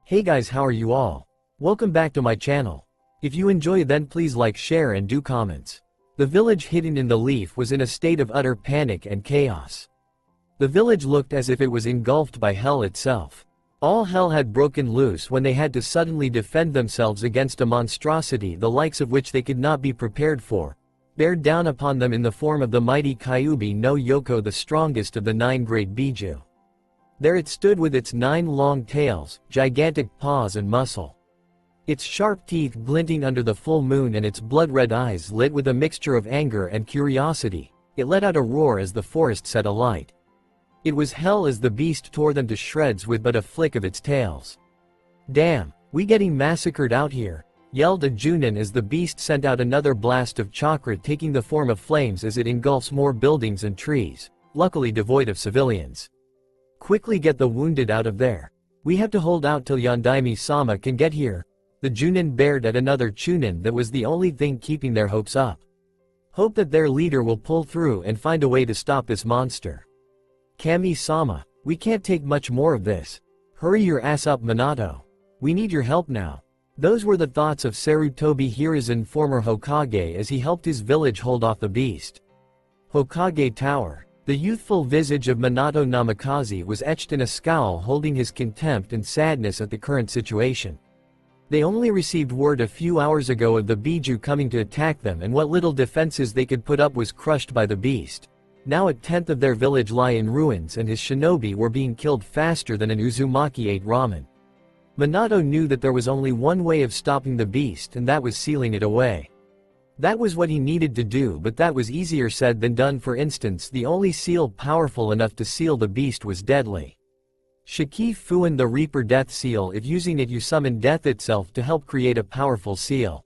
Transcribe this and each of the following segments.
Hey guys, how are you all? Welcome back to my channel. If you enjoy then please like, share and do comments. The village hidden in the leaf was in a state of utter panic and chaos. The village looked as if it was engulfed by hell itself. All hell had broken loose when they had to suddenly defend themselves against a monstrosity the likes of which they could not be prepared for, bared down upon them in the form of the mighty Kyuubi no Yoko, the strongest of the 9 great Biju. There it stood with its 9 long tails, gigantic paws and muscle. Its sharp teeth glinting under the full moon and its blood-red eyes lit with a mixture of anger and curiosity, it let out a roar as the forest set alight. It was hell as the beast tore them to shreds with but a flick of its tails. "Damn, we getting massacred out here," yelled a Junin as the beast sent out another blast of chakra taking the form of flames as it engulfs more buildings and trees, luckily devoid of civilians. "Quickly get the wounded out of there. We have to hold out till Yondaime-sama can get here." The Junin bared at another Chunin that was the only thing keeping their hopes up. Hope that their leader will pull through and find a way to stop this monster. "Kami-sama, we can't take much more of this. Hurry your ass up, Minato. We need your help now." Those were the thoughts of Sarutobi Hiruzen, former Hokage, as he helped his village hold off the beast. Hokage Tower. The youthful visage of Minato Namikaze was etched in a scowl holding his contempt and sadness at the current situation. They only received word a few hours ago of the Biju coming to attack them, and what little defenses they could put up was crushed by the beast. Now a tenth of their village lie in ruins and his shinobi were being killed faster than an Uzumaki ate ramen. Minato knew that there was only one way of stopping the beast, and that was sealing it away. That was what he needed to do, but that was easier said than done. For instance, the only seal powerful enough to seal the beast was deadly. Shiki Fuin, the Reaper Death Seal. If using it you summon death itself to help create a powerful seal.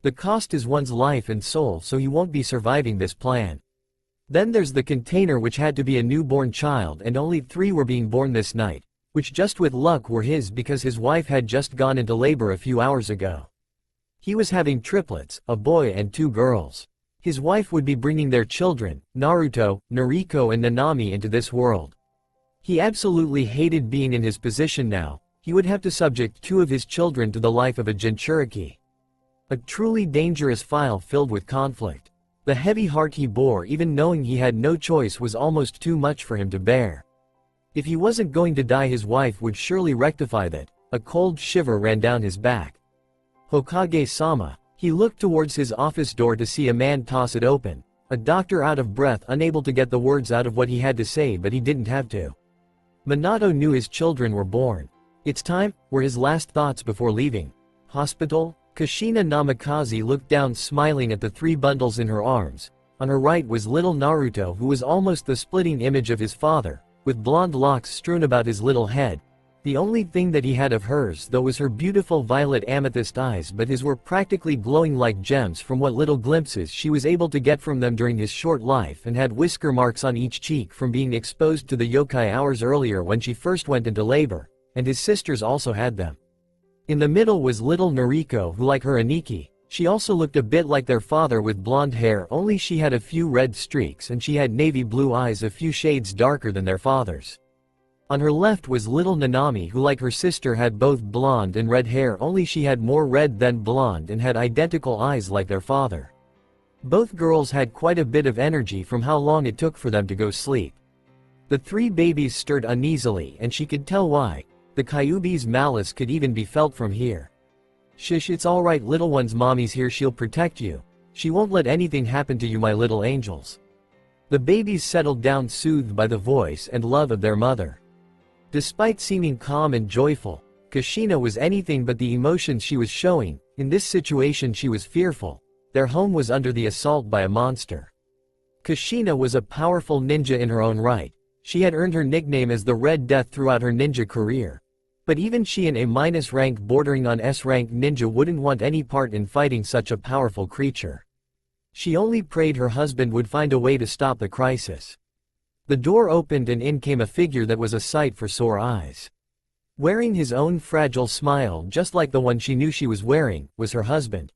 The cost is one's life and soul, so he won't be surviving this plan. Then there's the container, which had to be a newborn child, and only 3 were being born this night, which just with luck were his because his wife had just gone into labor a few hours ago. He was having triplets, a boy and 2 girls. His wife would be bringing their children, Naruto, Nariko and Nanami, into this world. He absolutely hated being in his position now. He would have to subject 2 of his children to the life of a Jinchuriki. A truly dangerous file filled with conflict. The heavy heart he bore, even knowing he had no choice, was almost too much for him to bear. If he wasn't going to die, his wife would surely rectify that. A cold shiver ran down his back. "Hokage-sama." He looked towards his office door to see a man toss it open. A doctor, out of breath, unable to get the words out of what he had to say, but he didn't have to. Minato knew his children were born. "It's time," were his last thoughts before leaving. "Hospital?" Kushina Namikaze looked down, smiling at the 3 bundles in her arms. On her right was little Naruto, who was almost the splitting image of his father, with blonde locks strewn about his little head. The only thing that he had of hers though was her beautiful violet amethyst eyes, but his were practically glowing like gems from what little glimpses she was able to get from them during his short life, and had whisker marks on each cheek from being exposed to the yokai hours earlier when she first went into labor, and his sisters also had them. In the middle was little Nariko, who, like her Aniki, she also looked a bit like their father with blonde hair, only she had a few red streaks and she had navy blue eyes a few shades darker than their father's. On her left was little Nanami, who like her sister had both blonde and red hair, only she had more red than blonde and had identical eyes like their father. Both girls had quite a bit of energy from how long it took for them to go sleep. The 3 babies stirred uneasily, and she could tell why. The Kyuubi's malice could even be felt from here. "Shush, it's alright little ones, mommy's here, she'll protect you. She won't let anything happen to you, my little angels." The babies settled down, soothed by the voice and love of their mother. Despite seeming calm and joyful, Kushina was anything but the emotions she was showing. In this situation she was fearful. Their home was under the assault by a monster. Kushina was a powerful ninja in her own right. She had earned her nickname as the Red Death throughout her ninja career. But even she, an A- rank bordering on S rank ninja, wouldn't want any part in fighting such a powerful creature. She only prayed her husband would find a way to stop the crisis. The door opened and in came a figure that was a sight for sore eyes. Wearing his own fragile smile just like the one she knew she was wearing, was her husband.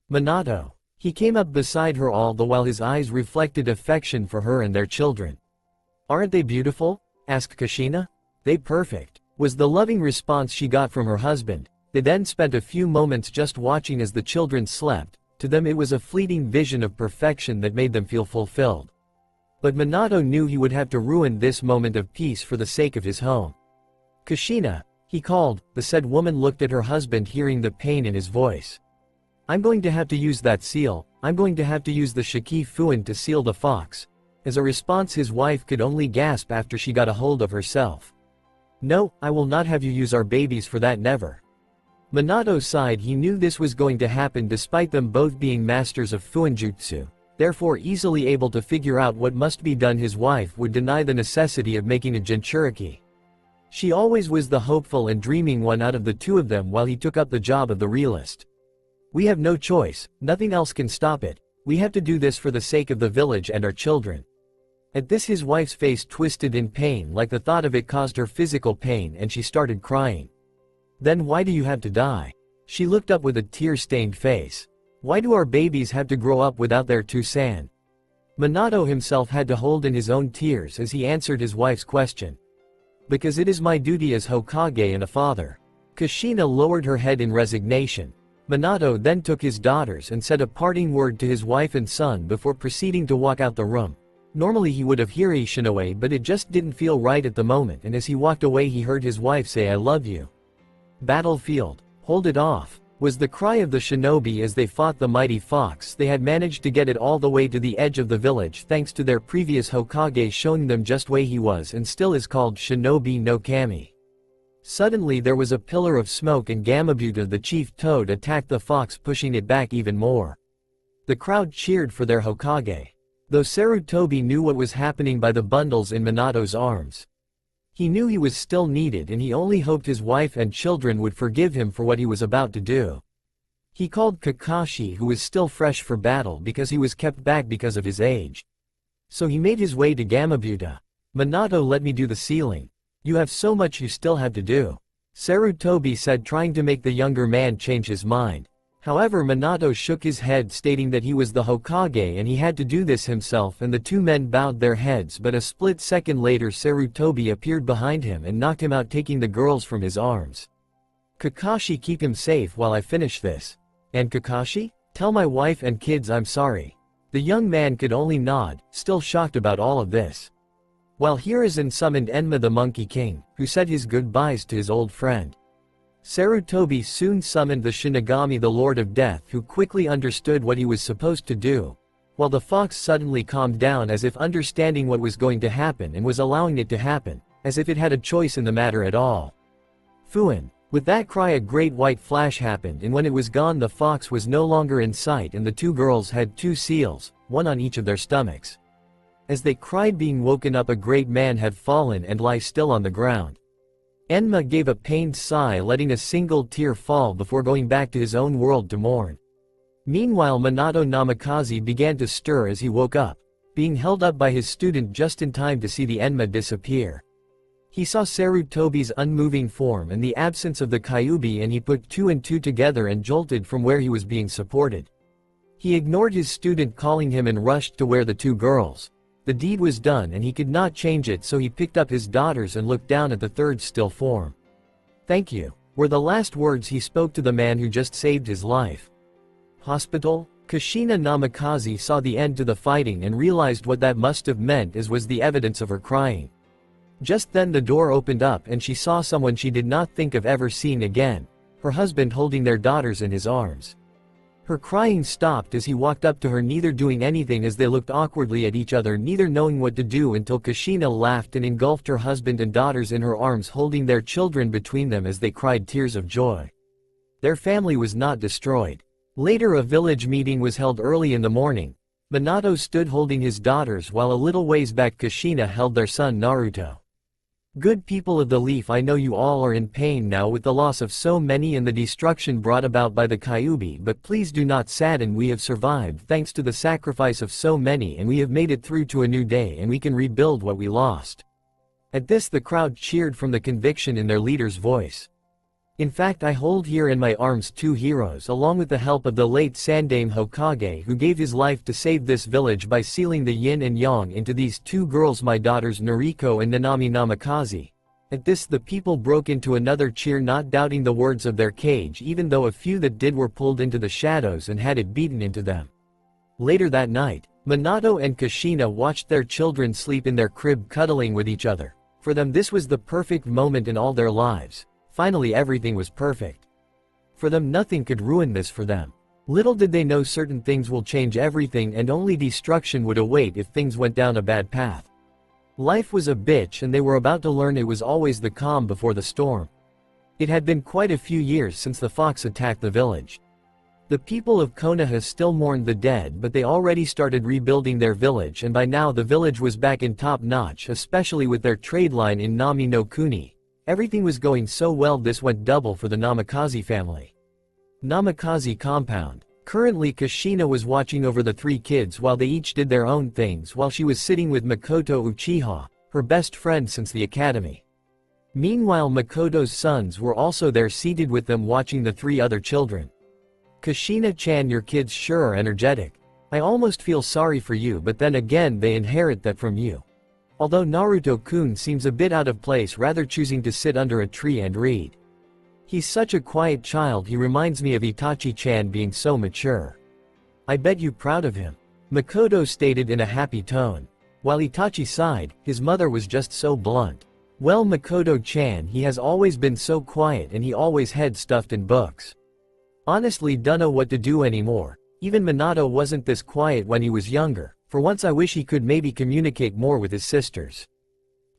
Minato. He came up beside her, all the while his eyes reflected affection for her and their children. "Aren't they beautiful?" asked Kushina. "They perfect." was the loving response she got from her husband. They then spent a few moments just watching as the children slept. To them it was a fleeting vision of perfection that made them feel fulfilled. But Minato knew he would have to ruin this moment of peace for the sake of his home. "Kushina," he called. The said woman looked at her husband, hearing the pain in his voice. "I'm going to have to use that seal. I'm going to have to use the Shiki Fuin to seal the fox." As a response, his wife could only gasp after she got a hold of herself. "No, I will not have you use our babies for that, never." Minato sighed. He knew this was going to happen despite them both being masters of Fuinjutsu. Therefore easily able to figure out what must be done, his wife would deny the necessity of making a Jinchuriki. She always was the hopeful and dreaming one out of the two of them, while he took up the job of the realist. "We have no choice, nothing else can stop it. We have to do this for the sake of the village and our children." At this his wife's face twisted in pain, like the thought of it caused her physical pain, and she started crying. "Then why do you have to die?" She looked up with a tear-stained face. "Why do our babies have to grow up without their Tusan?" Minato himself had to hold in his own tears as he answered his wife's question. "Because it is my duty as Hokage and a father." Kushina lowered her head in resignation. Minato then took his daughters and said a parting word to his wife and son before proceeding to walk out the room. Normally he would have hiri Shinoe, but it just didn't feel right at the moment, and as he walked away he heard his wife say, "I love you." "Battlefield, hold it off," was the cry of the shinobi as they fought the mighty fox. They had managed to get it all the way to the edge of the village thanks to their previous Hokage showing them just way he was and still is called Shinobi no Kami. Suddenly there was a pillar of smoke and Gamabuta, the chief toad, attacked the fox, pushing it back even more. The crowd cheered for their Hokage. Though Sarutobi knew what was happening by the bundles in Minato's arms. He knew he was still needed, and he only hoped his wife and children would forgive him for what he was about to do. He called Kakashi, who was still fresh for battle because he was kept back because of his age. So he made his way to Gamabuta. "Minato, let me do the sealing. You have so much you still have to do," Sarutobi said, trying to make the younger man change his mind. However, Minato shook his head, stating that he was the Hokage and he had to do this himself, and the two men bowed their heads, but a split second later Sarutobi appeared behind him and knocked him out, taking the girls from his arms. "Kakashi, keep him safe while I finish this." "And Kakashi? Tell my wife and kids I'm sorry." The young man could only nod, still shocked about all of this. While Hiruzen summoned Enma the Monkey King, who said his goodbyes to his old friend. Sarutobi soon summoned the Shinigami, the Lord of Death, who quickly understood what he was supposed to do, while the fox suddenly calmed down as if understanding what was going to happen and was allowing it to happen, as if it had a choice in the matter at all. "Fuin." With that cry a great white flash happened, and when it was gone the fox was no longer in sight, and the two girls had two seals, one on each of their stomachs. As they cried, being woken up, a great man had fallen and lay still on the ground. Enma gave a pained sigh, letting a single tear fall before going back to his own world to mourn. Meanwhile Minato Namikaze began to stir as he woke up, being held up by his student just in time to see the Enma disappear. He saw Sarutobi's unmoving form and the absence of the Kyuubi, and he put two and two together and jolted from where he was being supported. He ignored his student calling him and rushed to where the two girls. The deed was done and he could not change it, so he picked up his daughters and looked down at the third still form. "Thank you," were the last words he spoke to the man who just saved his life. Hospital? Kushina Namikaze saw the end to the fighting and realized what that must have meant, as was the evidence of her crying. Just then the door opened up and she saw someone she did not think of ever seeing again, her husband holding their daughters in his arms. Her crying stopped as he walked up to her, neither doing anything as they looked awkwardly at each other, neither knowing what to do, until Kushina laughed and engulfed her husband and daughters in her arms, holding their children between them as they cried tears of joy. Their family was not destroyed. Later a village meeting was held early in the morning. Minato stood holding his daughters while a little ways back Kushina held their son Naruto. "Good people of the Leaf, I know you all are in pain now with the loss of so many and the destruction brought about by the Kyuubi, but please do not sadden. We have survived thanks to the sacrifice of so many, and we have made it through to a new day, and we can rebuild what we lost." At this the crowd cheered from the conviction in their leader's voice. "In fact, I hold here in my arms two heroes, along with the help of the late Sandame Hokage, who gave his life to save this village by sealing the yin and yang into these two girls, my daughters Noriko and Nanami Namikaze. At this the people broke into another cheer, not doubting the words of their cage, even though a few that did were pulled into the shadows and had it beaten into them. Later that night, Minato and Kushina watched their children sleep in their crib cuddling with each other. For them this was the perfect moment in all their lives. Finally everything was perfect. For them nothing could ruin this for them. Little did they know certain things will change everything and only destruction would await if things went down a bad path. Life was a bitch and they were about to learn it was always the calm before the storm. It had been quite a few years since the fox attacked the village. The people of Konoha still mourned the dead, but they already started rebuilding their village, and by now the village was back in top notch, especially with their trade line in Nami no Kuni. Everything was going so well this went double for the Namikaze family. Namikaze compound. Currently Kushina was watching over the three kids while they each did their own things while she was sitting with Makoto Uchiha, her best friend since the academy. Meanwhile Makoto's sons were also there seated with them watching the three other children. Kushina-chan, your kids sure are energetic. I almost feel sorry for you, but then again they inherit that from you. Although Naruto-kun seems a bit out of place, rather choosing to sit under a tree and read. He's such a quiet child, he reminds me of Itachi-chan being so mature. I bet you proud of him. Makoto stated in a happy tone. While Itachi sighed, his mother was just so blunt. Well, Makoto-chan, he has always been so quiet and he always head stuffed in books. Honestly dunno what to do anymore. Even Minato wasn't this quiet when he was younger. For once I wish he could maybe communicate more with his sisters.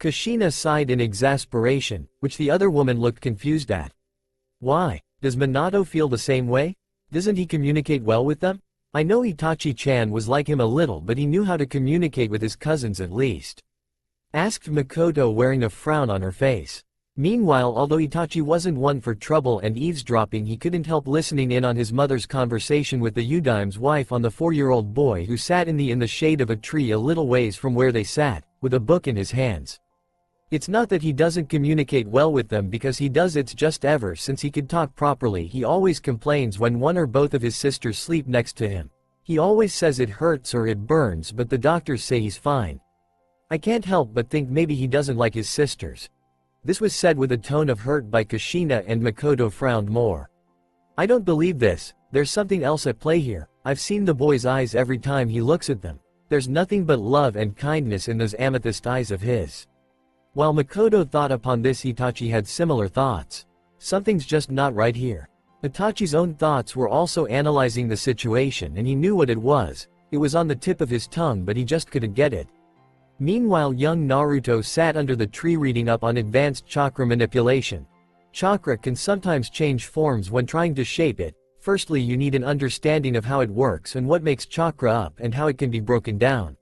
Kushina sighed in exasperation, which the other woman looked confused at. Why? Does Minato feel the same way? Doesn't he communicate well with them? I know Itachi-chan was like him a little, but he knew how to communicate with his cousins at least. Asked Makoto, wearing a frown on her face. Meanwhile, although Itachi wasn't one for trouble and eavesdropping, he couldn't help listening in on his mother's conversation with the Udime's wife on the 4-year-old boy who sat in the shade of a tree a little ways from where they sat, with a book in his hands. It's not that he doesn't communicate well with them, because he does, it's just ever since he could talk properly he always complains when one or both of his sisters sleep next to him. He always says it hurts or it burns, but the doctors say he's fine. I can't help but think maybe he doesn't like his sisters. This was said with a tone of hurt by Kushina, and Makoto frowned more. I don't believe this, there's something else at play here. I've seen the boy's eyes every time he looks at them. There's nothing but love and kindness in those amethyst eyes of his. While Makoto thought upon this, Itachi had similar thoughts. Something's just not right here. Itachi's own thoughts were also analyzing the situation, and he knew what it was. It was on the tip of his tongue, but he just couldn't get it. Meanwhile, young Naruto sat under the tree reading up on advanced chakra manipulation. Chakra can sometimes change forms when trying to shape it. Firstly, you need an understanding of how it works and what makes chakra up and how it can be broken down.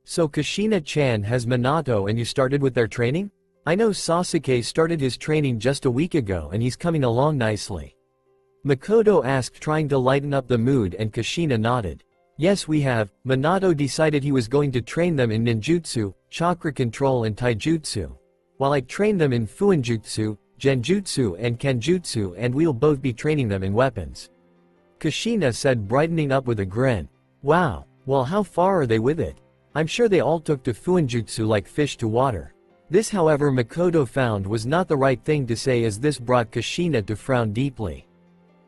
So Kushina-chan has Minato and you started with their training? I know Sasuke started his training just a week ago and he's coming along nicely. Makoto asked, trying to lighten up the mood, and Kushina nodded. Yes, we have. Minato decided he was going to train them in ninjutsu, chakra control and taijutsu. While I train them in fuinjutsu, genjutsu and kenjutsu, and we'll both be training them in weapons. Kushina said, brightening up with a grin. Wow, well, how far are they with it? I'm sure they all took to fuinjutsu like fish to water. This, however, Makoto found was not the right thing to say, as this brought Kushina to frown deeply.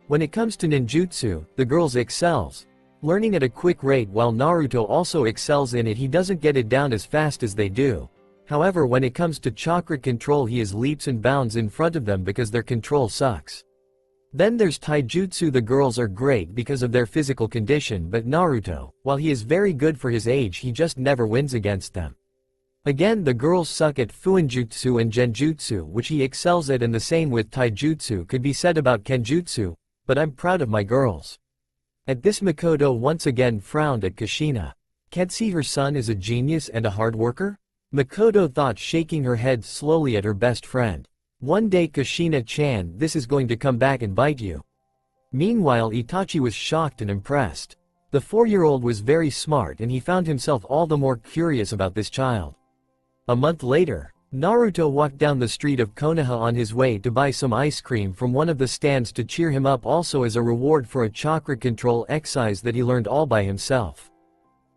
When it comes to ninjutsu, the girls excels. Learning at a quick rate, while Naruto also excels in it. He doesn't get it down as fast as they do. However, when it comes to chakra control, he is leaps and bounds in front of them because their control sucks. Then there's taijutsu. The girls are great because of their physical condition, but Naruto, while he is very good for his age, he just never wins against them. Again, the girls suck at fuinjutsu and genjutsu, which he excels at, and the same with taijutsu could be said about kenjutsu, but I'm proud of my girls. At this, Makoto once again frowned at Kushina. Can't see her son is a genius and a hard worker? Makoto thought, shaking her head slowly at her best friend. One day, Kushina-chan, this is going to come back and bite you. Meanwhile, Itachi was shocked and impressed. The 4-year-old was very smart, and he found himself all the more curious about this child. A month later, Naruto walked down the street of Konoha on his way to buy some ice cream from one of the stands to cheer him up, also as a reward for a chakra control exercise that he learned all by himself.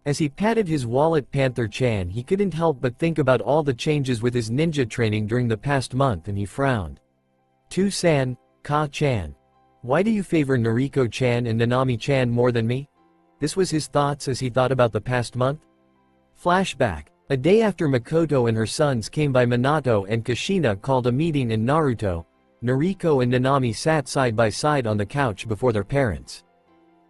As he patted his wallet, Panther-chan, he couldn't help but think about all the changes with his ninja training during the past month, and he frowned. "To-san, Ka-chan. Why do you favor Nariko-chan and Nanami-chan more than me?" This was his thoughts as he thought about the past month. Flashback. A day after Makoto and her sons came by, Minato and Kushina called a meeting in Naruto. Nariko and Nanami sat side by side on the couch before their parents.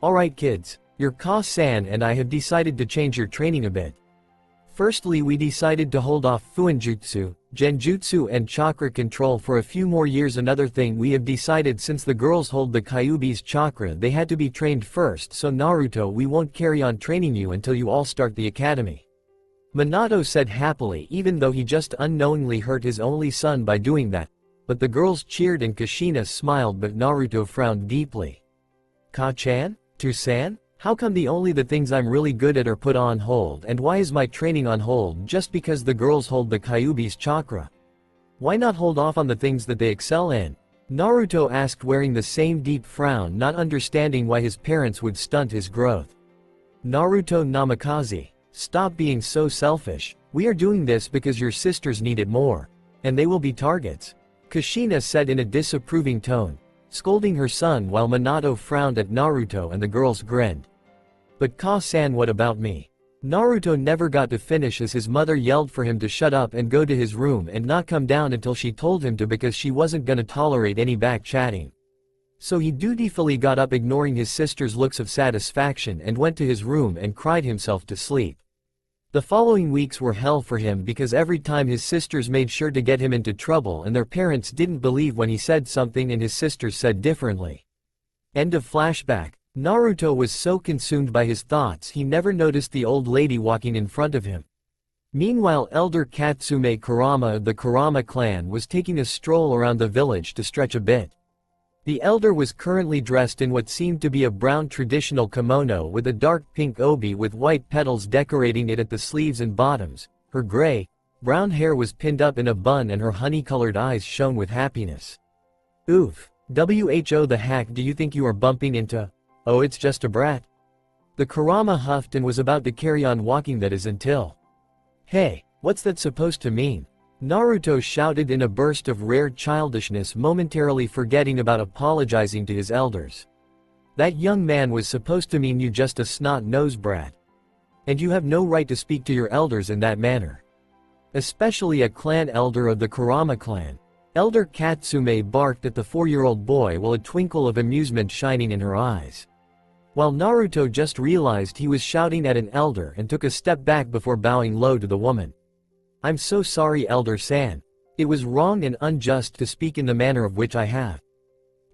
"Alright kids, your Ka-san and I have decided to change your training a bit. Firstly, we decided to hold off Fuinjutsu, Genjutsu and chakra control for a few more years. Another thing we have decided, since the girls hold the Kyuubi's chakra, they had to be trained first, so Naruto, we won't carry on training you until you all start the academy." Minato said happily, even though he just unknowingly hurt his only son by doing that. But the girls cheered and Kushina smiled, but Naruto frowned deeply. "Ka-chan? To-san? How come the things I'm really good at are put on hold, and why is my training on hold just because the girls hold the Kyuubi's chakra? Why not hold off on the things that they excel in?" Naruto asked, wearing the same deep frown, not understanding why his parents would stunt his growth. "Naruto Namikaze, stop being so selfish. We are doing this because your sisters need it more. And they will be targets," Kushina said in a disapproving tone, scolding her son, while Minato frowned at Naruto and the girls grinned. "But Ka-san, what about me?" Naruto never got to finish as his mother yelled for him to shut up and go to his room and not come down until she told him to, because she wasn't gonna tolerate any back chatting. So he dutifully got up, ignoring his sister's looks of satisfaction, and went to his room and cried himself to sleep. The following weeks were hell for him, because every time his sisters made sure to get him into trouble, and their parents didn't believe when he said something and his sisters said differently. End of flashback. Naruto was so consumed by his thoughts he never noticed the old lady walking in front of him. Meanwhile, Elder Katsume Kurama of the Kurama clan was taking a stroll around the village to stretch a bit. The elder was currently dressed in what seemed to be a brown traditional kimono with a dark pink obi with white petals decorating it at the sleeves and bottoms. Her gray, brown hair was pinned up in a bun and her honey-colored eyes shone with happiness. "Oof. Who the heck do you think you are bumping into? Oh, it's just a brat." The Kurama huffed and was about to carry on walking, that is, until... "Hey, what's that supposed to mean?" Naruto shouted in a burst of rare childishness, momentarily forgetting about apologizing to his elders. "That young man was supposed to mean you just a snot-nosed brat. And you have no right to speak to your elders in that manner. Especially a clan elder of the Kurama clan." Elder Katsume barked at the 4-year-old boy, while a twinkle of amusement shining in her eyes. While Naruto just realized he was shouting at an elder and took a step back before bowing low to the woman. "I'm so sorry, Elder-san. It was wrong and unjust to speak in the manner of which I have.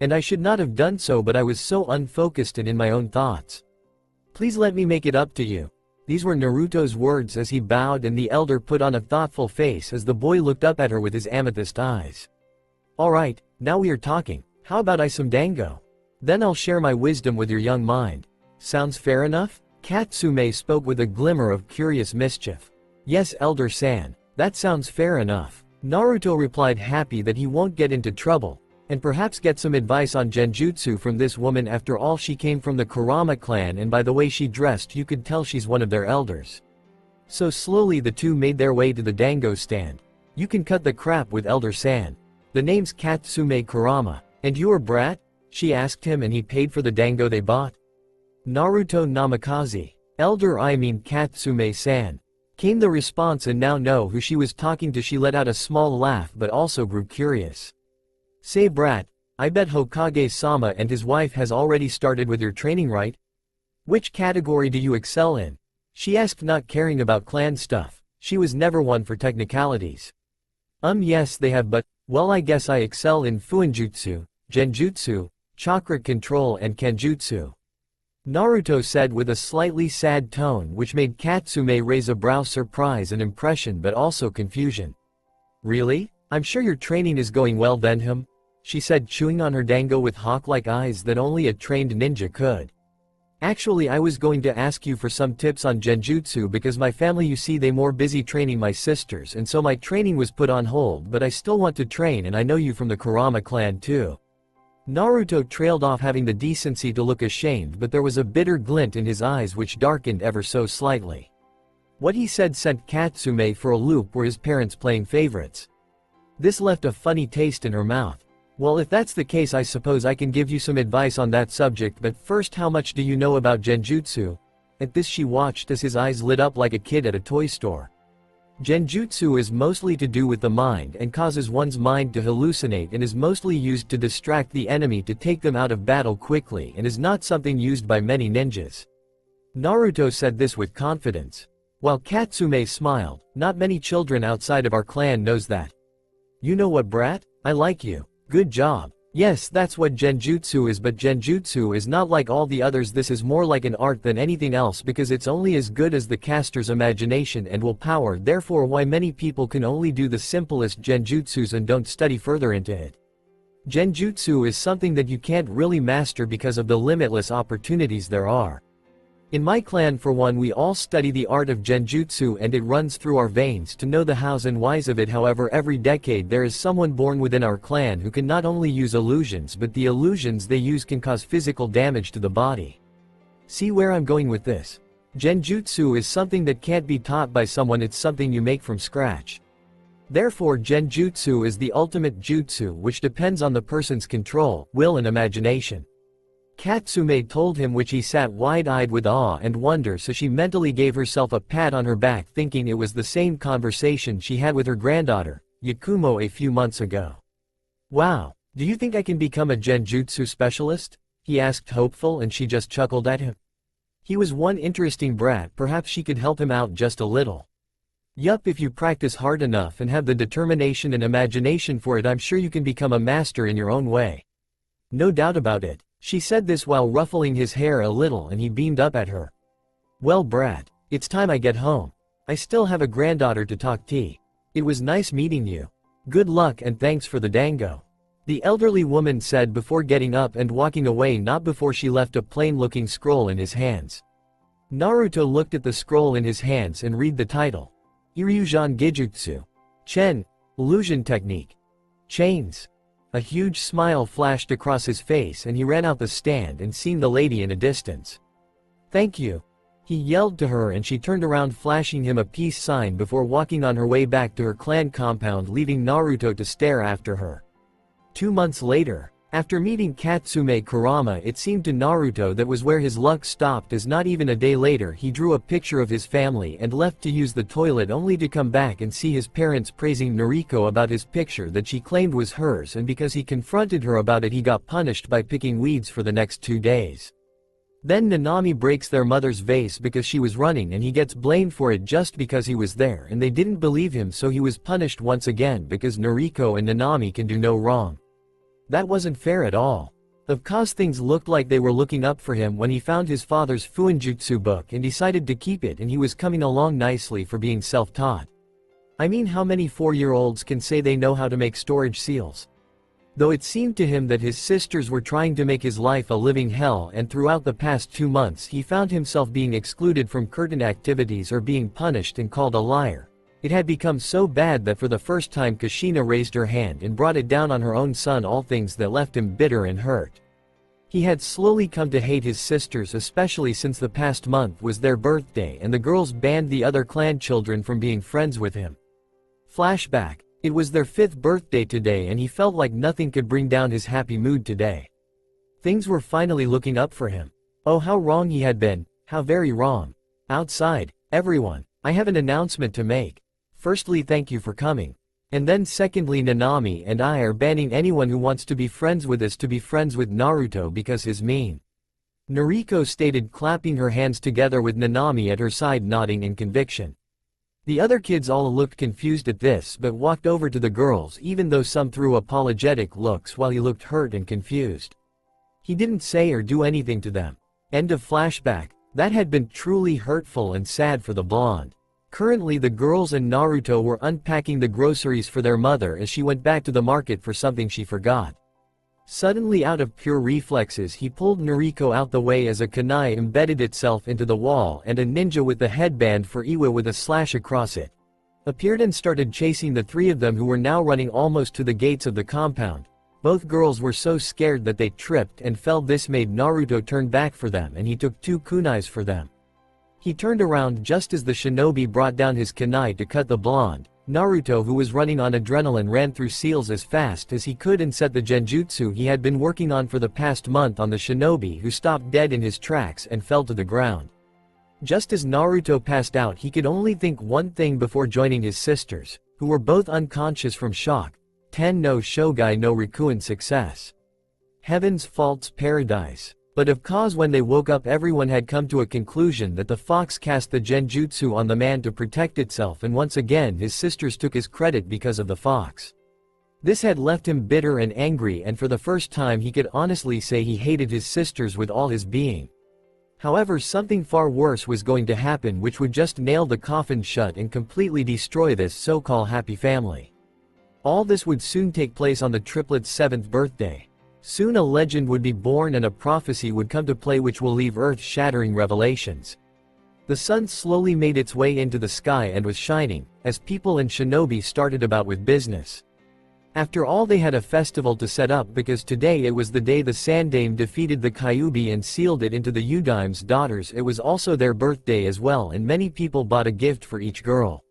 And I should not have done so, but I was so unfocused and in my own thoughts. Please let me make it up to you." These were Naruto's words as he bowed, and the elder put on a thoughtful face as the boy looked up at her with his amethyst eyes. "Alright, now we are talking. How about I some dango? Then I'll share my wisdom with your young mind. Sounds fair enough?" Katsume spoke with a glimmer of curious mischief. "Yes, Elder-san, that sounds fair enough." Naruto replied, happy that he won't get into trouble, and perhaps get some advice on genjutsu from this woman. After all, she came from the Kurama clan, and by the way she dressed you could tell she's one of their elders. So slowly the two made their way to the dango stand. "You can cut the crap with Elder-san. The name's Katsume Kurama. And you're brat?" she asked him, and he paid for the dango they bought. "Naruto Namikaze. Elder, I mean Katsume-san," came the response, and now know who she was talking to. She let out a small laugh but also grew curious. "Say brat, I bet Hokage-sama and his wife has already started with your training, right? Which category do you excel in?" she asked, not caring about clan stuff. She was never one for technicalities. Yes they have, but, well, I guess I excel in Fuinjutsu, Genjutsu, chakra control and Kenjutsu," Naruto said with a slightly sad tone, which made Katsume raise a brow, surprise and impression but also confusion. "Really? I'm sure your training is going well then, she said, chewing on her dango with hawk-like eyes that only a trained ninja could. "Actually, I was going to ask you for some tips on genjutsu because my family, you see, they more busy training my sisters, and so my training was put on hold, but I still want to train, and I know you from the Kurama clan too. Naruto trailed off, having the decency to look ashamed, but there was a bitter glint in his eyes which darkened ever so slightly. What he said sent Katsume for a loop. Were his parents playing favorites? This left a funny taste in her mouth. Well, if that's the case, I suppose I can give you some advice on that subject, but first, how much do you know about genjutsu? At this she watched as his eyes lit up like a kid at a toy store. Genjutsu is mostly to do with the mind and causes one's mind to hallucinate, and is mostly used to distract the enemy to take them out of battle quickly, and is not something used by many ninjas. Naruto said this with confidence. While Katsume smiled, not many children outside of our clan knows that. You know what, brat? I like you. Good job. Yes, that's what genjutsu is, but genjutsu is not like all the others. This is more like an art than anything else, because it's only as good as the caster's imagination and willpower. Therefore why many people can only do the simplest genjutsus and don't study further into it. Genjutsu is something that you can't really master because of the limitless opportunities there are. In my clan, for one, we all study the art of genjutsu, and it runs through our veins to know the hows and whys of it. However, every decade there is someone born within our clan who can not only use illusions, but the illusions they use can cause physical damage to the body. See where I'm going with this? Genjutsu is something that can't be taught by someone, it's something you make from scratch. Therefore genjutsu is the ultimate jutsu, which depends on the person's control, will and imagination. Katsume told him, which he sat wide-eyed with awe and wonder, so she mentally gave herself a pat on her back, thinking it was the same conversation she had with her granddaughter, Yakumo, a few months ago. Wow, do you think I can become a genjutsu specialist? He asked hopeful, and she just chuckled at him. He was one interesting brat, perhaps she could help him out just a little. Yup, if you practice hard enough and have the determination and imagination for it, I'm sure you can become a master in your own way. No doubt about it. She said this while ruffling his hair a little, and he beamed up at her. Well, brat, it's time I get home. I still have a granddaughter to talk to. It was nice meeting you. Good luck and thanks for the dango. The elderly woman said before getting up and walking away, not before she left a plain-looking scroll in his hands. Naruto looked at the scroll in his hands and read the title. Iryujan Gijutsu. Chen, illusion technique. Chains. A huge smile flashed across his face, and he ran out the stand and seen the lady in a distance. Thank you. He yelled to her, and she turned around, flashing him a peace sign before walking on her way back to her clan compound, leaving Naruto to stare after her. 2 months later, after meeting Katsume Kurama, it seemed to Naruto that was where his luck stopped, as not even a day later he drew a picture of his family and left to use the toilet, only to come back and see his parents praising Noriko about his picture that she claimed was hers, and because he confronted her about it he got punished by picking weeds for the next 2 days. Then Nanami breaks their mother's vase because she was running, and he gets blamed for it just because he was there, and they didn't believe him, so he was punished once again because Noriko and Nanami can do no wrong. That wasn't fair at all. Of course things looked like they were looking up for him when he found his father's Fuinjutsu book and decided to keep it, and he was coming along nicely for being self-taught. I mean, how many 4-year-olds can say they know how to make storage seals? Though it seemed to him that his sisters were trying to make his life a living hell, and throughout the past 2 months he found himself being excluded from curtain activities or being punished and called a liar. It had become so bad that for the first time Kushina raised her hand and brought it down on her own son, all things that left him bitter and hurt. He had slowly come to hate his sisters, especially since the past month was their birthday and the girls banned the other clan children from being friends with him. Flashback. It was their 5th birthday today, and he felt like nothing could bring down his happy mood today. Things were finally looking up for him. Oh, how wrong he had been, how very wrong. Outside, everyone, I have an announcement to make. Firstly, thank you for coming. And then secondly, Nanami and I are banning anyone who wants to be friends with us to be friends with Naruto because he's mean. Noriko stated, clapping her hands together with Nanami at her side, nodding in conviction. The other kids all looked confused at this but walked over to the girls, even though some threw apologetic looks while he looked hurt and confused. He didn't say or do anything to them. End of flashback. That had been truly hurtful and sad for the blonde. Currently the girls and Naruto were unpacking the groceries for their mother as she went back to the market for something she forgot. Suddenly, out of pure reflexes, he pulled Noriko out the way as a kunai embedded itself into the wall, and a ninja with the headband for Iwa with a slash across it appeared and started chasing the 3 of them, who were now running almost to the gates of the compound. Both girls were so scared that they tripped and fell. This made Naruto turn back for them, and he took 2 kunais for them. He turned around just as the shinobi brought down his kunai to cut the blonde. Naruto, who was running on adrenaline, ran through seals as fast as he could and set the genjutsu he had been working on for the past month on the shinobi, who stopped dead in his tracks and fell to the ground. Just as Naruto passed out, he could only think one thing before joining his sisters, who were both unconscious from shock. Ten no Shogai no Rikuin success. Heaven's faults paradise. But of cause when they woke up, everyone had come to a conclusion that the fox cast the genjutsu on the man to protect itself, and once again his sisters took his credit because of the fox. This had left him bitter and angry, and for the first time he could honestly say he hated his sisters with all his being. However, something far worse was going to happen, which would just nail the coffin shut and completely destroy this so-called happy family. All this would soon take place on the triplets' 7th birthday. Soon a legend would be born and a prophecy would come to play which will leave earth-shattering revelations. The sun slowly made its way into the sky and was shining, as people and shinobi started about with business. After all, they had a festival to set up because today it was the day the Sandame defeated the Kyuubi and sealed it into the Udame's daughters. It was also their birthday as well, and many people bought a gift for each girl.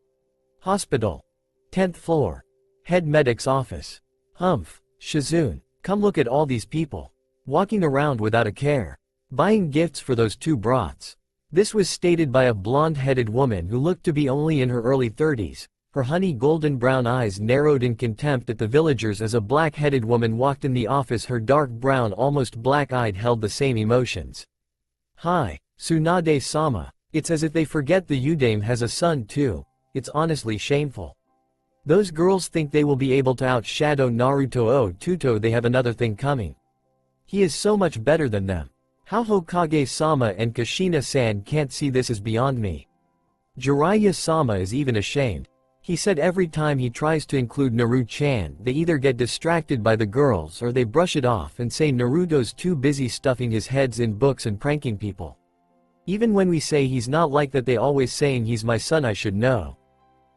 Hospital. 10th floor. Head medic's office. Humph. Shizune. Come look at all these people. Walking around without a care. Buying gifts for those 2 brats. This was stated by a blonde-headed woman who looked to be only in her early 30s. Her honey golden brown eyes narrowed in contempt at the villagers as a black-headed woman walked in the office. Her dark brown, almost black-eyed, held the same emotions. Hi, Tsunade-sama. It's as if they forget the Udame has a son too. It's honestly shameful. Those girls think they will be able to outshadow Naruto. Oh Tuto, they have another thing coming. He is so much better than them. How Hokage-sama and Kushina-san can't see this is beyond me. Jiraiya-sama is even ashamed. He said every time he tries to include Naru-chan, they either get distracted by the girls or they brush it off and say Naruto's too busy stuffing his heads in books and pranking people. Even when we say he's not like that, they always saying he's my son, I should know.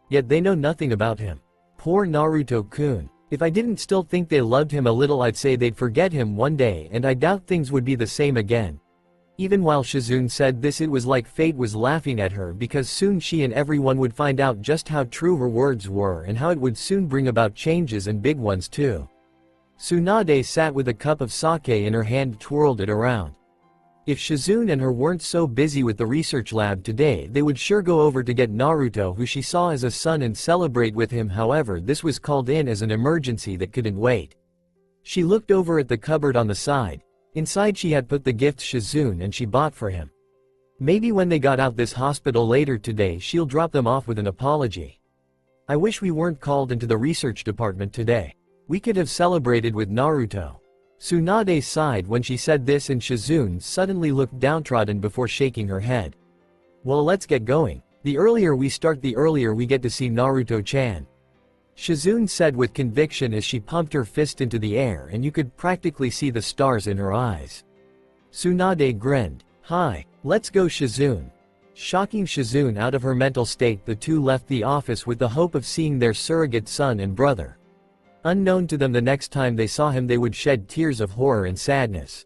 Yet they know nothing about him. Poor Naruto-kun. If I didn't still think they loved him a little, I'd say they'd forget him one day, and I doubt things would be the same again. Even while Shizune said this, it was like fate was laughing at her, because soon she and everyone would find out just how true her words were and how it would soon bring about changes, and big ones too. Tsunade sat with a cup of sake in her hand, twirled it around. If Shizune and her weren't so busy with the research lab today, they would sure go over to get Naruto, who she saw as a son, and celebrate with him. However, this was called in as an emergency that couldn't wait. She looked over at the cupboard on the side. Inside she had put the gifts Shizune and she bought for him. Maybe when they got out this hospital later today, she'll drop them off with an apology. I wish we weren't called into the research department today. We could have celebrated with Naruto. Tsunade sighed when she said this, and Shizune suddenly looked downtrodden before shaking her head. Well, let's get going. The earlier we start, the earlier we get to see Naruto-chan. Shizune said with conviction as she pumped her fist into the air, and you could practically see the stars in her eyes. Tsunade grinned. Hi, let's go, Shizune. Shocking Shizune out of her mental state, the two left the office with the hope of seeing their surrogate son and brother. Unknown to them, the next time they saw him they would shed tears of horror and sadness.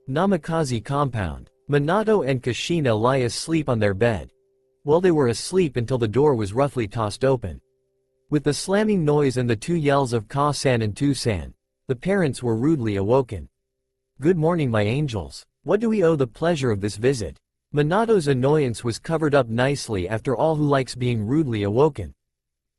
Namikaze compound. Minato and Kushina lie asleep on their bed. Well, they were asleep until the door was roughly tossed open. With the slamming noise and the 2 yells of Ka-san and Tu-san, the parents were rudely awoken. Good morning, my angels. What do we owe the pleasure of this visit? Minato's annoyance was covered up nicely. After all, who likes being rudely awoken?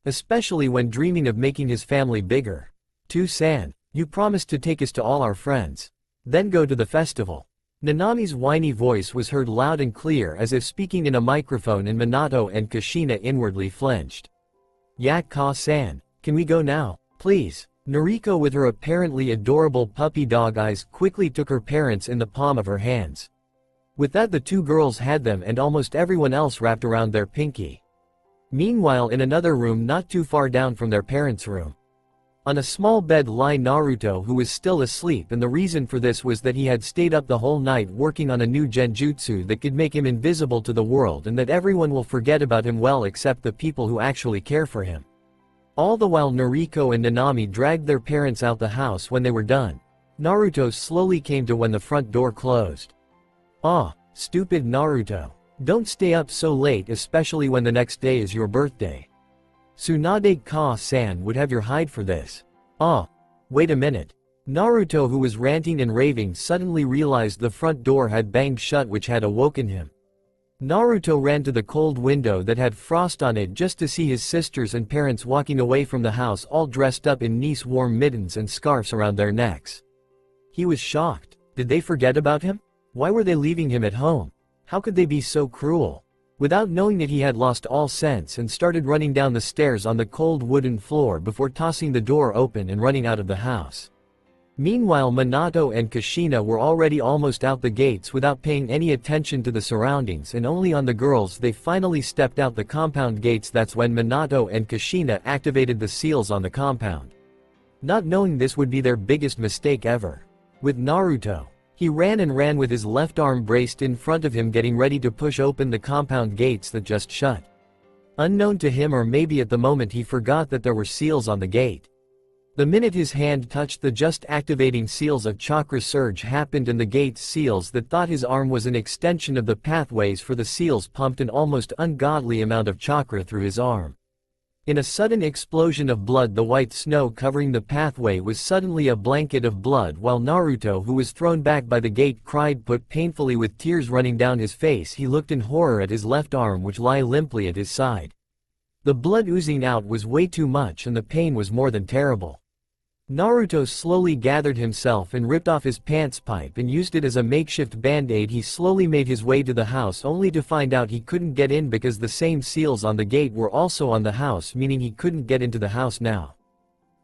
Especially when dreaming of making his family bigger. Tu-san, you promised to take us to all our friends. Then go to the festival. Nanami's whiny voice was heard loud and clear, as if speaking in a microphone, and Minato and Kushina inwardly flinched. Yak Ka-san, can we go now, please? Noriko, with her apparently adorable puppy dog eyes, quickly took her parents in the palm of her hands. With that, the 2 girls had them and almost everyone else wrapped around their pinky. Meanwhile, in another room not too far down from their parents' room, on a small bed lay Naruto, who was still asleep, and the reason for this was that he had stayed up the whole night working on a new genjutsu that could make him invisible to the world, and that everyone will forget about him, well, except the people who actually care for him. All the while Noriko and Nanami dragged their parents out the house. When they were done, Naruto slowly came to when the front door closed. "Ah, stupid Naruto. Don't stay up so late, especially when the next day is your birthday. Tsunade Ka-san would have your hide for this." "Ah, wait a minute." Naruto, who was ranting and raving, suddenly realized the front door had banged shut, which had awoken him. Naruto ran to the cold window that had frost on it just to see his sisters and parents walking away from the house, all dressed up in nice warm mittens and scarves around their necks. He was shocked. Did they forget about him? Why were they leaving him at home? How could they be so cruel? Without knowing it, he had lost all sense and started running down the stairs on the cold wooden floor before tossing the door open and running out of the house. Meanwhile, Minato and Kushina were already almost out the gates without paying any attention to the surroundings, and only on the girls they finally stepped out the compound gates. That's when Minato and Kushina activated the seals on the compound. Not knowing this would be their biggest mistake ever. With Naruto, he ran and ran with his left arm braced in front of him, getting ready to push open the compound gates that just shut. Unknown to him, or maybe at the moment he forgot that there were seals on the gate. The minute his hand touched the just activating seals, a chakra surge happened and the gate's seals that thought his arm was an extension of the pathways for the seals pumped an almost ungodly amount of chakra through his arm. In a sudden explosion of blood, the white snow covering the pathway was suddenly a blanket of blood, while Naruto, who was thrown back by the gate, cried put painfully with tears running down his face. He looked in horror at his left arm, which lay limply at his side. The blood oozing out was way too much and the pain was more than terrible. Naruto slowly gathered himself and ripped off his pants pipe and used it as a makeshift band-aid. He slowly made his way to the house, only to find out he couldn't get in because the same seals on the gate were also on the house, meaning he couldn't get into the house now.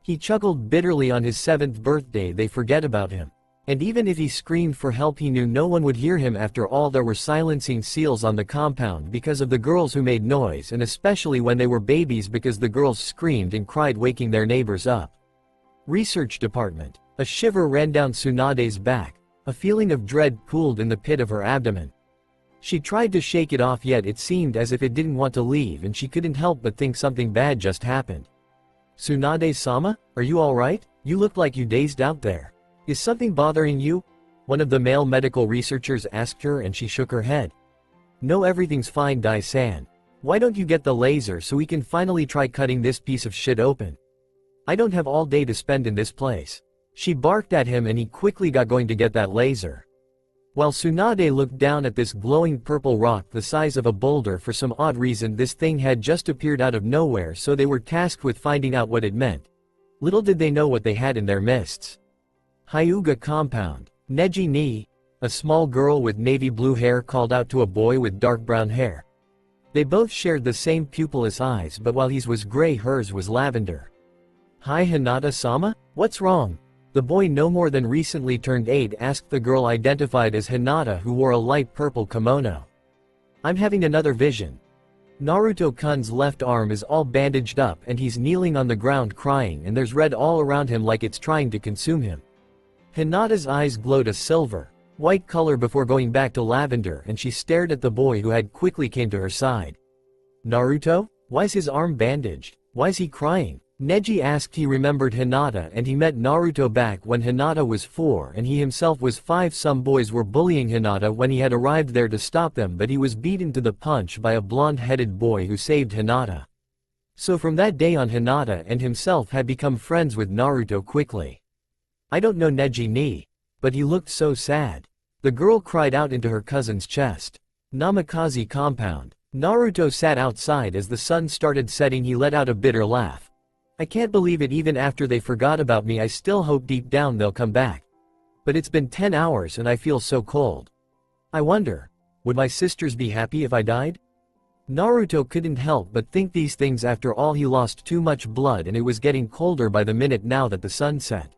He chuckled bitterly. On his 7th birthday they forget about him. And even if he screamed for help, he knew no one would hear him. After all, there were silencing seals on the compound because of the girls who made noise, and especially when they were babies because the girls screamed and cried, waking their neighbors up. Research Department. A shiver ran down Tsunade's back. A feeling of dread pooled in the pit of her abdomen. She tried to shake it off, yet it seemed as if it didn't want to leave, and she couldn't help but think something bad just happened. "Tsunade-sama, are you alright? You look like you dazed out there. Is something bothering you?" One of the male medical researchers asked her, and she shook her head. "No, everything's fine, Dai-san. Why don't you get the laser so we can finally try cutting this piece of shit open? I don't have all day to spend in this place." She barked at him, and he quickly got going to get that laser. While Tsunade looked down at this glowing purple rock the size of a boulder, for some odd reason this thing had just appeared out of nowhere, so they were tasked with finding out what it meant. Little did they know what they had in their midst. Hyuga Compound. Neji ni, a small girl with navy blue hair, called out to a boy with dark brown hair. They both shared the same pupilless eyes, but while his was gray, hers was lavender. "Hi Hinata-sama? What's wrong?" The boy, no more than recently turned 8, asked the girl identified as Hinata, who wore a light purple kimono. "I'm having another vision." Naruto-kun's left arm is all bandaged up and he's kneeling on the ground crying, and there's red all around him like it's trying to consume him. Hinata's eyes glowed a silver, white color before going back to lavender, and she stared at the boy, who had quickly came to her side. "Naruto? Why's his arm bandaged? Why's he crying?" Neji asked. He remembered Hinata, and he met Naruto back when Hinata was 4 and he himself was 5. Some boys were bullying Hinata when he had arrived there to stop them, but he was beaten to the punch by a blonde-headed boy who saved Hinata. So from that day on, Hinata and himself had become friends with Naruto quickly. "I don't know Neji ni, but he looked so sad." The girl cried out into her cousin's chest. Namikaze Compound. Naruto sat outside as the sun started setting. He let out a bitter laugh. "I can't believe it, even after they forgot about me I still hope deep down they'll come back. But it's been 10 hours and I feel so cold. I wonder, would my sisters be happy if I died?" Naruto couldn't help but think these things. After all, he lost too much blood and it was getting colder by the minute now that the sun set.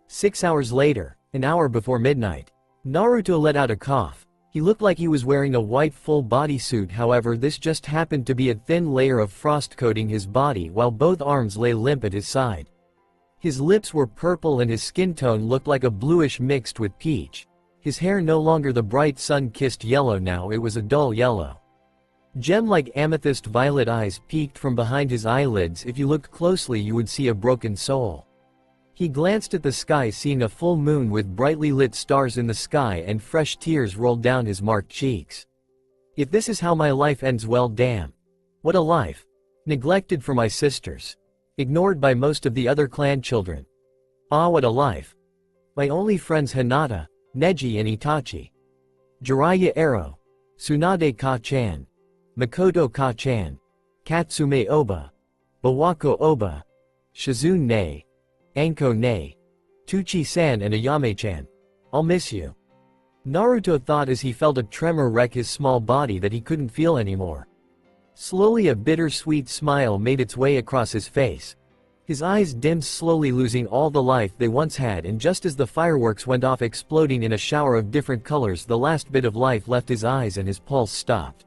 6 hours later, an hour before midnight, Naruto let out a cough. He looked like he was wearing a white full bodysuit, however this just happened to be a thin layer of frost coating his body, while both arms lay limp at his side. His lips were purple and his skin tone looked like a bluish mixed with peach. His hair no longer the bright sun-kissed yellow, now it was a dull yellow. Gem-like amethyst violet eyes peeked from behind his eyelids. If you looked closely you would see a broken soul. He glanced at the sky, seeing a full moon with brightly lit stars in the sky, and fresh tears rolled down his marked cheeks. If this is how my life ends, well damn. What a life. Neglected for my sisters. Ignored by most of the other clan children. Ah, what a life. My only friends Hinata, Neji and Itachi. Jiraiya Ero. Tsunade Ka-chan. Makoto Ka-chan. Katsume Oba. Bawako Oba. Shizune Ne. Anko Ne. Tuchi-san and Ayame-chan. I'll miss you. Naruto thought as he felt a tremor wreck his small body that he couldn't feel anymore. Slowly a bittersweet smile made its way across his face. His eyes dimmed, slowly losing all the life they once had, and just as the fireworks went off exploding in a shower of different colors, the last bit of life left his eyes and his pulse stopped.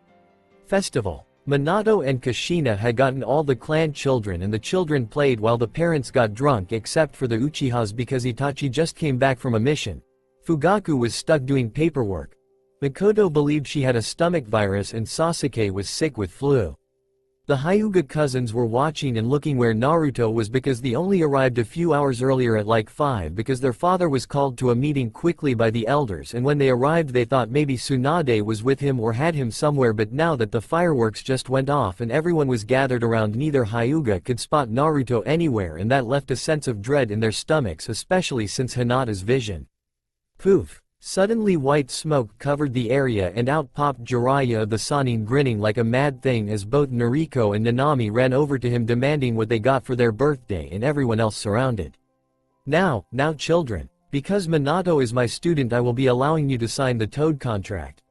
Festival. Minato and Kushina had gotten all the clan children, and the children played while the parents got drunk, except for the Uchihas because Itachi just came back from a mission. Fugaku was stuck doing paperwork. Makoto believed she had a stomach virus and Sasuke was sick with flu. The Hyuga cousins were watching and looking where Naruto was because they only arrived a few hours earlier at like 5 because their father was called to a meeting quickly by the elders, and when they arrived they thought maybe Tsunade was with him or had him somewhere, but now that the fireworks just went off and everyone was gathered around, neither Hyuga could spot Naruto anywhere, and that left a sense of dread in their stomachs, especially since Hinata's vision. Poof. Suddenly white smoke covered the area and out popped Jiraiya of the Sannin, grinning like a mad thing as both Noriko and Nanami ran over to him demanding what they got for their birthday, and everyone else surrounded. Now children. Because Minato is my student, I will be allowing you to sign the Toad contract.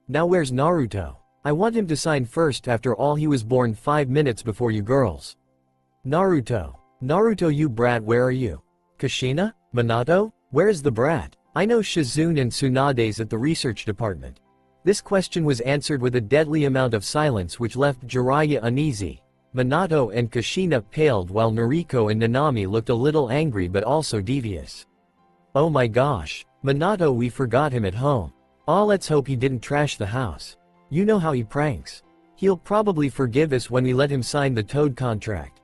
Now where's Naruto? I want him to sign first, after all he was born 5 minutes before you girls. Naruto, you brat, where are you? Kushina? Minato? Where's the brat? I know Shizune and Tsunade's at the research department. This question was answered with a deadly amount of silence which left Jiraiya uneasy. Minato and Kushina paled while Noriko and Nanami looked a little angry but also devious. Oh my gosh, Minato, we forgot him at home. Ah, let's hope he didn't trash the house. You know how he pranks. He'll probably forgive us when we let him sign the Toad contract.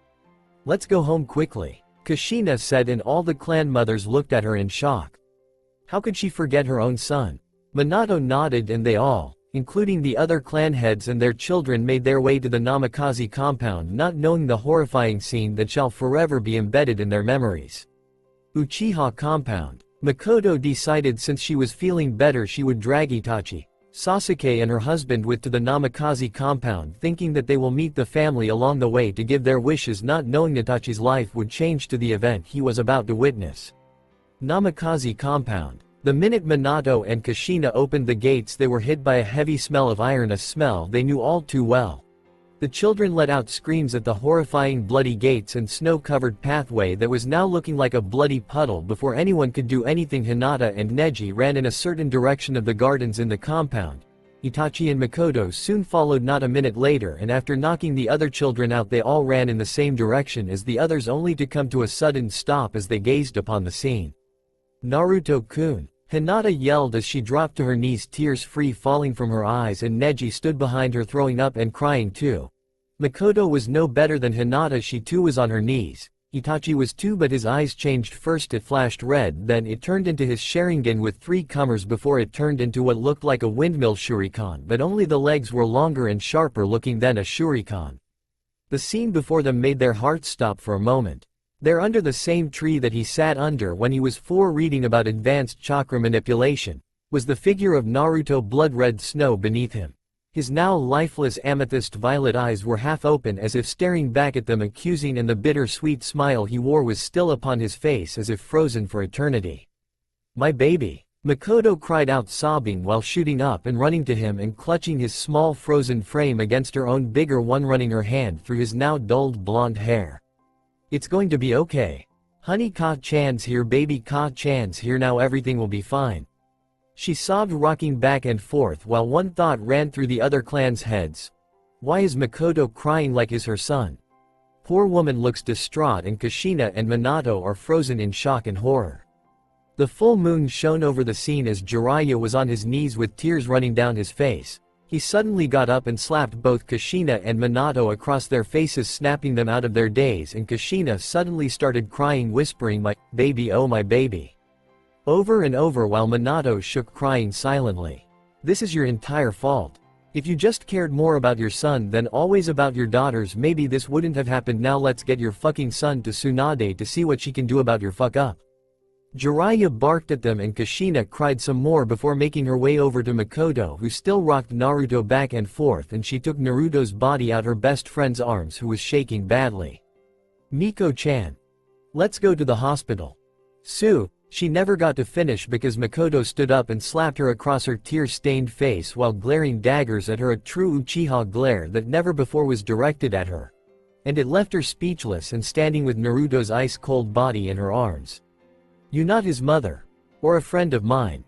Let's go home quickly, Kushina said, and all the clan mothers looked at her in shock. How could she forget her own son? Minato nodded, and they all, including the other clan heads and their children, made their way to the Namikaze compound, not knowing the horrifying scene that shall forever be embedded in their memories. Uchiha compound. Makoto decided since she was feeling better she would drag Itachi, Sasuke and her husband with to the Namikaze compound, thinking that they will meet the family along the way to give their wishes, not knowing Itachi's life would change to the event he was about to witness. Namikaze compound. The minute Minato and Kushina opened the gates they were hit by a heavy smell of iron, a smell they knew all too well. The children let out screams at the horrifying bloody gates and snow-covered pathway that was now looking like a bloody puddle. Before anyone could do anything, Hinata and Neji ran in a certain direction of the gardens in the compound. Itachi and Makoto soon followed not a minute later, and after knocking the other children out they all ran in the same direction as the others, only to come to a sudden stop as they gazed upon the scene. Naruto-kun, Hinata yelled as she dropped to her knees, tears free falling from her eyes, and Neji stood behind her throwing up and crying too. Makoto was no better than Hinata, she too was on her knees. Itachi was too, but his eyes changed. First it flashed red, then it turned into his Sharingan with 3 comers before it turned into what looked like a windmill shuriken, but only the legs were longer and sharper looking than a shuriken. The scene before them made their hearts stop for a moment. There, under the same tree that he sat under when he was 4 reading about advanced chakra manipulation, was the figure of Naruto, blood-red snow beneath him. His now lifeless amethyst violet eyes were half open as if staring back at them accusing, and the bitter-sweet smile he wore was still upon his face as if frozen for eternity. My baby! Makoto cried out, sobbing while shooting up and running to him and clutching his small frozen frame against her own bigger one, running her hand through his now dulled blonde hair. It's going to be okay. Honey, Ka-chan's here, baby, Ka-chan's here, now everything will be fine. She sobbed, rocking back and forth while one thought ran through the other clan's heads. Why is Makoto crying like is her son? Poor woman looks distraught, and Kushina and Minato are frozen in shock and horror. The full moon shone over the scene as Jiraiya was on his knees with tears running down his face. He suddenly got up and slapped both Kushina and Minato across their faces, snapping them out of their daze, and Kushina suddenly started crying, whispering, "My baby, oh my baby," over and over while Minato shook, crying silently. "This is your entire fault. If you just cared more about your son than always about your daughters, maybe this wouldn't have happened. Now let's get your fucking son to Tsunade to see what she can do about your fuck up." Jiraiya barked at them and Kushina cried some more before making her way over to Makoto, who still rocked Naruto back and forth, and she took Naruto's body out her best friend's arms, who was shaking badly. "Miko-chan. Let's go to the hospital." She never got to finish because Makoto stood up and slapped her across her tear-stained face while glaring daggers at her, a true Uchiha glare that never before was directed at her. And it left her speechless and standing with Naruto's ice-cold body in her arms. "You not his mother. Or a friend of mine,"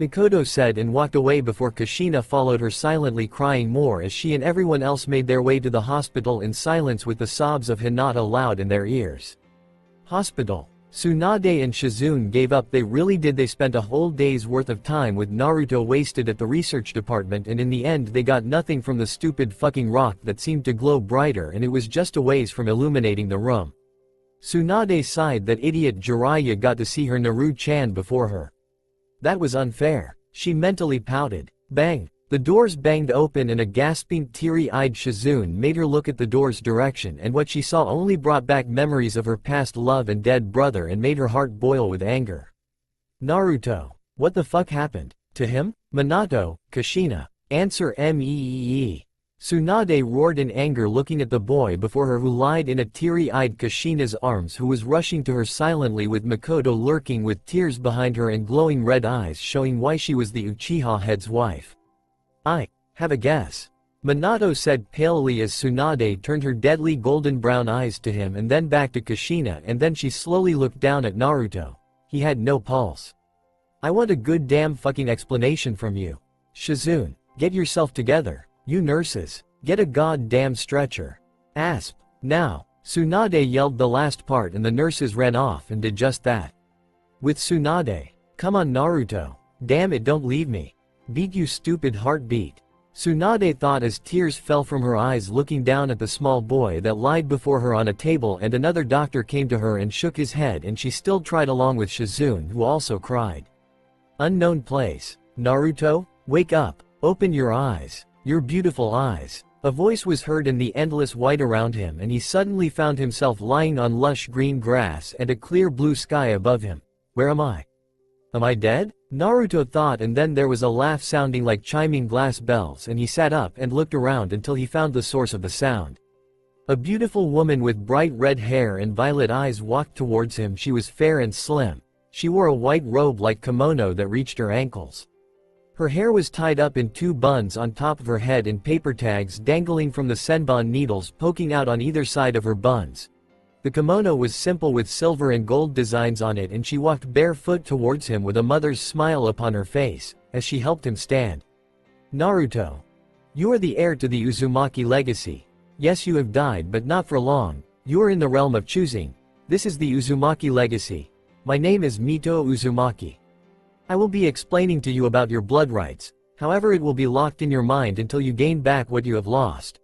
Makoto said, and walked away before Kushina followed her, silently crying more as she and everyone else made their way to the hospital in silence with the sobs of Hinata loud in their ears. Hospital. Tsunade and Shizune gave up. They really did. They spent a whole day's worth of time with Naruto wasted at the research department, and in the end they got nothing from the stupid fucking rock that seemed to glow brighter, and it was just a ways from illuminating the room. Tsunade sighed that idiot Jiraiya got to see her Naru-chan before her. That was unfair. She mentally pouted. Bang! The doors banged open and a gasping, teary-eyed Shizune made her look at the door's direction, and what she saw only brought back memories of her past love and dead brother and made her heart boil with anger. Naruto. What the fuck happened? To him? Minato, Kushina. Answer me. Tsunade roared in anger, looking at the boy before her who lied in a teary-eyed Kushina's arms, who was rushing to her silently with Makoto lurking with tears behind her and glowing red eyes showing why she was the Uchiha head's wife. "I have a guess," Minato said palely as Tsunade turned her deadly golden brown eyes to him and then back to Kushina, and then she slowly looked down at Naruto. He had no pulse. "I want a good damn fucking explanation from you. Shizune, get yourself together. You nurses, get a goddamn stretcher. Asp. Now." Tsunade yelled the last part and the nurses ran off and did just that. With Tsunade. "Come on Naruto. Damn it, don't leave me. Beat you stupid heartbeat." Tsunade thought as tears fell from her eyes, looking down at the small boy that lied before her on a table, and another doctor came to her and shook his head, and she still tried along with Shizune, who also cried. Unknown place. "Naruto, wake up. Open your eyes. Your beautiful eyes." A voice was heard in the endless white around him, and he suddenly found himself lying on lush green grass and a clear blue sky above him. "Where am I? Am I dead?" Naruto thought, and then there was a laugh sounding like chiming glass bells, and he sat up and looked around until he found the source of the sound. A beautiful woman with bright red hair and violet eyes walked towards him. She was fair and slim. She wore a white robe like kimono that reached her ankles. Her hair was tied up in two buns on top of her head, and paper tags dangling from the senbon needles poking out on either side of her buns. The kimono was simple with silver and gold designs on it, and she walked barefoot towards him with a mother's smile upon her face, as she helped him stand. "Naruto. You are the heir to the Uzumaki legacy. Yes, you have died, but not for long. You are in the realm of choosing. This is the Uzumaki legacy. My name is Mito Uzumaki. I will be explaining to you about your blood rights, however it will be locked in your mind until you gain back what you have lost,"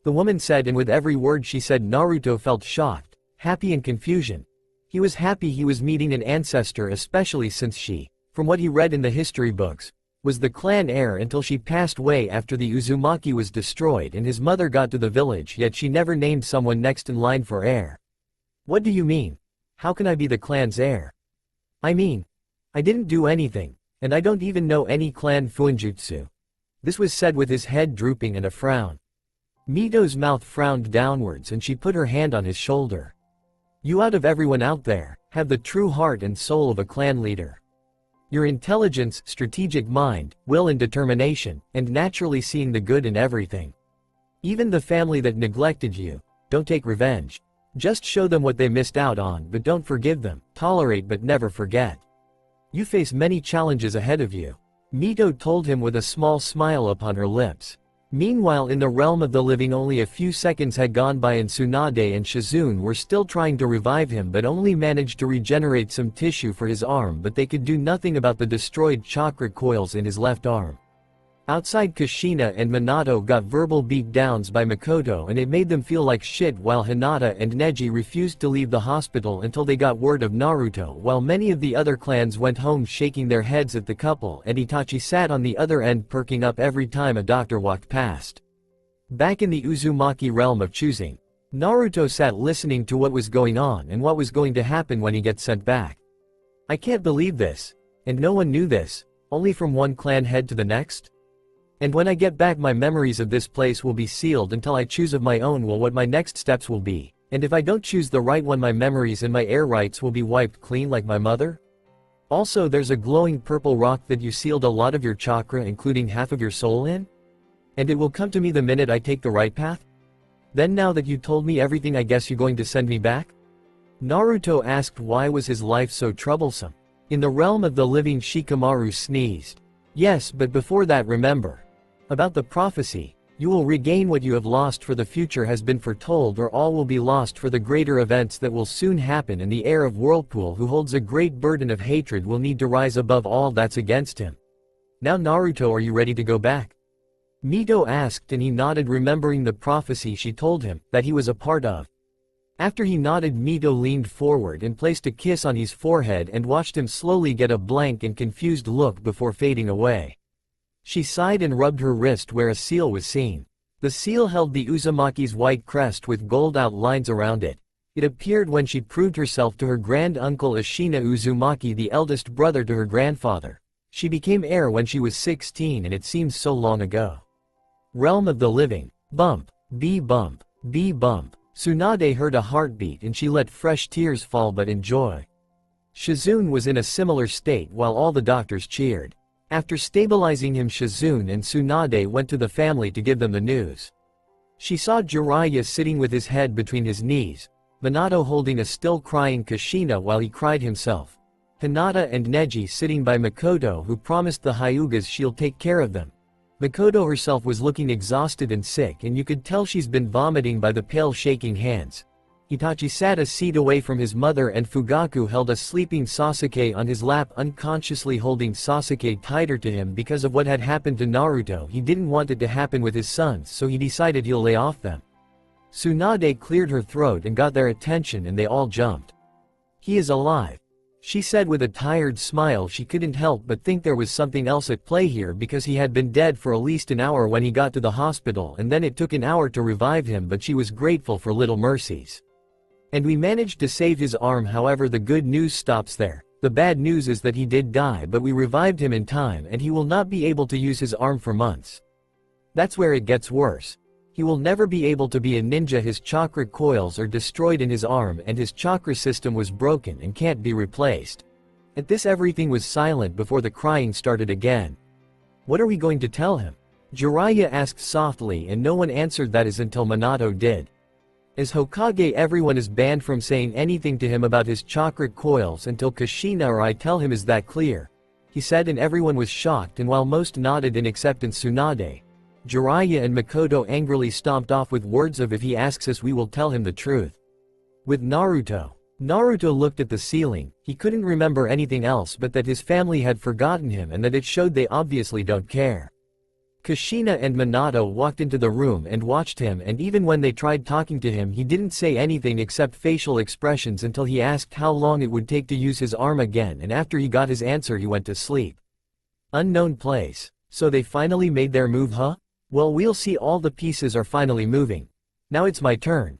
the woman said, and with every word she said Naruto felt shocked, happy and confusion. He was happy he was meeting an ancestor, especially since she, from what he read in the history books, was the clan heir until she passed away after the Uzumaki was destroyed and his mother got to the village, yet she never named someone next in line for heir. "What do you mean? How can I be the clan's heir? I mean, I didn't do anything, and I don't even know any clan fuinjutsu." This was said with his head drooping and a frown. Mito's mouth frowned downwards and she put her hand on his shoulder. "You out of everyone out there, have the true heart and soul of a clan leader. Your intelligence, strategic mind, will and determination, and naturally seeing the good in everything. Even the family that neglected you, don't take revenge. Just show them what they missed out on, but don't forgive them, tolerate but never forget. You face many challenges ahead of you," Mito told him with a small smile upon her lips. Meanwhile, in the realm of the living, only a few seconds had gone by and Tsunade and Shizune were still trying to revive him, but only managed to regenerate some tissue for his arm, but they could do nothing about the destroyed chakra coils in his left arm. Outside, Kushina and Minato got verbal beatdowns by Makoto, and it made them feel like shit, while Hinata and Neji refused to leave the hospital until they got word of Naruto, while many of the other clans went home shaking their heads at the couple, and Itachi sat on the other end perking up every time a doctor walked past. Back in the Uzumaki realm of choosing, Naruto sat listening to what was going on and what was going to happen when he gets sent back. I can't believe this. And no one knew this, only from one clan head to the next? And when I get back, my memories of this place will be sealed until I choose of my own will what my next steps will be, and if I don't choose the right one, my memories and my air rights will be wiped clean like my mother? Also, there's a glowing purple rock that you sealed a lot of your chakra, including half of your soul in? And it will come to me the minute I take the right path? Then now that you told me everything, I guess you're going to send me back? Naruto asked why was his life so troublesome. In the realm of the living, Shikamaru sneezed. Yes, but before that, remember. About the prophecy, you will regain what you have lost, for the future has been foretold, or all will be lost for the greater events that will soon happen, and the heir of Whirlpool who holds a great burden of hatred will need to rise above all that's against him. Now Naruto, are you ready to go back? Mito asked, and he nodded, remembering the prophecy she told him, that he was a part of. After he nodded, Mito leaned forward and placed a kiss on his forehead and watched him slowly get a blank and confused look before fading away. She sighed and rubbed her wrist where a seal was seen. The seal held the Uzumaki's white crest with gold outlines around it. It appeared when she proved herself to her grand uncle Ashina Uzumaki, the eldest brother to her grandfather. She became heir when she was 16, and it seems so long ago. Realm of the living. Bump. B bump. B bump. Tsunade heard a heartbeat and she let fresh tears fall, but in joy. Shizune was in a similar state while all the doctors cheered. After stabilizing him, Shizune and Tsunade went to the family to give them the news. She saw Jiraiya sitting with his head between his knees, Minato holding a still crying Kushina while he cried himself, Hinata and Neji sitting by Makoto, who promised the Hyugas she'll take care of them. Makoto herself was looking exhausted and sick, and you could tell she's been vomiting by the pale shaking hands. Itachi sat a seat away from his mother, and Fugaku held a sleeping Sasuke on his lap, unconsciously holding Sasuke tighter to him because of what had happened to Naruto. He didn't want it to happen with his sons, so he decided he'll lay off them. Tsunade cleared her throat and got their attention, and they all jumped. He is alive, she said with a tired smile. She couldn't help but think there was something else at play here, because he had been dead for at least an hour when he got to the hospital, and then it took an hour to revive him, but she was grateful for little mercies. And we managed to save his arm. However, the good news stops there. The bad news is that he did die, but we revived him in time, and he will not be able to use his arm for months. That's where it gets worse. He will never be able to be a ninja. His chakra coils are destroyed in his arm, and his chakra system was broken and can't be replaced. At this, everything was silent before the crying started again. What are we going to tell him? Jiraiya asked softly, and no one answered. That is until Minato did. As Hokage, everyone is banned from saying anything to him about his chakra coils until Kushina or I tell him. Is that clear? He said, and everyone was shocked, and while most nodded in acceptance, Tsunade, Jiraiya and Makoto angrily stomped off with words of, if he asks us, we will tell him the truth. With Naruto looked at the ceiling. He couldn't remember anything else but that his family had forgotten him, and that it showed they obviously don't care. Kushina and Minato walked into the room and watched him, and even when they tried talking to him, he didn't say anything except facial expressions until he asked how long it would take to use his arm again, and after he got his answer he went to sleep. Unknown place. So they finally made their move, huh? Well, we'll see. All the pieces are finally moving. Now it's my turn.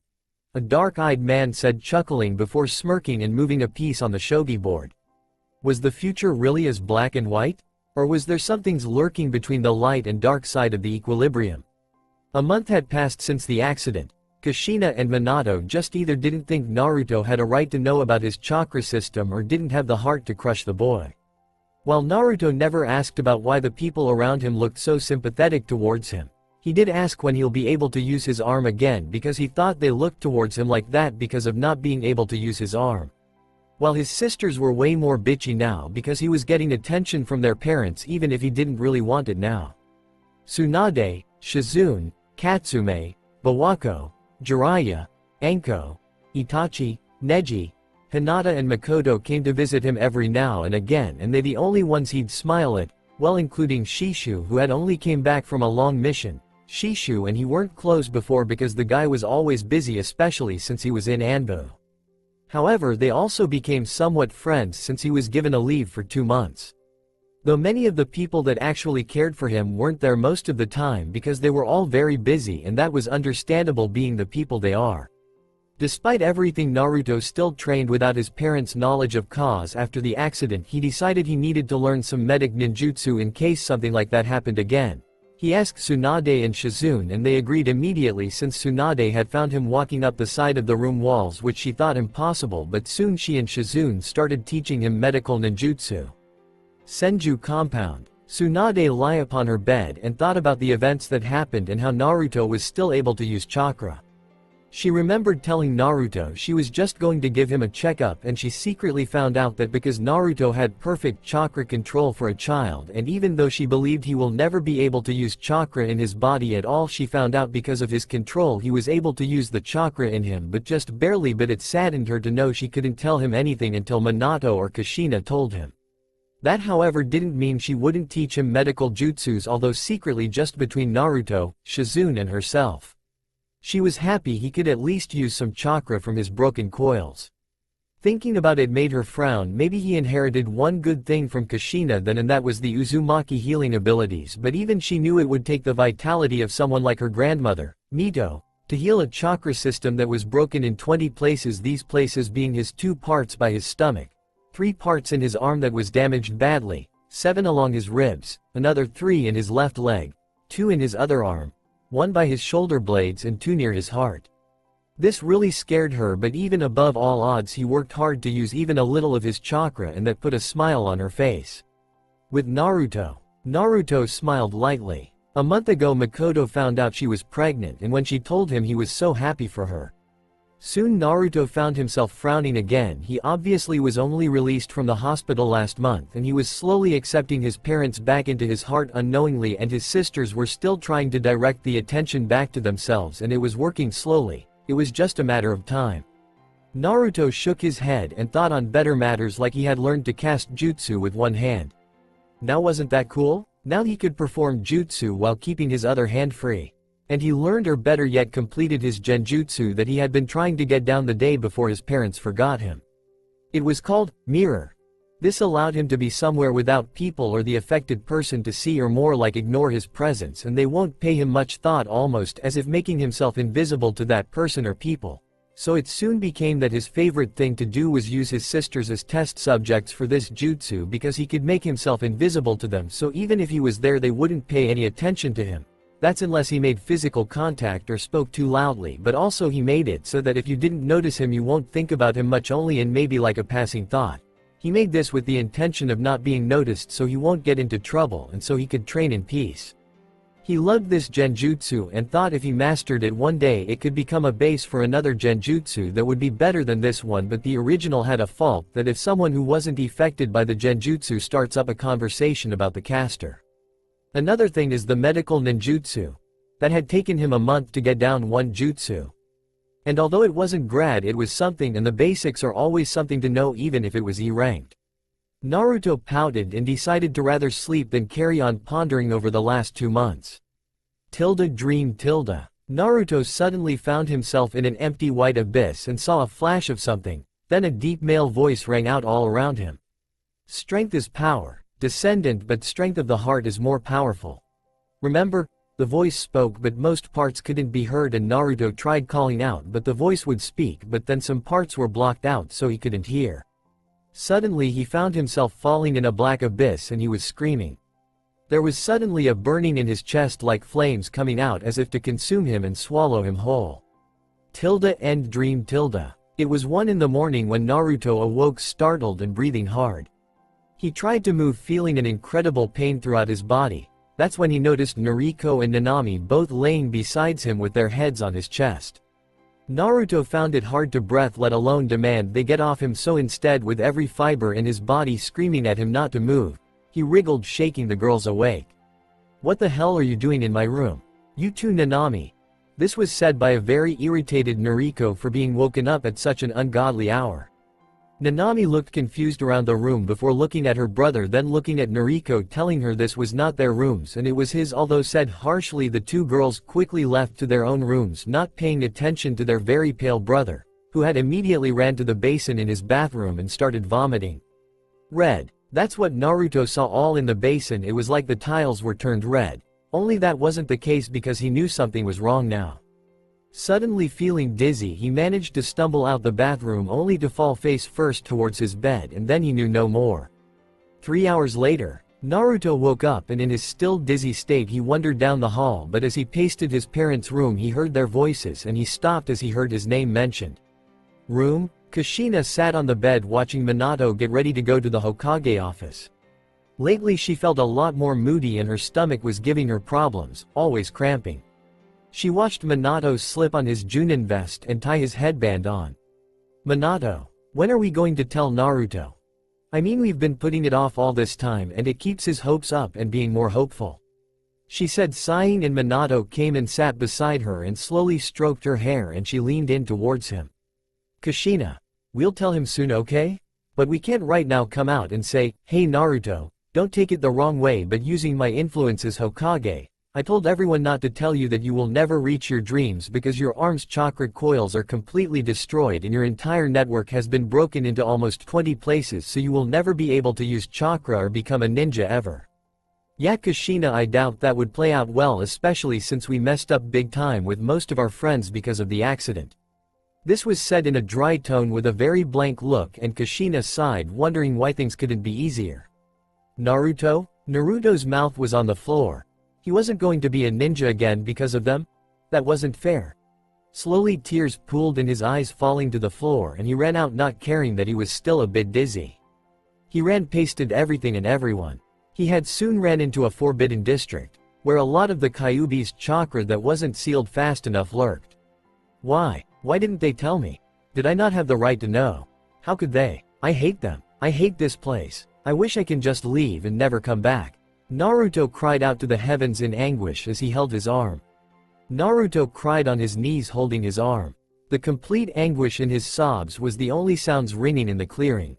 A dark-eyed man said, chuckling before smirking and moving a piece on the shogi board. Was the future really as black and white? Or was there something lurking between the light and dark side of the equilibrium? A month had passed since the accident. Kushina and Minato just either didn't think Naruto had a right to know about his chakra system or didn't have the heart to crush the boy. While Naruto never asked about why the people around him looked so sympathetic towards him, he did ask when he'll be able to use his arm again, because he thought they looked towards him like that because of not being able to use his arm. While his sisters were way more bitchy now because he was getting attention from their parents even if he didn't really want it now. Tsunade, Shizune, Katsume, Bawako, Jiraiya, Anko, Itachi, Neji, Hinata and Makoto came to visit him every now and again, and they the only ones he'd smile at. well, including Shishu, who had only came back from a long mission. Shishu and he weren't close before because the guy was always busy, especially since he was in Anbu. However, they also became somewhat friends since he was given a leave for 2 months. Though many of the people that actually cared for him weren't there most of the time because they were all very busy, and that was understandable being the people they are. Despite everything, Naruto still trained without his parents' knowledge of cause. After the accident, he decided he needed to learn some medic ninjutsu in case something like that happened again. He asked Tsunade and Shizune and they agreed immediately since Tsunade had found him walking up the side of the room walls, which she thought impossible, but soon she and Shizune started teaching him medical ninjutsu. Senju Compound. Tsunade lay upon her bed and thought about the events that happened and how Naruto was still able to use chakra. She remembered telling Naruto she was just going to give him a checkup, and she secretly found out that because Naruto had perfect chakra control for a child, and even though she believed he will never be able to use chakra in his body at all, she found out because of his control he was able to use the chakra in him, but just barely. But it saddened her to know she couldn't tell him anything until Minato or Kushina told him. That, however, didn't mean she wouldn't teach him medical jutsus, although secretly just between Naruto, Shizune and herself. She was happy he could at least use some chakra from his broken coils. Thinking about it made her frown. Maybe he inherited one good thing from Kushina then, and that was the Uzumaki healing abilities, but even she knew it would take the vitality of someone like her grandmother, Mito, to heal a chakra system that was broken in 20 places, these places being his 2 parts by his stomach, 3 parts in his arm that was damaged badly, 7 along his ribs, another 3 in his left leg, 2 in his other arm, 1 by his shoulder blades and 2 near his heart. This really scared her, but even above all odds he worked hard to use even a little of his chakra, and that put a smile on her face. With Naruto. Naruto smiled lightly. A month ago Makoto found out she was pregnant, and when she told him he was so happy for her. Soon Naruto found himself frowning again. He obviously was only released from the hospital last month, and he was slowly accepting his parents back into his heart unknowingly, and his sisters were still trying to direct the attention back to themselves, and it was working slowly. It was just a matter of time. Naruto shook his head and thought on better matters, like he had learned to cast jutsu with one hand. Now wasn't that cool? Now he could perform jutsu while keeping his other hand free. And he learned, or better yet completed, his genjutsu that he had been trying to get down the day before his parents forgot him. It was called mirror. This allowed him to be somewhere without people or the affected person to see, or more like ignore his presence, and they won't pay him much thought, almost as if making himself invisible to that person or people. So it soon became that his favorite thing to do was use his sisters as test subjects for this jutsu, because he could make himself invisible to them, so even if he was there they wouldn't pay any attention to him. That's unless he made physical contact or spoke too loudly, but also he made it so that if you didn't notice him you won't think about him much, only in maybe like a passing thought. He made this with the intention of not being noticed so he won't get into trouble, and so he could train in peace. He loved this genjutsu and thought if he mastered it one day it could become a base for another genjutsu that would be better than this one, but the original had a fault, that if someone who wasn't affected by the genjutsu starts up a conversation about the caster. Another thing is the medical ninjutsu. That had taken him a month to get down one jutsu. And although it wasn't grad, it was something, and the basics are always something to know even if it was E-ranked. Naruto pouted and decided to rather sleep than carry on pondering over the last 2 months. Dream. Naruto suddenly found himself in an empty white abyss and saw a flash of something, then a deep male voice rang out all around him. Strength is power. Descendant, but strength of the heart is more powerful. Remember? The voice spoke, but most parts couldn't be heard, and Naruto tried calling out, but the voice would speak, but then some parts were blocked out so he couldn't hear. Suddenly he found himself falling in a black abyss and he was screaming. There was suddenly a burning in his chest, like flames coming out as if to consume him and swallow him whole. End dream. It was 1 in the morning when Naruto awoke, startled and breathing hard. He tried to move, feeling an incredible pain throughout his body. That's when he noticed Noriko and Nanami both laying beside him with their heads on his chest. Naruto found it hard to breathe, let alone demand they get off him, so instead, with every fiber in his body screaming at him not to move, he wriggled, shaking the girls awake. "What the hell are you doing in my room? You too, Nanami?" This was said by a very irritated Noriko for being woken up at such an ungodly hour. Nanami looked confused around the room before looking at her brother, then looking at Noriko, telling her this was not their rooms and it was his. Although said harshly, the two girls quickly left to their own rooms, not paying attention to their very pale brother, who had immediately ran to the basin in his bathroom and started vomiting. Red. That's what Naruto saw all in the basin. It was like the tiles were turned red. Only that wasn't the case because he knew something was wrong now. Suddenly feeling dizzy, he managed to stumble out the bathroom only to fall face first towards his bed, and then he knew no more. 3 hours later, Naruto woke up and in his still dizzy state he wandered down the hall, but as he paced his parents' room he heard their voices and he stopped as he heard his name mentioned. Room? Kushina sat on the bed watching Minato get ready to go to the Hokage office. Lately she felt a lot more moody and her stomach was giving her problems, always cramping. She watched Minato slip on his Junin vest and tie his headband on. Minato, when are we going to tell Naruto? I mean, we've been putting it off all this time and it keeps his hopes up and being more hopeful. She said sighing, and Minato came and sat beside her and slowly stroked her hair and she leaned in towards him. Kushina, we'll tell him soon, okay? But we can't right now come out and say, hey Naruto, don't take it the wrong way, but using my influence as Hokage, I told everyone not to tell you that you will never reach your dreams because your arm's chakra coils are completely destroyed and your entire network has been broken into almost 20 places, so you will never be able to use chakra or become a ninja ever. Yeah Kushina, I doubt that would play out well, especially since we messed up big time with most of our friends because of the accident. This was said in a dry tone with a very blank look, and Kushina sighed, wondering why things couldn't be easier. Naruto? Naruto's mouth was on the floor. He wasn't going to be a ninja again because of them? That wasn't fair. Slowly tears pooled in his eyes, falling to the floor, and he ran out, not caring that he was still a bit dizzy. He ran past everything and everyone. He had soon ran into a forbidden district, where a lot of the Kyuubi's chakra that wasn't sealed fast enough lurked. Why didn't they tell me? Did I not have the right to know? How could they? I hate them. I hate this place. I wish I can just leave and never come back. Naruto cried out to the heavens in anguish as he held his arm. Naruto cried on his knees holding his arm. The complete anguish in his sobs was the only sounds ringing in the clearing.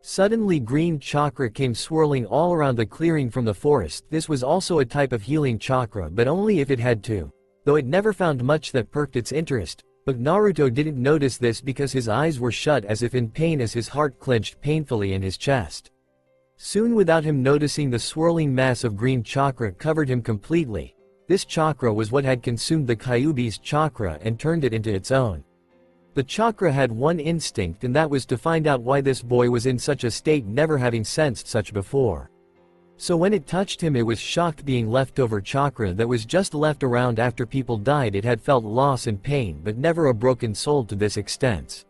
Suddenly green chakra came swirling all around the clearing from the forest. This was also a type of healing chakra, but only if it had to. Though it never found much that perked its interest, but Naruto didn't notice this because his eyes were shut as if in pain as his heart clenched painfully in his chest. Soon, without him noticing, the swirling mass of green chakra covered him completely. This chakra was what had consumed the Kyuubi's chakra and turned it into its own. The chakra had one instinct, and that was to find out why this boy was in such a state, never having sensed such before. So when it touched him, it was shocked, being leftover chakra that was just left around after people died. It had felt loss and pain, but never a broken soul to this extent.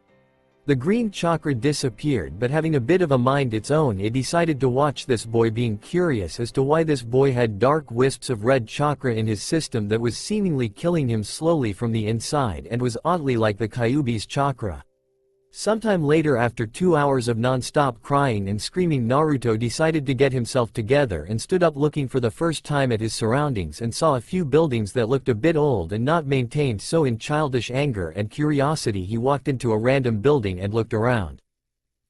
The green chakra disappeared, but having a bit of a mind its own, it decided to watch this boy, being curious as to why this boy had dark wisps of red chakra in his system that was seemingly killing him slowly from the inside and was oddly like the Kyuubi's chakra. Sometime later, after 2 hours of non-stop crying and screaming, Naruto decided to get himself together and stood up, looking for the first time at his surroundings, and saw a few buildings that looked a bit old and not maintained, so in childish anger and curiosity he walked into a random building and looked around.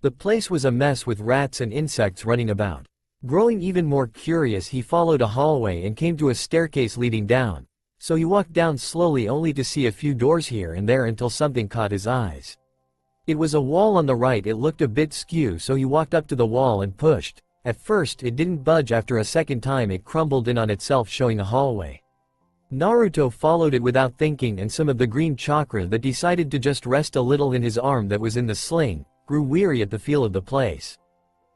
The place was a mess with rats and insects running about. Growing even more curious, he followed a hallway and came to a staircase leading down, so he walked down slowly, only to see a few doors here and there until something caught his eyes. It was a wall on the right. It looked a bit skew, so he walked up to the wall and pushed. At first it didn't budge. After a second time it crumbled in on itself, showing a hallway. Naruto followed it without thinking, and some of the green chakra that decided to just rest a little in his arm that was in the sling grew weary at the feel of the place.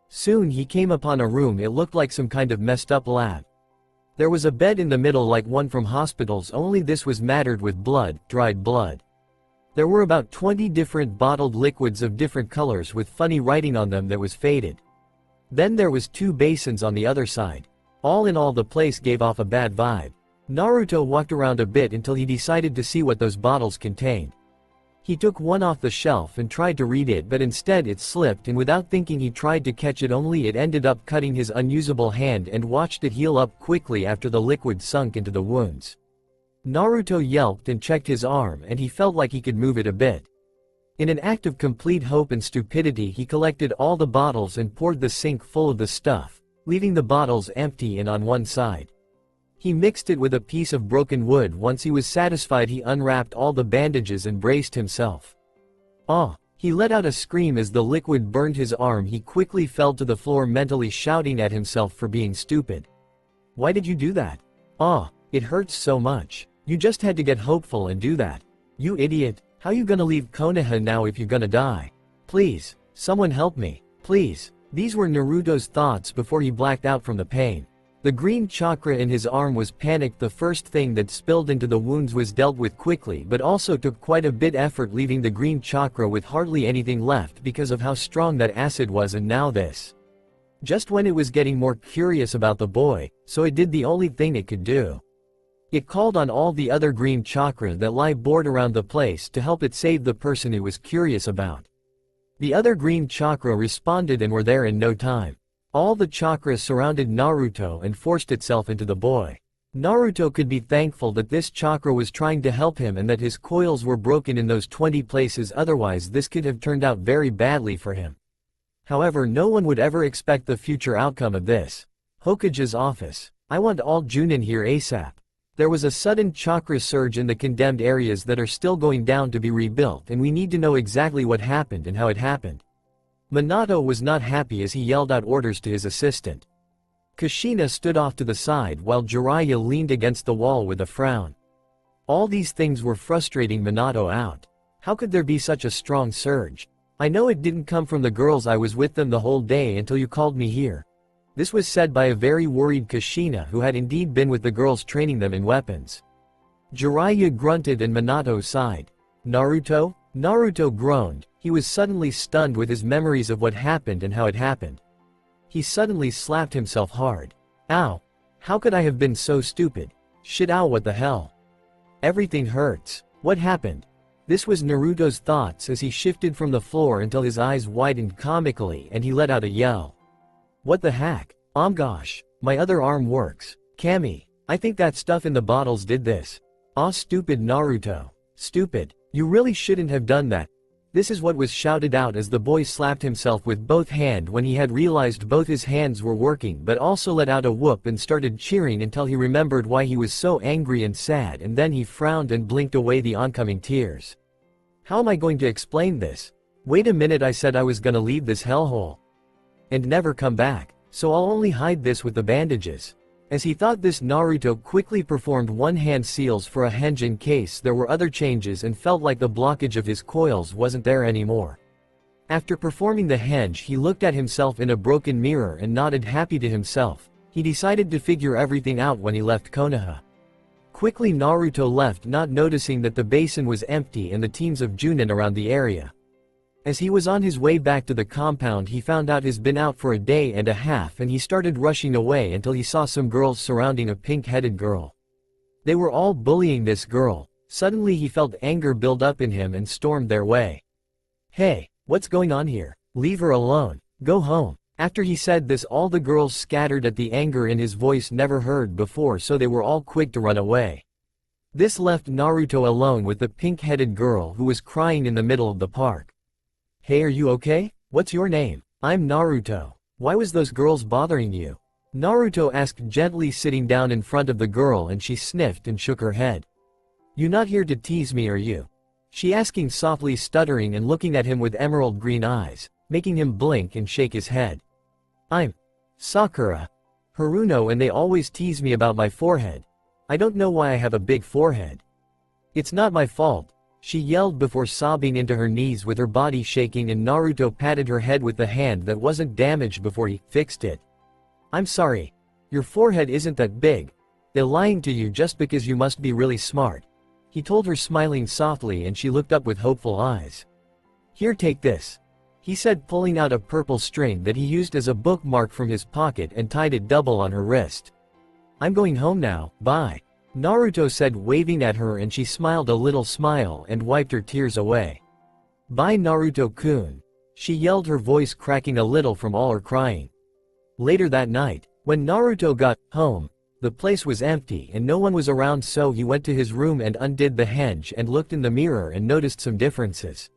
Soon he came upon a room. It looked like some kind of messed up lab. There was a bed in the middle like one from hospitals, only this was matted with blood, dried blood. There were about 20 different bottled liquids of different colors with funny writing on them that was faded. Then there was 2 basins on the other side. All in all, the place gave off a bad vibe. Naruto walked around a bit until he decided to see what those bottles contained. He took one off the shelf and tried to read it, but instead it slipped, and without thinking he tried to catch it, only it ended up cutting his unusable hand, and watched it heal up quickly after the liquid sunk into the wounds. Naruto yelped and checked his arm, and he felt like he could move it a bit. In an act of complete hope and stupidity, he collected all the bottles and poured the sink full of the stuff, leaving the bottles empty and on one side. He mixed it with a piece of broken wood. Once he was satisfied, he unwrapped all the bandages and braced himself. Ah! He let out a scream as the liquid burned his arm. He quickly fell to the floor, mentally shouting at himself for being stupid. Why did you do that? Ah! It hurts so much. You just had to get hopeful and do that. You idiot! How you gonna leave Konoha now if you're gonna die? Please, someone help me, please. These were Naruto's thoughts before he blacked out from the pain. The green chakra in his arm was panicked. The first thing that spilled into the wounds was dealt with quickly, but also took quite a bit effort, leaving the green chakra with hardly anything left because of how strong that acid was. And now this. Just when it was getting more curious about the boy, so it did the only thing it could do. It called on all the other green chakra that lie bored around the place to help it save the person it was curious about. The other green chakra responded and were there in no time. All the chakras surrounded Naruto and forced itself into the boy. Naruto could be thankful that this chakra was trying to help him and that his coils were broken in those 20 places, otherwise this could have turned out very badly for him. However, no one would ever expect the future outcome of this. Hokage's office. I want all Junin here ASAP. There was a sudden chakra surge in the condemned areas that are still going down to be rebuilt, and we need to know exactly what happened and how it happened. Minato was not happy as he yelled out orders to his assistant. Kushina stood off to the side while Jiraiya leaned against the wall with a frown. All these things were frustrating Minato out. How could there be such a strong surge? I know it didn't come from the girls. I was with them the whole day until you called me here. This was said by a very worried Kushina, who had indeed been with the girls training them in weapons. Jiraiya grunted and Minato sighed. Naruto? Naruto groaned. He was suddenly stunned with his memories of what happened and how it happened. He suddenly slapped himself hard. Ow! How could I have been so stupid? Shit, ow, what the hell? Everything hurts. What happened? This was Naruto's thoughts as he shifted from the floor until his eyes widened comically and he let out a yell. What the heck? Gosh, my other arm works. Kami, I think that stuff in the bottles did this. Ah, stupid Naruto. Stupid. You really shouldn't have done that. This is what was shouted out as the boy slapped himself with both hands when he had realized both his hands were working, but also let out a whoop and started cheering until he remembered why he was so angry and sad, and then he frowned and blinked away the oncoming tears. How am I going to explain this? Wait a minute, I said I was gonna leave this hellhole and never come back, so I'll only hide this with the bandages. As he thought this, Naruto quickly performed one-hand seals for a henge in case there were other changes and felt like the blockage of his coils wasn't there anymore. After performing the henge, he looked at himself in a broken mirror and nodded happy to himself. He decided to figure everything out when he left Konoha. Quickly Naruto left, not noticing that the basin was empty and the teams of Junin around the area. As he was on his way back to the compound, he found out he's been out for a day and a half, and he started rushing away until he saw some girls surrounding a pink-headed girl. They were all bullying this girl. Suddenly he felt anger build up in him and stormed their way. Hey, what's going on here? Leave her alone. Go home. After he said this, all the girls scattered at the anger in his voice never heard before, so they were all quick to run away. This left Naruto alone with the pink-headed girl who was crying in the middle of the park. Hey, are you okay? What's your name? I'm Naruto. Why was those girls bothering you? Naruto asked gently, sitting down in front of the girl, and she sniffed and shook her head. You not here to tease me, are you? She asking softly, stuttering and looking at him with emerald green eyes, making him blink and shake his head. I'm Sakura. Haruno, and they always tease me about my forehead. I don't know why I have a big forehead. It's not my fault, she yelled before sobbing into her knees with her body shaking, and Naruto patted her head with the hand that wasn't damaged before he fixed it. I'm sorry. Your forehead isn't that big. They're lying to you just because you must be really smart. He told her, smiling softly, and she looked up with hopeful eyes. Here, take this, he said, pulling out a purple string that he used as a bookmark from his pocket and tied it double on her wrist. I'm going home now, bye, Naruto said, waving at her, and she smiled a little smile and wiped her tears away. Bye, Naruto-kun, she yelled, her voice cracking a little from all her crying. Later that night, when Naruto got home, the place was empty and no one was around, so he went to his room and undid the henge and looked in the mirror and noticed some differences.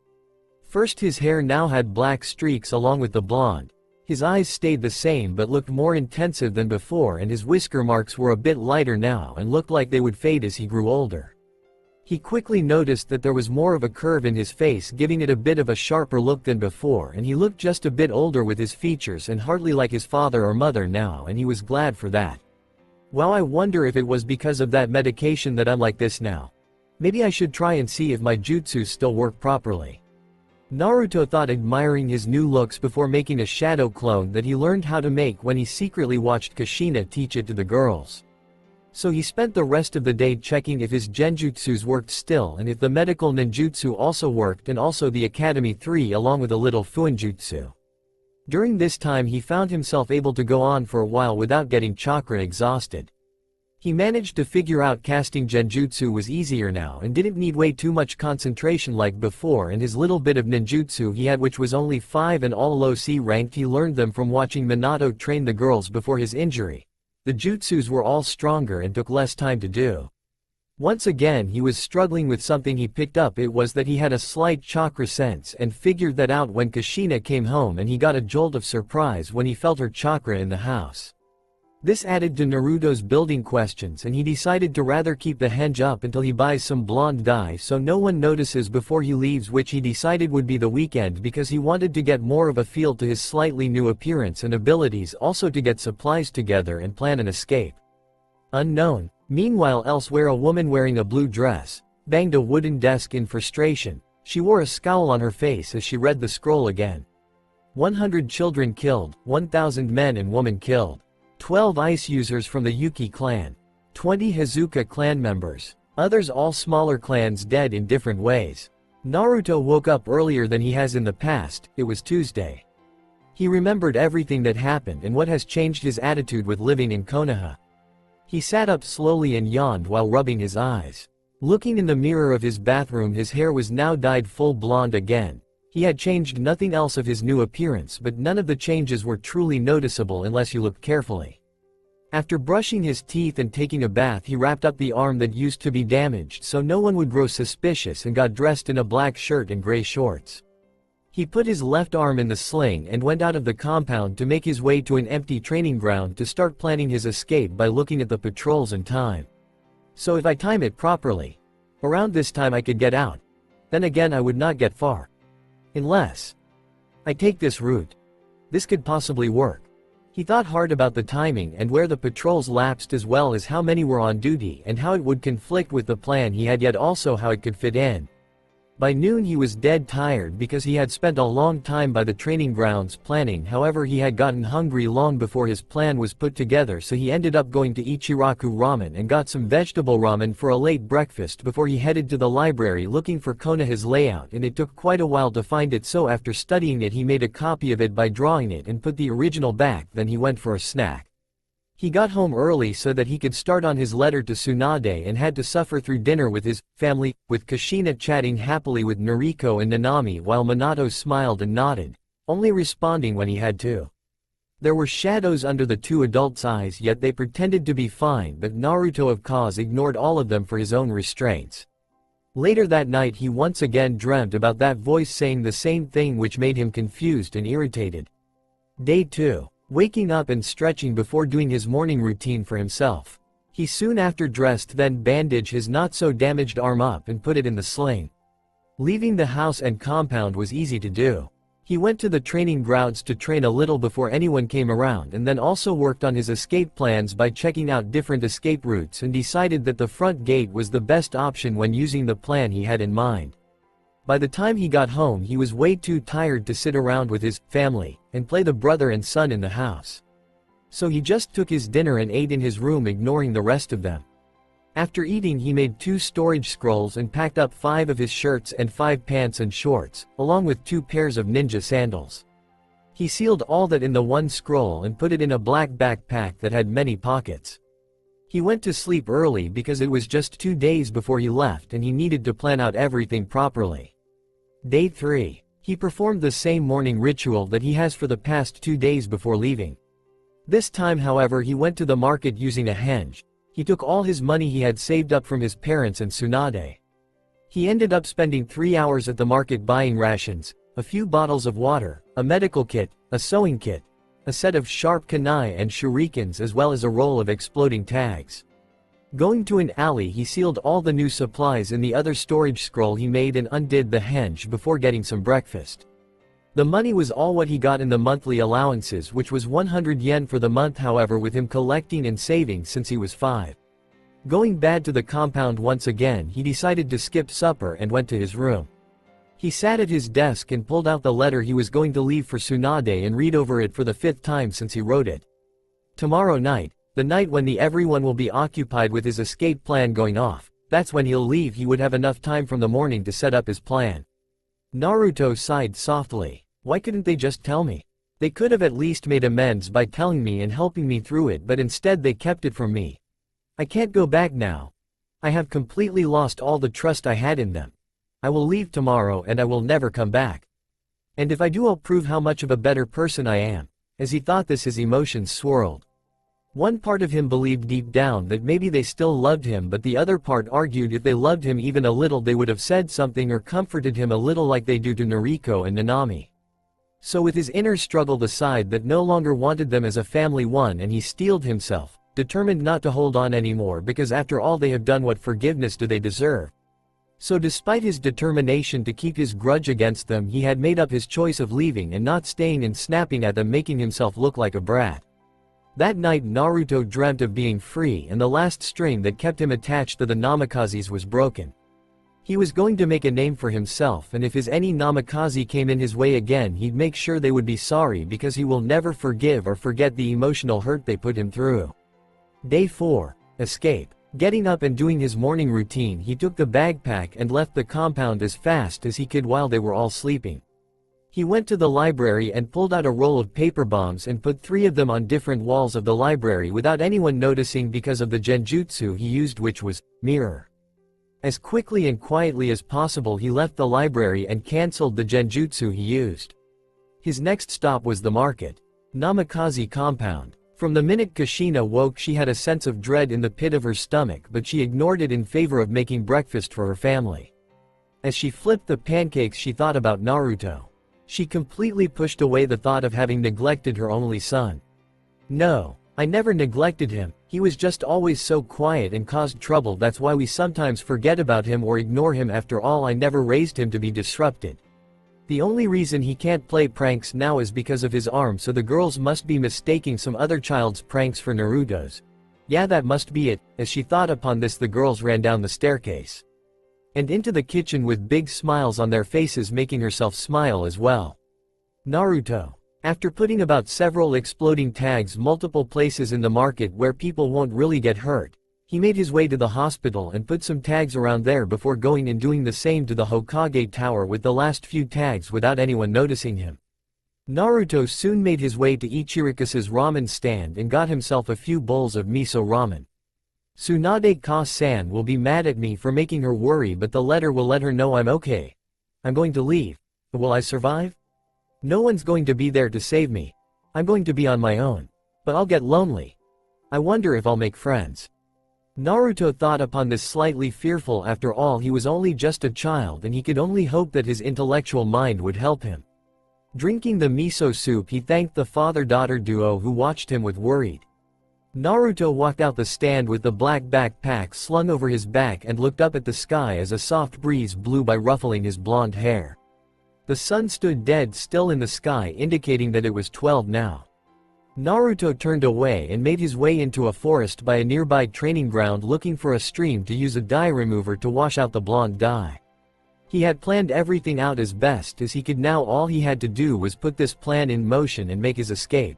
First, his hair now had black streaks along with the blonde. His eyes stayed the same but looked more intensive than before, and his whisker marks were a bit lighter now and looked like they would fade as he grew older. He quickly noticed that there was more of a curve in his face, giving it a bit of a sharper look than before, and he looked just a bit older with his features and hardly like his father or mother now, and he was glad for that. Wow, I wonder if it was because of that medication that I'm like this now. Maybe I should try and see if my jutsu still work properly. Naruto thought, admiring his new looks before making a shadow clone that he learned how to make when he secretly watched Kushina teach it to the girls. So he spent the rest of the day checking if his genjutsus worked still and if the medical ninjutsu also worked, and also the Academy 3 along with a little fuinjutsu. During this time he found himself able to go on for a while without getting chakra exhausted. He managed to figure out casting genjutsu was easier now and didn't need way too much concentration like before, and his little bit of ninjutsu he had, which was only 5 and all low C ranked, he learned them from watching Minato train the girls before his injury. The jutsus were all stronger and took less time to do. Once again he was struggling with something he picked up. It was that he had a slight chakra sense and figured that out when Kushina came home, and he got a jolt of surprise when he felt her chakra in the house. This added to Naruto's building questions, and he decided to rather keep the henge up until he buys some blonde dye so no one notices before he leaves, which he decided would be the weekend because he wanted to get more of a feel to his slightly new appearance and abilities, also to get supplies together and plan an escape. Unknown. Meanwhile, elsewhere, a woman wearing a blue dress banged a wooden desk in frustration. She wore a scowl on her face as she read the scroll again. 100 children killed, 1,000 men and women killed. 12 ice users from the Yuki clan. 20 Hazuka clan members. Others, all smaller clans, dead in different ways. Naruto woke up earlier than he has in the past. It was Tuesday. He remembered everything that happened and what has changed his attitude with living in Konoha. He sat up slowly and yawned while rubbing his eyes. Looking in the mirror of his bathroom, his hair was now dyed full blonde again. He had changed nothing else of his new appearance, but none of the changes were truly noticeable unless you looked carefully. After brushing his teeth and taking a bath, he wrapped up the arm that used to be damaged so no one would grow suspicious and got dressed in a black shirt and gray shorts. He put his left arm in the sling and went out of the compound to make his way to an empty training ground to start planning his escape by looking at the patrols and time. So if I time it properly, around this time I could get out. Then again, I would not get far. Unless I take this route. This could possibly work. He thought hard about the timing and where the patrols lapsed, as well as how many were on duty and how it would conflict with the plan he had, yet also how it could fit in. By noon he was dead tired because he had spent a long time by the training grounds planning. However, he had gotten hungry long before his plan was put together, so he ended up going to Ichiraku Ramen and got some vegetable ramen for a late breakfast before he headed to the library looking for Konoha's layout, and it took quite a while to find it, so after studying it he made a copy of it by drawing it and put the original back. Then he went for a snack. He got home early so that he could start on his letter to Tsunade and had to suffer through dinner with his family, with Kushina chatting happily with Noriko and Nanami while Minato smiled and nodded, only responding when he had to. There were shadows under the two adults' eyes, yet they pretended to be fine, but Naruto of course ignored all of them for his own restraints. Later that night he once again dreamt about that voice saying the same thing, which made him confused and irritated. Day 2. Waking up and stretching before doing his morning routine for himself. He soon after dressed, then bandaged his not-so-damaged arm up and put it in the sling. Leaving the house and compound was easy to do. He went to the training grounds to train a little before anyone came around, and then also worked on his escape plans by checking out different escape routes, and decided that the front gate was the best option when using the plan he had in mind. By the time he got home he was way too tired to sit around with his family and play the brother and son in the house. So he just took his dinner and ate in his room, ignoring the rest of them. After eating he made 2 storage scrolls and packed up 5 of his shirts and 5 pants and shorts, along with 2 pairs of ninja sandals. He sealed all that in the one scroll and put it in a black backpack that had many pockets. He went to sleep early because it was just 2 days before he left and he needed to plan out everything properly. Day 3. He performed the same morning ritual that he has for the past 2 days before leaving. This time, however, he went to the market using a henge. He took all his money he had saved up from his parents and Tsunade. He ended up spending 3 hours at the market buying rations, a few bottles of water, a medical kit, a sewing kit, a set of sharp kunai and shurikens as well as a roll of exploding tags. Going to an alley, he sealed all the new supplies in the other storage scroll he made and undid the henge before getting some breakfast. The money was all what he got in the monthly allowances, which was 100 yen for the month, however, with him collecting and saving since he was 5. Going back to the compound once again, he decided to skip supper and went to his room. He sat at his desk and pulled out the letter he was going to leave for Tsunade and read over it for the 5th time since he wrote it. Tomorrow night, the night when everyone will be occupied with his escape plan going off, that's when he'll leave. He would have enough time from the morning to set up his plan. Naruto sighed softly. Why couldn't they just tell me? They could have at least made amends by telling me and helping me through it, but instead they kept it from me. I can't go back now. I have completely lost all the trust I had in them. I will leave tomorrow and I will never come back. And if I do, I'll prove how much of a better person I am. As he thought this, his emotions swirled. One part of him believed deep down that maybe they still loved him, but the other part argued if they loved him even a little they would have said something or comforted him a little like they do to Noriko and Nanami. So with his inner struggle, the side that no longer wanted them as a family won, and he steeled himself, determined not to hold on anymore, because after all they have done, what forgiveness do they deserve? So despite his determination to keep his grudge against them, he had made up his choice of leaving and not staying and snapping at them, making himself look like a brat. That night Naruto dreamt of being free, and the last string that kept him attached to the Namakazes was broken. He was going to make a name for himself, and if any Namikaze came in his way again, he'd make sure they would be sorry, because he will never forgive or forget the emotional hurt they put him through. Day 4. Escape. Getting up and doing his morning routine, he took the backpack and left the compound as fast as he could while they were all sleeping. He went to the library and pulled out a roll of paper bombs and put 3 of them on different walls of the library without anyone noticing because of the genjutsu he used, which was mirror. As quickly and quietly as possible he left the library and cancelled the genjutsu he used. His next stop was the market. Namikaze compound. From the minute Kushina woke, she had a sense of dread in the pit of her stomach, but she ignored it in favor of making breakfast for her family. As she flipped the pancakes, she thought about Naruto. She completely pushed away the thought of having neglected her only son. No, I never neglected him. He was just always so quiet and caused trouble. That's why we sometimes forget about him or ignore him. After all, I never raised him to be disrupted. The only reason he can't play pranks now is because of his arm, so the girls must be mistaking some other child's pranks for Naruto's. Yeah, that must be it. As she thought upon this, the girls ran down the staircase and into the kitchen with big smiles on their faces, making herself smile as well. Naruto. After putting about several exploding tags multiple places in the market where people won't really get hurt, he made his way to the hospital and put some tags around there before going and doing the same to the Hokage Tower with the last few tags without anyone noticing him. Naruto soon made his way to Ichirikusa's ramen stand and got himself a few bowls of miso ramen. Tsunade Ka-san will be mad at me for making her worry, but the letter will let her know I'm okay. I'm going to leave. But will I survive? No one's going to be there to save me. I'm going to be on my own. But I'll get lonely. I wonder if I'll make friends. Naruto thought upon this, slightly fearful. After all, he was only just a child, and he could only hope that his intellectual mind would help him. Drinking the miso soup, he thanked the father-daughter duo who watched him with worried. Naruto walked out the stand with the black backpack slung over his back and looked up at the sky as a soft breeze blew by, ruffling his blonde hair. The sun stood dead still in the sky, indicating that it was 12 now. Naruto turned away and made his way into a forest by a nearby training ground, looking for a stream to use a dye remover to wash out the blonde dye. He had planned everything out as best as he could. Now all he had to do was put this plan in motion and make his escape.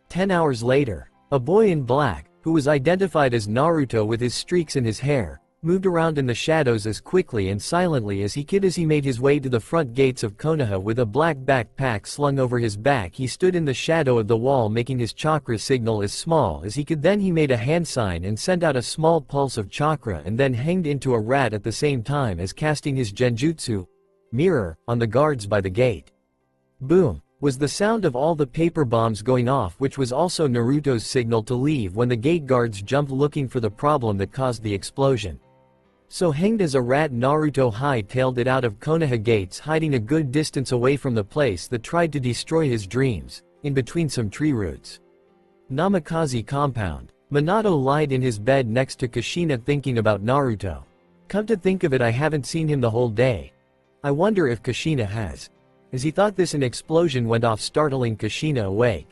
10 hours later, a boy in black, who was identified as Naruto with his streaks in his hair, moved around in the shadows as quickly and silently as he could. As he made his way to the front gates of Konoha with a black backpack slung over his back, he stood in the shadow of the wall, making his chakra signal as small as he could. Then he made a hand sign and sent out a small pulse of chakra, and then hanged into a rat at the same time as casting his genjutsu mirror on the guards by the gate. Boom was the sound of all the paper bombs going off, which was also Naruto's signal to leave when the gate guards jumped, looking for the problem that caused the explosion. So hanged as a rat, Naruto hightailed it out of Konoha gates, hiding a good distance away from the place that tried to destroy his dreams, in between some tree roots. Namikaze compound. Minato lied in his bed next to Kushina thinking about Naruto. Come to think of it, I haven't seen him the whole day. I wonder if Kushina has. As he thought this, an explosion went off, startling Kushina awake.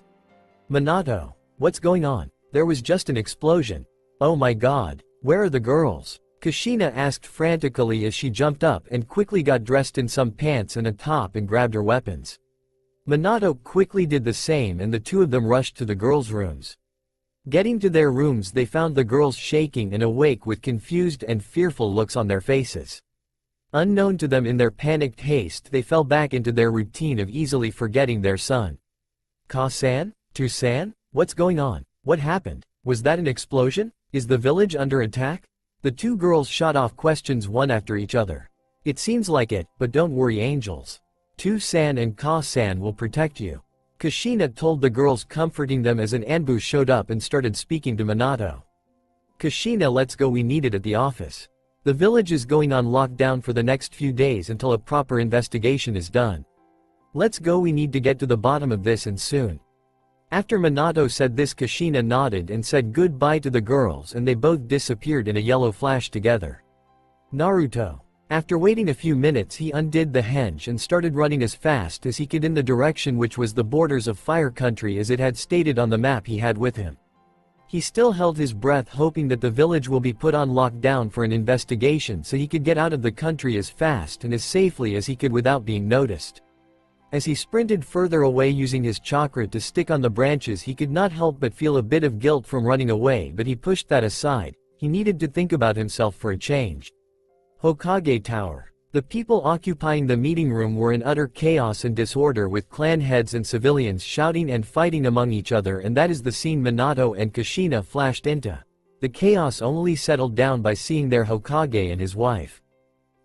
Minato, what's going on? There was just an explosion. Oh my god, where are the girls? Kushina asked frantically as she jumped up and quickly got dressed in some pants and a top and grabbed her weapons. Minato quickly did the same and the two of them rushed to the girls' rooms. Getting to their rooms, they found the girls shaking and awake with confused and fearful looks on their faces. Unknown to them, in their panicked haste, they fell back into their routine of easily forgetting their son. Ka-san? Tu-san? What's going on? What happened? Was that an explosion? Is the village under attack? The two girls shot off questions one after each other. It seems like it, but don't worry, angels. Tu-san and Ka-san will protect you. Kushina told the girls, comforting them as an Anbu showed up and started speaking to Minato. Kushina, let's go, we need it at the office. The village is going on lockdown for the next few days until a proper investigation is done. Let's go, we need to get to the bottom of this, and soon. After Minato said this, Kushina nodded and said goodbye to the girls, and they both disappeared in a yellow flash together. Naruto. After waiting a few minutes, he undid the henge and started running as fast as he could in the direction which was the borders of Fire Country as it had stated on the map he had with him. He still held his breath, hoping that the village will be put on lockdown for an investigation so he could get out of the country as fast and as safely as he could without being noticed. As he sprinted further away using his chakra to stick on the branches, he could not help but feel a bit of guilt from running away, but he pushed that aside. He needed to think about himself for a change. Hokage Tower. The people occupying the meeting room were in utter chaos and disorder, with clan heads and civilians shouting and fighting among each other, and that is the scene Minato and Kushina flashed into. The chaos only settled down by seeing their Hokage and his wife.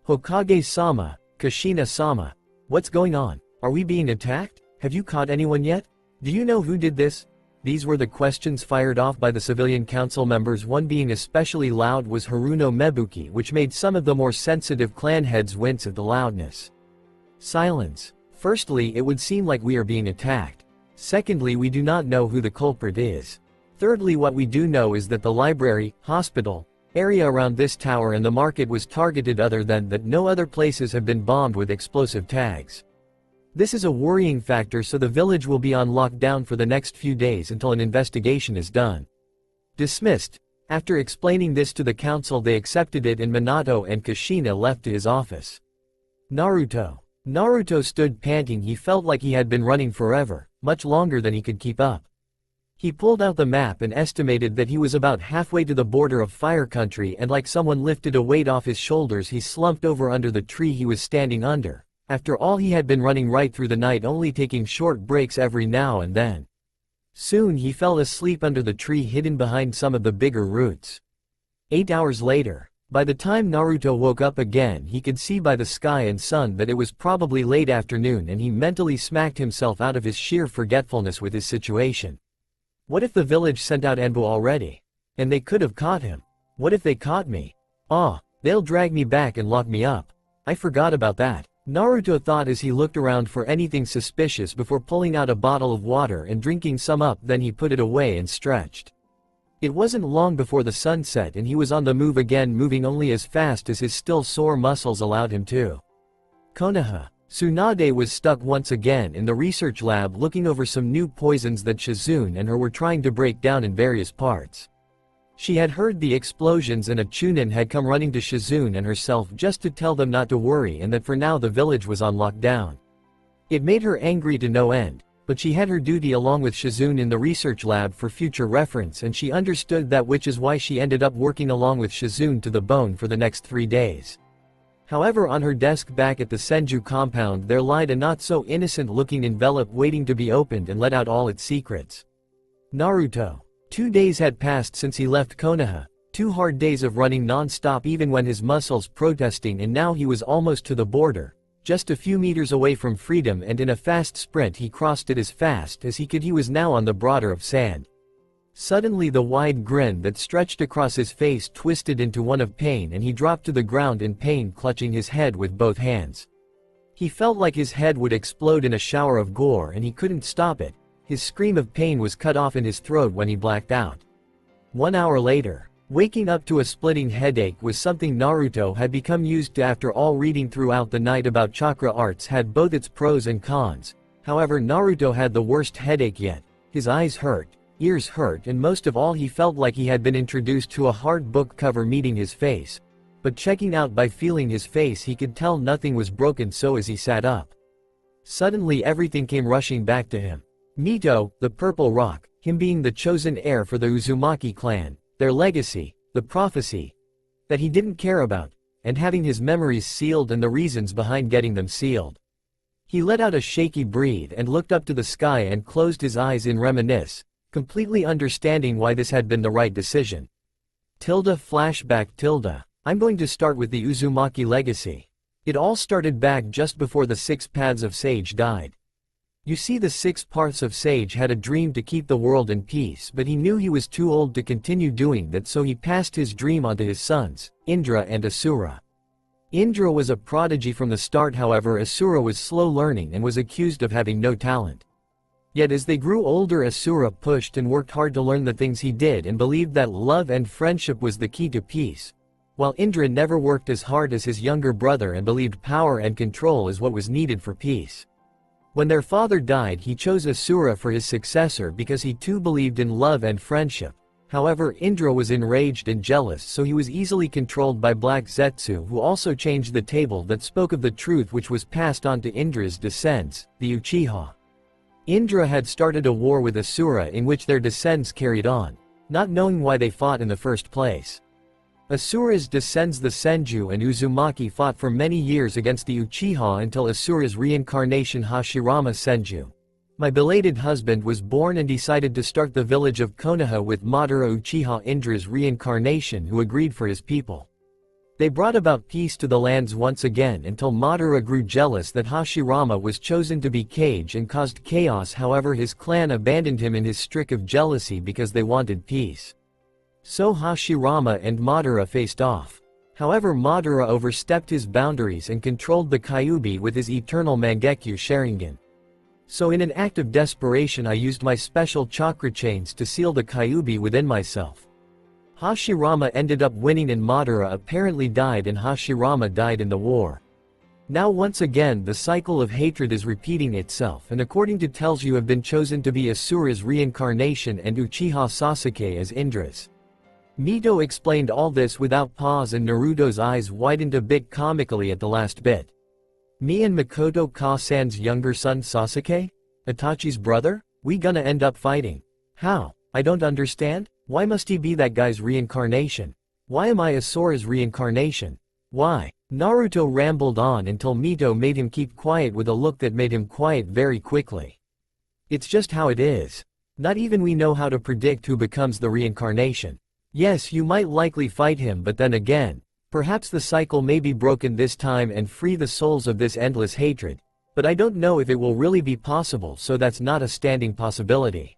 Hokage-sama, Kushina-sama. What's going on? Are we being attacked? Have you caught anyone yet? Do you know who did this? These were the questions fired off by the civilian council members. One being especially loud was Haruno Mebuki, which made some of the more sensitive clan heads wince at the loudness. Silence. Firstly, it would seem like we are being attacked. Secondly, we do not know who the culprit is. Thirdly, what we do know is that the library, hospital, area around this tower and the market was targeted, other than that no other places have been bombed with explosive tags. This is a worrying factor, so the village will be on lockdown for the next few days until an investigation is done. Dismissed. After explaining this to the council, they accepted it and Minato and Kushina left to his office. Naruto. Naruto stood panting. He felt like he had been running forever, much longer than he could keep up. He pulled out the map and estimated that he was about halfway to the border of Fire Country, and like someone lifted a weight off his shoulders, he slumped over under the tree he was standing under. After all, he had been running right through the night, only taking short breaks every now and then. Soon he fell asleep under the tree hidden behind some of the bigger roots. 8 hours later. By the time Naruto woke up again, he could see by the sky and sun that it was probably late afternoon, and he mentally smacked himself out of his sheer forgetfulness with his situation. What if the village sent out Anbu already? And they could have caught him. What if they caught me? They'll drag me back and lock me up. I forgot about that. Naruto thought as he looked around for anything suspicious before pulling out a bottle of water and drinking some up. Then he put it away and stretched. It wasn't long before the sun set and he was on the move again, moving only as fast as his still sore muscles allowed him to. Konoha. Tsunade was stuck once again in the research lab looking over some new poisons that Shizune and her were trying to break down in various parts. She had heard the explosions and a Chunin had come running to Shizune and herself just to tell them not to worry and that for now the village was on lockdown. It made her angry to no end, but she had her duty along with Shizune in the research lab for future reference, and she understood that, which is why she ended up working along with Shizune to the bone for the next 3 days. However, on her desk back at the Senju compound there lied a not-so-innocent-looking envelope waiting to be opened and let out all its secrets. Naruto. 2 days had passed since he left Konoha, 2 hard days of running non-stop even when his muscles protesting, and now he was almost to the border, just a few meters away from freedom, and in a fast sprint he crossed it as fast as he could. He was now on the border of sand. Suddenly the wide grin that stretched across his face twisted into one of pain and he dropped to the ground in pain, clutching his head with both hands. He felt like his head would explode in a shower of gore and he couldn't stop it. His scream of pain was cut off in his throat when he blacked out. 1 hour later, waking up to a splitting headache was something Naruto had become used to after all. Reading throughout the night about chakra arts had both its pros and cons. However, Naruto had the worst headache yet. His eyes hurt, ears hurt, and most of all he felt like he had been introduced to a hard book cover meeting his face. But checking out by feeling his face he could tell nothing was broken, so as he sat up, suddenly everything came rushing back to him. Mito, the Purple Rock, him being the chosen heir for the Uzumaki clan, their legacy, the prophecy that he didn't care about, and having his memories sealed and the reasons behind getting them sealed. He let out a shaky breath and looked up to the sky and closed his eyes in reminisce, completely understanding why this had been the right decision. Flashback. I'm going to start with the Uzumaki legacy. It all started back just before the 6 paths of Sage died. You see, the 6 paths of Sage had a dream to keep the world in peace, but he knew he was too old to continue doing that, so he passed his dream on to his sons, Indra and Asura. Indra was a prodigy from the start, however Asura was slow learning and was accused of having no talent. Yet as they grew older, Asura pushed and worked hard to learn the things he did and believed that love and friendship was the key to peace, while Indra never worked as hard as his younger brother and believed power and control is what was needed for peace. When their father died, he chose Asura for his successor because he too believed in love and friendship. However, Indra was enraged and jealous, so he was easily controlled by Black Zetsu, who also changed the table that spoke of the truth, which was passed on to Indra's descendants, the Uchiha. Indra had started a war with Asura in which their descendants carried on, not knowing why they fought in the first place. Asura's descendants, the Senju and Uzumaki, fought for many years against the Uchiha until Asura's reincarnation Hashirama Senju, my belated husband, was born and decided to start the village of Konoha with Madara, Uchiha Indra's reincarnation, who agreed for his people. They brought about peace to the lands once again until Madara grew jealous that Hashirama was chosen to be Kage and caused chaos. However, his clan abandoned him in his streak of jealousy because they wanted peace. So Hashirama and Madara faced off. However, Madara overstepped his boundaries and controlled the Kyuubi with his eternal Mangekyo Sharingan. So in an act of desperation I used my special chakra chains to seal the Kyuubi within myself. Hashirama ended up winning and Madara apparently died, and Hashirama died in the war. Now once again the cycle of hatred is repeating itself, and according to tales you have been chosen to be Asura's reincarnation and Uchiha Sasuke as Indra's. Mito explained all this without pause, and Naruto's eyes widened a bit comically at the last bit. Me and Makoto Ka-san's younger son Sasuke? Itachi's brother? We gonna end up fighting? How? I don't understand. Why must he be that guy's reincarnation? Why am I Asura's reincarnation? Why? Naruto rambled on until Mito made him keep quiet with a look that made him quiet very quickly. It's just how it is. Not even we know how to predict who becomes the reincarnation. Yes, you might likely fight him, but then again, perhaps the cycle may be broken this time and free the souls of this endless hatred, but I don't know if it will really be possible, so that's not a standing possibility.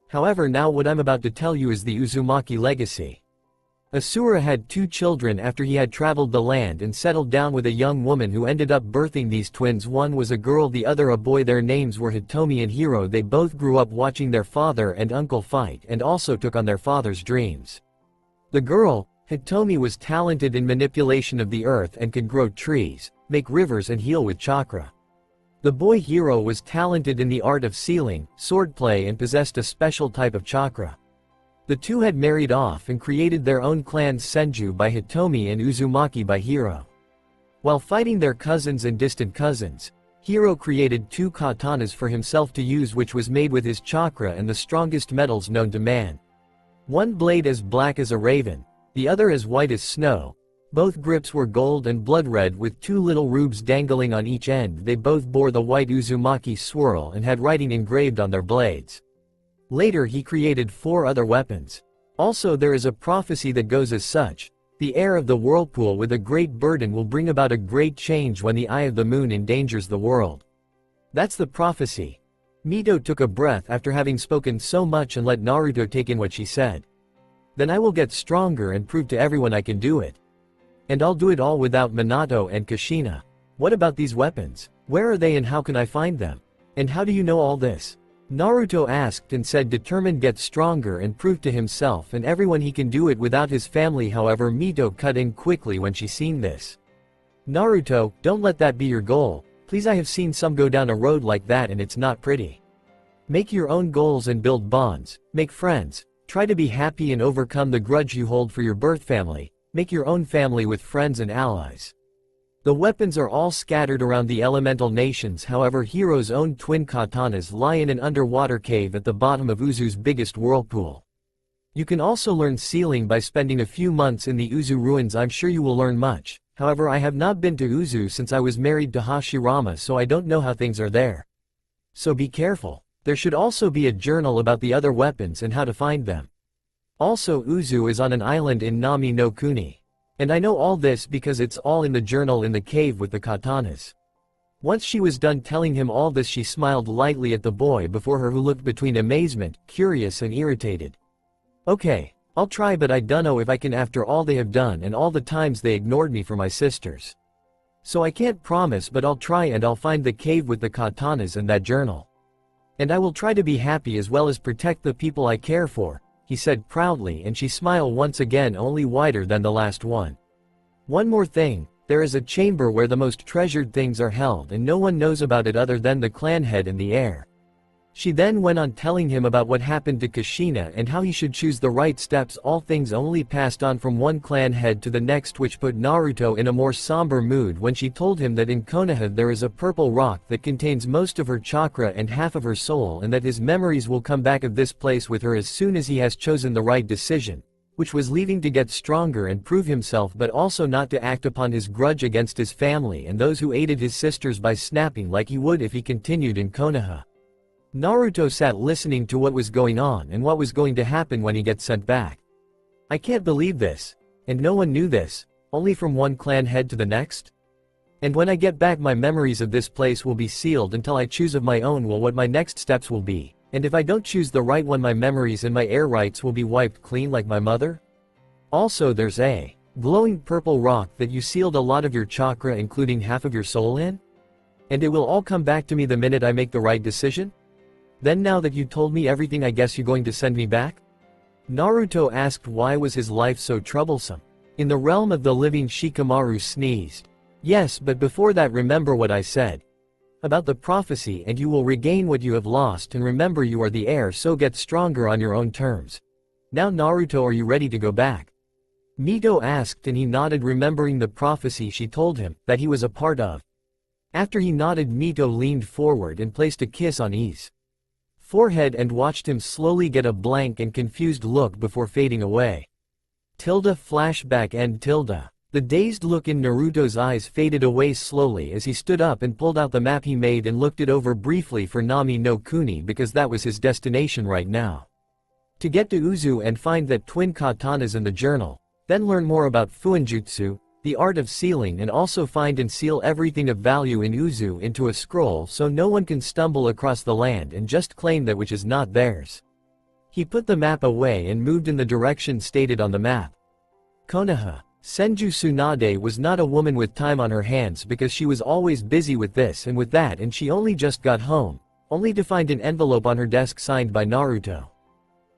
However, now what I'm about to tell you is the Uzumaki legacy. Asura had 2 children after he had traveled the land and settled down with a young woman who ended up birthing these twins. One was a girl, the other a boy. Their names were Hitomi and Hiro. They both grew up watching their father and uncle fight and also took on their father's dreams. The girl, Hitomi, was talented in manipulation of the earth and could grow trees, make rivers and heal with chakra. The boy Hiro was talented in the art of sealing, swordplay, and possessed a special type of chakra. The two had married off and created their own clans, Senju by Hitomi and Uzumaki by Hiro. While fighting their cousins and distant cousins, Hiro created 2 katanas for himself to use, which was made with his chakra and the strongest metals known to man. One blade as black as a raven, the other as white as snow. Both grips were gold and blood red with 2 little rubes dangling on each end. They both bore the white Uzumaki swirl and had writing engraved on their blades. Later he created 4 other weapons. Also there is a prophecy that goes as such: the heir of the whirlpool with a great burden will bring about a great change when the eye of the moon endangers the world. That's the prophecy. Mito took a breath after having spoken so much and let Naruto take in what she said. Then I will get stronger and prove to everyone I can do it. And I'll do it all without Minato and Kushina. What about these weapons? Where are they and how can I find them? And how do you know all this? Naruto asked and said determined get stronger and prove to himself and everyone he can do it without his family. However, Mito cut in quickly when she seen this. Naruto, don't let that be your goal. Please, I have seen some go down a road like that and it's not pretty. Make your own goals and build bonds, make friends, try to be happy and overcome the grudge you hold for your birth family, make your own family with friends and allies. The weapons are all scattered around the elemental nations. However, Hiro's own twin katanas lie in an underwater cave at the bottom of Uzu's biggest whirlpool. You can also learn sealing by spending a few months in the Uzu ruins. I'm sure you will learn much. However, I have not been to Uzu since I was married to Hashirama, so I don't know how things are there. So be careful. There should also be a journal about the other weapons and how to find them. Also, Uzu is on an island in Nami no Kuni. And I know all this because it's all in the journal in the cave with the katanas. Once she was done telling him all this, she smiled lightly at the boy before her, who looked between amazement, curious and irritated. Okay, I'll try, but I dunno if I can after all they have done and all the times they ignored me for my sisters. So I can't promise, but I'll try and I'll find the cave with the katanas and that journal. And I will try to be happy as well as protect the people I care for, he said proudly, and she smiled once again, only wider than the last one. One more thing, there is a chamber where the most treasured things are held and no one knows about it other than the clan head and the heir. She then went on telling him about what happened to Kushina and how he should choose the right steps, all things only passed on from one clan head to the next, which put Naruto in a more somber mood when she told him that in Konoha there is a purple rock that contains most of her chakra and half of her soul, and that his memories will come back of this place with her as soon as he has chosen the right decision, which was leaving to get stronger and prove himself, but also not to act upon his grudge against his family and those who aided his sisters by snapping like he would if he continued in Konoha. Naruto sat listening to what was going on and what was going to happen when he gets sent back. I can't believe this. And no one knew this, only from one clan head to the next? And when I get back, my memories of this place will be sealed until I choose of my own what my next steps will be, and if I don't choose the right one, my memories and my heir rights will be wiped clean like my mother? Also, there's a glowing purple rock that you sealed a lot of your chakra, including half of your soul in? And it will all come back to me the minute I make the right decision? Then now that you told me everything, I guess you're going to send me back? Naruto asked why was his life so troublesome. In the realm of the living, Shikamaru sneezed. Yes, but before that, remember what I said about the prophecy, and you will regain what you have lost, and remember you are the heir, so get stronger on your own terms. Now Naruto, are you ready to go back? Mito asked, and he nodded, remembering the prophecy she told him that he was a part of. After he nodded, Mito leaned forward and placed a kiss on his forehead and watched him slowly get a blank and confused look before fading away. Flashback end. The dazed look in Naruto's eyes faded away slowly as he stood up and pulled out the map he made and looked it over briefly for Nami no Kuni, because that was his destination right now. To get to Uzu and find that twin katanas in the journal, then learn more about Fuinjutsu, the art of sealing, and also find and seal everything of value in Uzu into a scroll so no one can stumble across the land and just claim that which is not theirs. He put the map away and moved in the direction stated on the map. Konoha. Senju Tsunade was not a woman with time on her hands, because she was always busy with this and with that, and she only just got home, only to find an envelope on her desk signed by Naruto.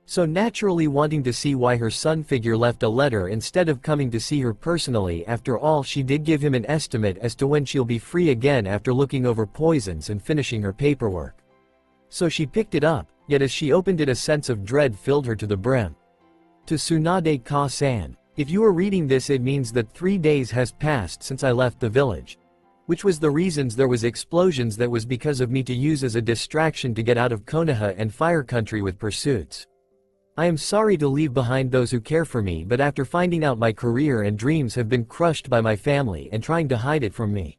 So naturally, wanting to see why her son figure left a letter instead of coming to see her personally, after all she did give him an estimate as to when she'll be free again after looking over poisons and finishing her paperwork. So she picked it up, yet as she opened it a sense of dread filled her to the brim. To Tsunade Ka-san. If you are reading this, it means that 3 days has passed since I left the village. Which was the reasons there was explosions, that was because of me, to use as a distraction to get out of Konoha and Fire Country with pursuits. I am sorry to leave behind those who care for me, but after finding out my career and dreams have been crushed by my family and trying to hide it from me,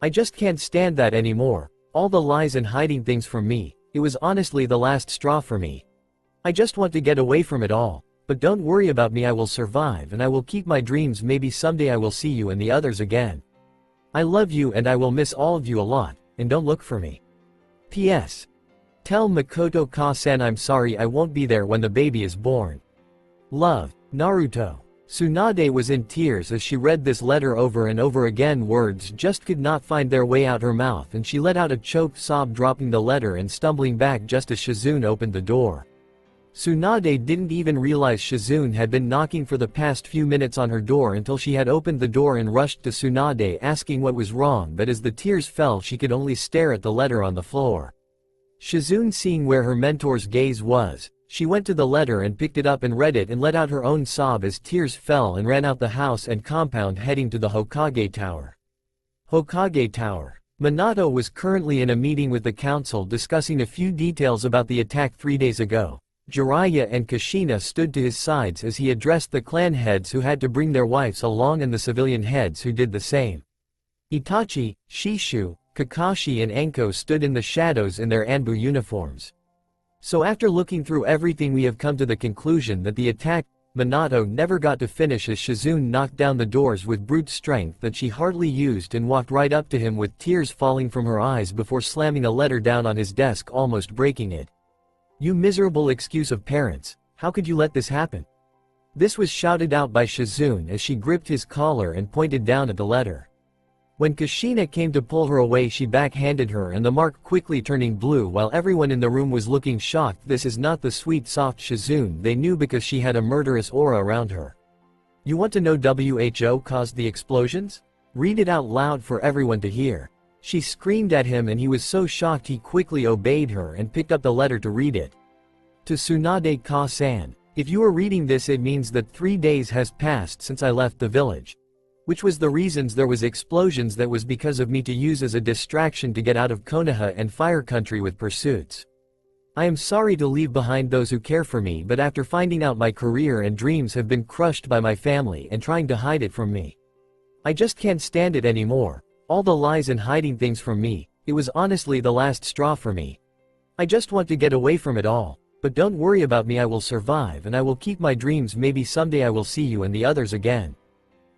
I just can't stand that anymore. All the lies and hiding things from me, it was honestly the last straw for me. I just want to get away from it all. But don't worry about me, I will survive and I will keep my dreams. Maybe someday I will see you and the others again. I love you and I will miss all of you a lot, and don't look for me. P.S. Tell Makoto Ka-san I'm sorry I won't be there when the baby is born. Love, Naruto. Tsunade was in tears as she read this letter over and over again. Words just could not find their way out her mouth and she let out a choked sob, dropping the letter and stumbling back just as Shizune opened the door. Tsunade didn't even realize Shizune had been knocking for the past few minutes on her door until she had opened the door and rushed to Tsunade asking what was wrong, but as the tears fell she could only stare at the letter on the floor. Shizune, seeing where her mentor's gaze was, she went to the letter and picked it up and read it and let out her own sob as tears fell and ran out the house and compound, heading to the Hokage Tower. Hokage Tower. Minato was currently in a meeting with the council discussing a few details about the attack 3 days ago. Jiraiya and Kushina stood to his sides as he addressed the clan heads who had to bring their wives along and the civilian heads who did the same. Itachi, Shishu, Kakashi and Anko stood in the shadows in their Anbu uniforms. So after looking through everything we have come to the conclusion that the attack Minato never got to finish as Shizune knocked down the doors with brute strength that she hardly used and walked right up to him with tears falling from her eyes before slamming a letter down on his desk, almost breaking it. You miserable excuse of parents, how could you let this happen? This was shouted out by Shizune as she gripped his collar and pointed down at the letter. When Kushina came to pull her away she backhanded her and the mark quickly turning blue while everyone in the room was looking shocked. This is not the sweet soft Shizune they knew because she had a murderous aura around her. You want to know who caused the explosions? Read it out loud for everyone to hear. She screamed at him and he was so shocked he quickly obeyed her and picked up the letter to read it. To Tsunade Ka-san, if you are reading this it means that 3 days has passed since I left the village. Which was the reasons there was explosions, that was because of me to use as a distraction to get out of Konoha and Fire Country with pursuits. I am sorry to leave behind those who care for me, but after finding out my career and dreams have been crushed by my family and trying to hide it from me. I just can't stand it anymore, all the lies and hiding things from me. It was honestly the last straw for me. I just want to get away from it all, but don't worry about me, I will survive and I will keep my dreams. Maybe someday I will see you and the others again.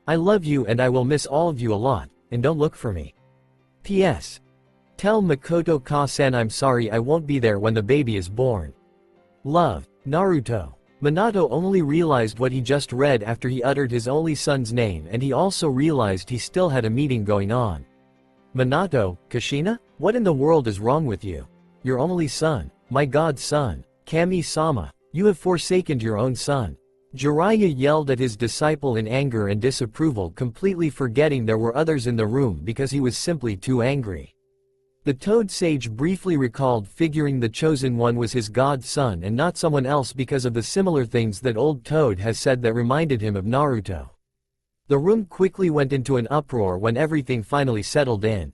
I love you and I will miss all of you a lot, and don't look for me. P.S. Tell Makoto Ka-san I'm sorry I won't be there when the baby is born. Love, Naruto. Minato only realized what he just read after he uttered his only son's name, and he also realized he still had a meeting going on. Minato, Kushina? What in the world is wrong with you? Your only son, my god's son, Kami-sama, you have forsaken your own son. Jiraiya yelled at his disciple in anger and disapproval, completely forgetting there were others in the room because he was simply too angry. The Toad Sage briefly recalled figuring the Chosen One was his god's son and not someone else because of the similar things that old Toad has said that reminded him of Naruto. The room quickly went into an uproar when everything finally settled in.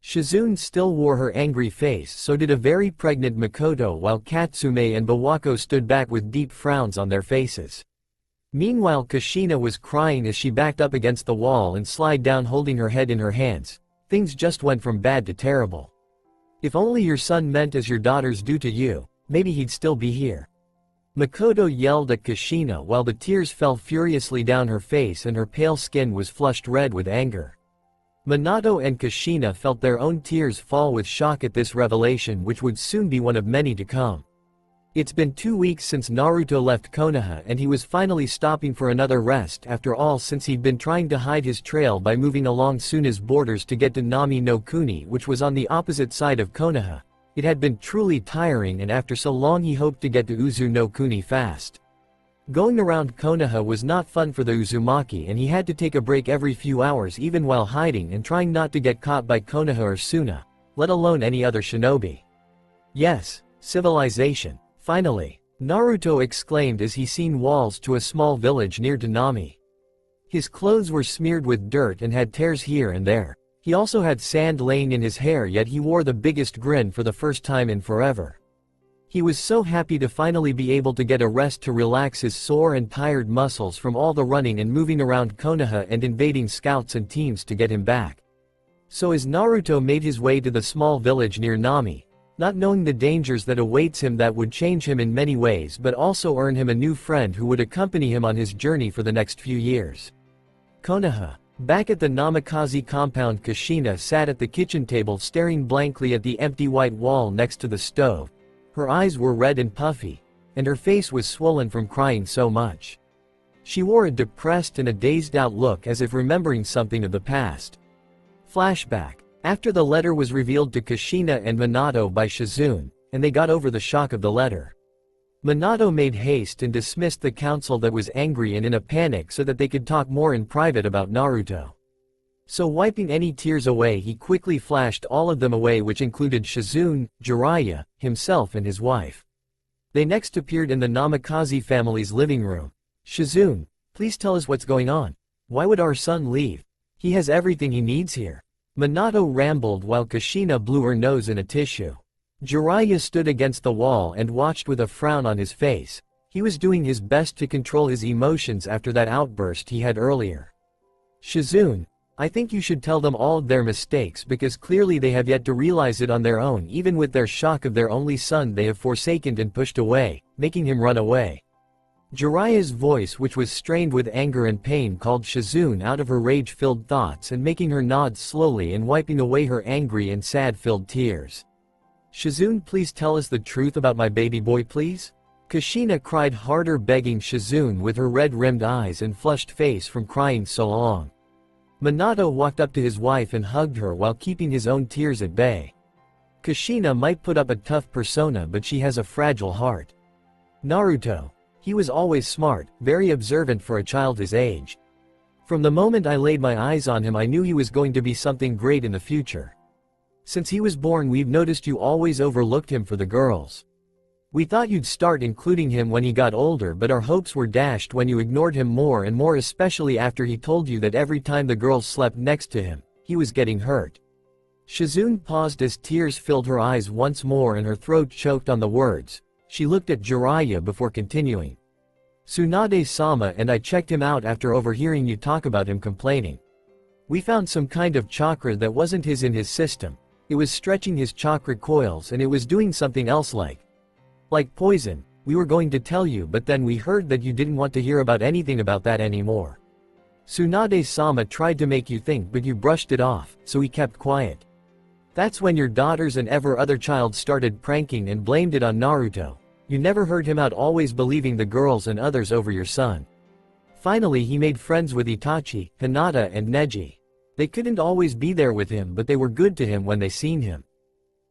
Shizune still wore her angry face, so did a very pregnant Makoto, while Katsume and Bawako stood back with deep frowns on their faces. Meanwhile Kushina was crying as she backed up against the wall and slid down holding her head in her hands. Things just went from bad to terrible. If only your son meant as your daughters do to you, maybe he'd still be here. Makoto yelled at Kushina while the tears fell furiously down her face and her pale skin was flushed red with anger. Minato and Kushina felt their own tears fall with shock at this revelation, which would soon be one of many to come. It's been 2 weeks since Naruto left Konoha and he was finally stopping for another rest after all, since he'd been trying to hide his trail by moving along Tsuna's borders to get to Nami no Kuni, which was on the opposite side of Konoha. It had been truly tiring, and after so long he hoped to get to Uzu no Kuni fast. Going around Konoha was not fun for the Uzumaki and he had to take a break every few hours even while hiding and trying not to get caught by Konoha or Suna, let alone any other shinobi. Yes, civilization. Finally, Naruto exclaimed as he seen walls to a small village near to Nami. His clothes were smeared with dirt and had tears here and there. He also had sand laying in his hair, yet he wore the biggest grin for the first time in forever. He was so happy to finally be able to get a rest to relax his sore and tired muscles from all the running and moving around Konoha and invading scouts and teams to get him back. So as Naruto made his way to the small village near Nami, not knowing the dangers that awaits him that would change him in many ways but also earn him a new friend who would accompany him on his journey for the next few years. Konoha. Back at the Namikaze compound, Kushina sat at the kitchen table staring blankly at the empty white wall next to the stove, Her eyes were red and puffy, and her face was swollen from crying so much. She wore a depressed and a dazed-out look as if remembering something of the past. Flashback. After the letter was revealed to Kushina and Minato by Shizune, and they got over the shock of the letter. Minato made haste and dismissed the council that was angry and in a panic so that they could talk more in private about Naruto. So wiping any tears away, he quickly flashed all of them away, which included Shizune, Jiraiya, himself and his wife. They next appeared in the Namikaze family's living room. "Shizune, please tell us what's going on. Why would our son leave? He has everything he needs here." Minato rambled while Kushina blew her nose in a tissue. Jiraiya stood against the wall and watched with a frown on his face. He was doing his best to control his emotions after that outburst he had earlier. "Shizune, I think you should tell them all of their mistakes because clearly they have yet to realize it on their own. Even with their shock of their only son they have forsaken and pushed away, making him run away." Jiraiya's voice, which was strained with anger and pain, called Shizune out of her rage-filled thoughts and making her nod slowly and wiping away her angry and sad-filled tears. "Shizune, please tell us the truth about my baby boy, please?" Kushina cried harder, begging Shizune with her red-rimmed eyes and flushed face from crying so long. Minato walked up to his wife and hugged her while keeping his own tears at bay. Kushina might put up a tough persona, but she has a fragile heart. Naruto. He was always smart, very observant for a child his age. From the moment I laid my eyes on him I knew he was going to be something great in the future. Since he was born we've noticed you always overlooked him for the girls. We thought you'd start including him when he got older, but our hopes were dashed when you ignored him more and more, especially after he told you that every time the girls slept next to him, he was getting hurt. Shizune paused as tears filled her eyes once more and her throat choked on the words. She looked at Jiraiya before continuing. "Tsunade-sama and I checked him out after overhearing you talk about him complaining. We found some kind of chakra that wasn't his in his system. It was stretching his chakra coils and it was doing something else like poison. We were going to tell you, but then we heard that you didn't want to hear about anything about that anymore. Tsunade-sama tried to make you think, but you brushed it off, so he kept quiet. That's when your daughters and every other child started pranking and blamed it on Naruto. You never heard him out, always believing the girls and others over your son. Finally he made friends with Itachi, Hinata and Neji. They couldn't always be there with him, but they were good to him when they seen him.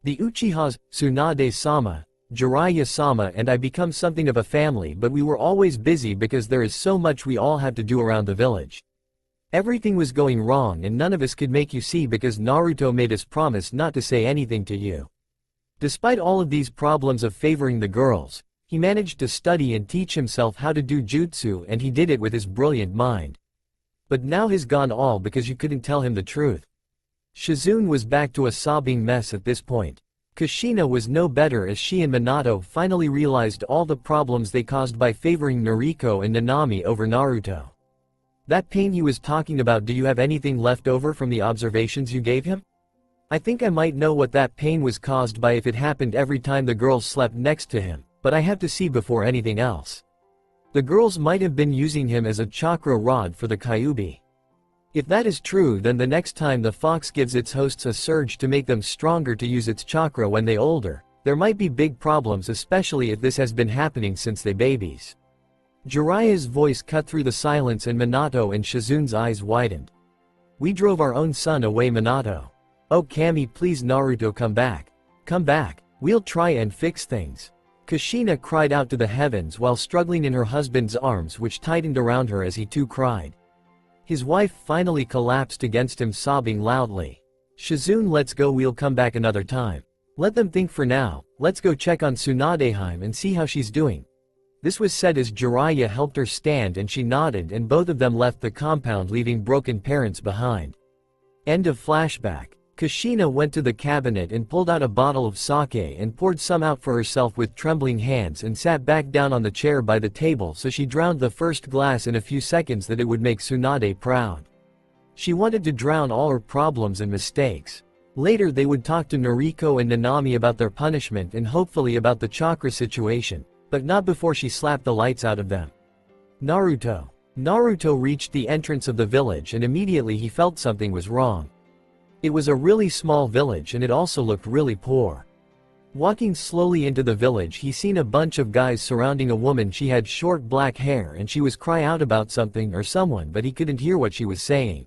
The Uchihas, Tsunade-sama, Jiraiya-sama and I become something of a family, but we were always busy because there is so much we all have to do around the village. Everything was going wrong and none of us could make you see because Naruto made us promise not to say anything to you. Despite all of these problems of favoring the girls, he managed to study and teach himself how to do jutsu, and he did it with his brilliant mind. But now he's gone all because you couldn't tell him the truth." Shizune was back to a sobbing mess at this point. Kushina was no better as she and Minato finally realized all the problems they caused by favoring Noriko and Nanami over Naruto. "That pain he was talking about, do you have anything left over from the observations you gave him? I think I might know what that pain was caused by if it happened every time the girls slept next to him, but I have to see before anything else. The girls might have been using him as a chakra rod for the Kyuubi. If that is true, then the next time the fox gives its hosts a surge to make them stronger to use its chakra when they older, there might be big problems, especially if this has been happening since they babies." Jiraiya's voice cut through the silence and Minato and Shizune's eyes widened. "We drove our own son away, Minato. Oh Kami, please Naruto, come back. Come back, we'll try and fix things." Kushina cried out to the heavens while struggling in her husband's arms, which tightened around her as he too cried. His wife finally collapsed against him, sobbing loudly. "Shizune, let's go, we'll come back another time. Let them think for now, let's go check on Tsunadeheim and see how she's doing." This was said as Jiraiya helped her stand and she nodded, and both of them left the compound, leaving broken parents behind. End of flashback. Kushina went to the cabinet and pulled out a bottle of sake and poured some out for herself with trembling hands and sat back down on the chair by the table so she drowned the first glass in a few seconds that it would make Tsunade proud. She wanted to drown all her problems and mistakes. Later they would talk to Noriko and Nanami about their punishment and hopefully about the chakra situation, but not before she slapped the lights out of them. Naruto. Naruto reached the entrance of the village and immediately he felt something was wrong. It was a really small village and it also looked really poor. Walking slowly into the village, he seen a bunch of guys surrounding a woman. She had short black hair and she was crying out about something or someone, but he couldn't hear what she was saying.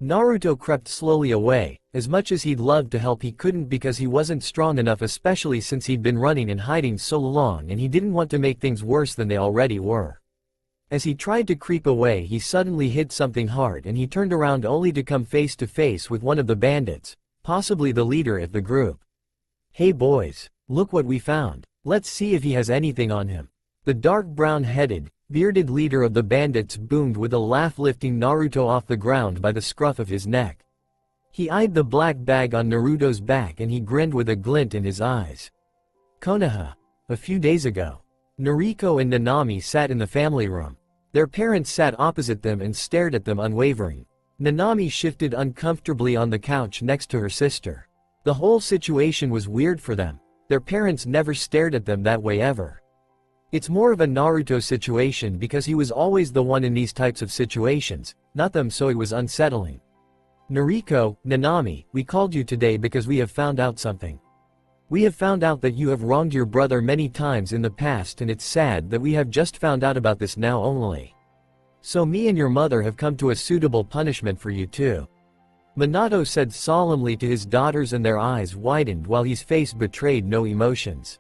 Naruto crept slowly away. As much as he'd love to help, he couldn't because he wasn't strong enough, especially since he'd been running and hiding so long and he didn't want to make things worse than they already were. As he tried to creep away, he suddenly hit something hard and he turned around only to come face to face with one of the bandits, possibly the leader of the group. "Hey boys, look what we found. Let's see if he has anything on him." The dark brown-headed, bearded leader of the bandits boomed with a laugh, lifting Naruto off the ground by the scruff of his neck. He eyed the black bag on Naruto's back and he grinned with a glint in his eyes. Konoha. A few days ago, Noriko and Nanami sat in the family room. Their parents sat opposite them and stared at them unwavering. Nanami shifted uncomfortably on the couch next to her sister. The whole situation was weird for them. Their parents never stared at them that way ever. It's more of a Naruto situation because he was always the one in these types of situations, not them, so it was unsettling. "Noriko, Nanami, we called you today because we have found out something. We have found out that you have wronged your brother many times in the past, and it's sad that we have just found out about this now only. So me and your mother have come to a suitable punishment for you too." Minato said solemnly to his daughters, and their eyes widened while his face betrayed no emotions.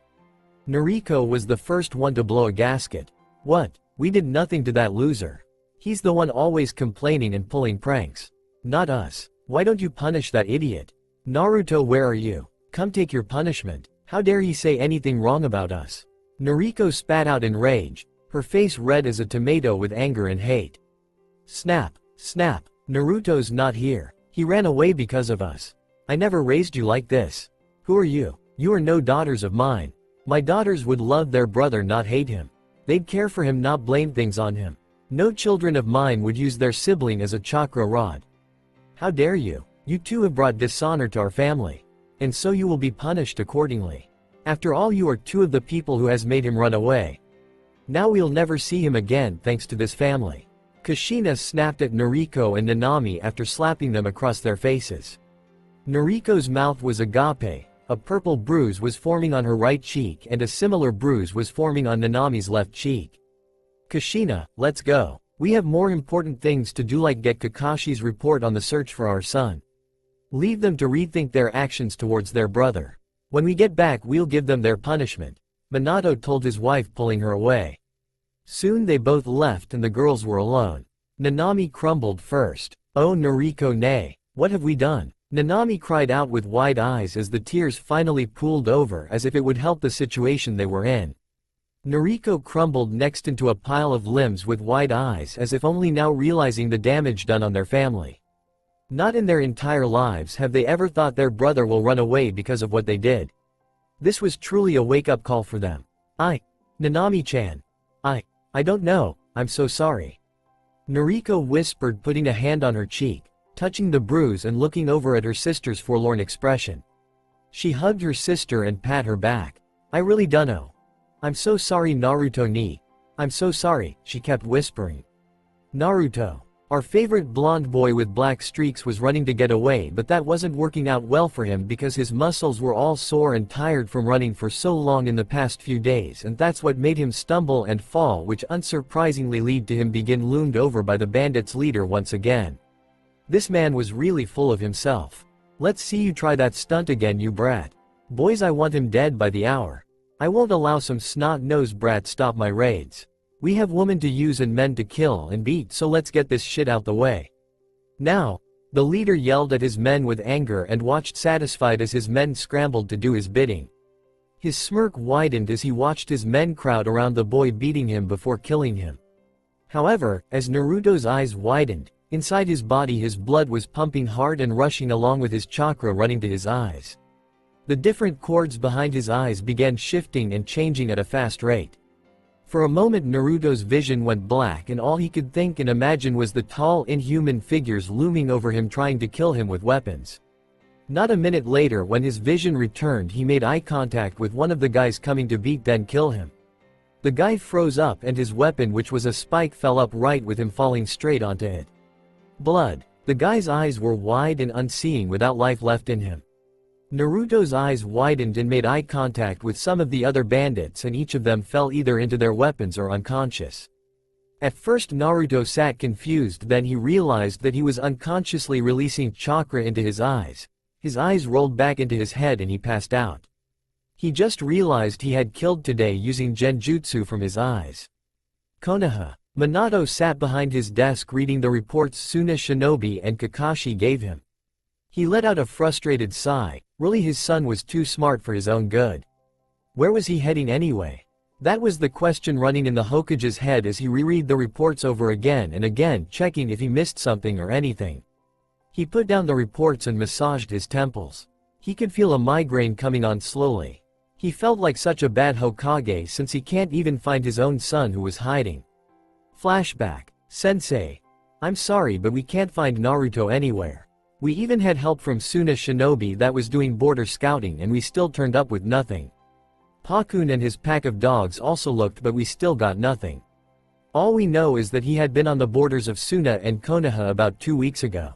Noriko was the first one to blow a gasket. "What? We did nothing to that loser. He's the one always complaining and pulling pranks. Not us. Why don't you punish that idiot? Naruto, where are you? Come take your punishment. How dare he say anything wrong about us?" Noriko spat out in rage, her face red as a tomato with anger and hate. Snap, snap, Naruto's not here. He ran away because of us. I never raised you like this. Who are you? You are no daughters of mine. My daughters would love their brother, not hate him. They'd care for him, not blame things on him. No children of mine would use their sibling as a chakra rod. How dare you? You two have brought dishonor to our family. And so you will be punished accordingly. After all, you are two of the people who has made him run away. Now we'll never see him again thanks to this family. Kushina snapped at Noriko and Nanami after slapping them across their faces. Noriko's mouth was agape. A purple bruise was forming on her right cheek and a similar bruise was forming on Nanami's left cheek. "Kushina, let's go. We have more important things to do, like get Kakashi's report on the search for our son. Leave them to rethink their actions towards their brother. When we get back, we'll give them their punishment," Minato told his wife, pulling her away. Soon they both left and the girls were alone. Nanami crumbled first. "Oh Noriko, nay. What have we done?" Nanami cried out with wide eyes as the tears finally pooled over, as if it would help the situation they were in. Noriko crumbled next into a pile of limbs with wide eyes, as if only now realizing the damage done on their family. Not in their entire lives have they ever thought their brother will run away because of what they did. This was truly a wake-up call for them. Nanami-chan. I don't know, I'm so sorry," Noriko whispered, putting a hand on her cheek, touching the bruise and looking over at her sister's forlorn expression. She hugged her sister and pat her back. "I really dunno. I'm so sorry Naruto ni. I'm so sorry," she kept whispering. Naruto, our favorite blonde boy with black streaks, was running to get away, but that wasn't working out well for him because his muscles were all sore and tired from running for so long in the past few days, and that's what made him stumble and fall, which unsurprisingly led to him begin loomed over by the bandits' leader once again. This man was really full of himself. "Let's see you try that stunt again, you brat. Boys, I want him dead by the hour. I won't allow some snot-nosed brat stop my raids. We have women to use and men to kill and beat, so let's get this shit out the way. Now." The leader yelled at his men with anger and watched satisfied as his men scrambled to do his bidding. His smirk widened as he watched his men crowd around the boy, beating him before killing him. However, as Naruto's eyes widened, inside his body his blood was pumping hard and rushing along with his chakra running to his eyes. The different cords behind his eyes began shifting and changing at a fast rate. For a moment Naruto's vision went black and all he could think and imagine was the tall, inhuman figures looming over him trying to kill him with weapons. Not a minute later, when his vision returned, he made eye contact with one of the guys coming to beat then kill him. The guy froze up and his weapon, which was a spike, fell upright with him falling straight onto it. Blood. The guy's eyes were wide and unseeing, without life left in him. Naruto's eyes widened and made eye contact with some of the other bandits, and each of them fell either into their weapons or unconscious. At first Naruto sat confused, then he realized that he was unconsciously releasing chakra into his eyes. His eyes rolled back into his head and he passed out. He just realized he had killed today using genjutsu from his eyes. Konoha. Minato sat behind his desk reading the reports Suna Shinobi and Kakashi gave him. He let out a frustrated sigh. Really, his son was too smart for his own good. Where was he heading anyway? That was the question running in the Hokage's head as he reread the reports over again and again, checking if he missed something or anything. He put down the reports and massaged his temples. He could feel a migraine coming on slowly. He felt like such a bad Hokage since he can't even find his own son who was hiding. Flashback. Sensei. I'm sorry, but we can't find Naruto anywhere. We even had help from Suna Shinobi that was doing border scouting and we still turned up with nothing. Pakun and his pack of dogs also looked, but we still got nothing. All we know is that he had been on the borders of Suna and Konoha about 2 weeks ago.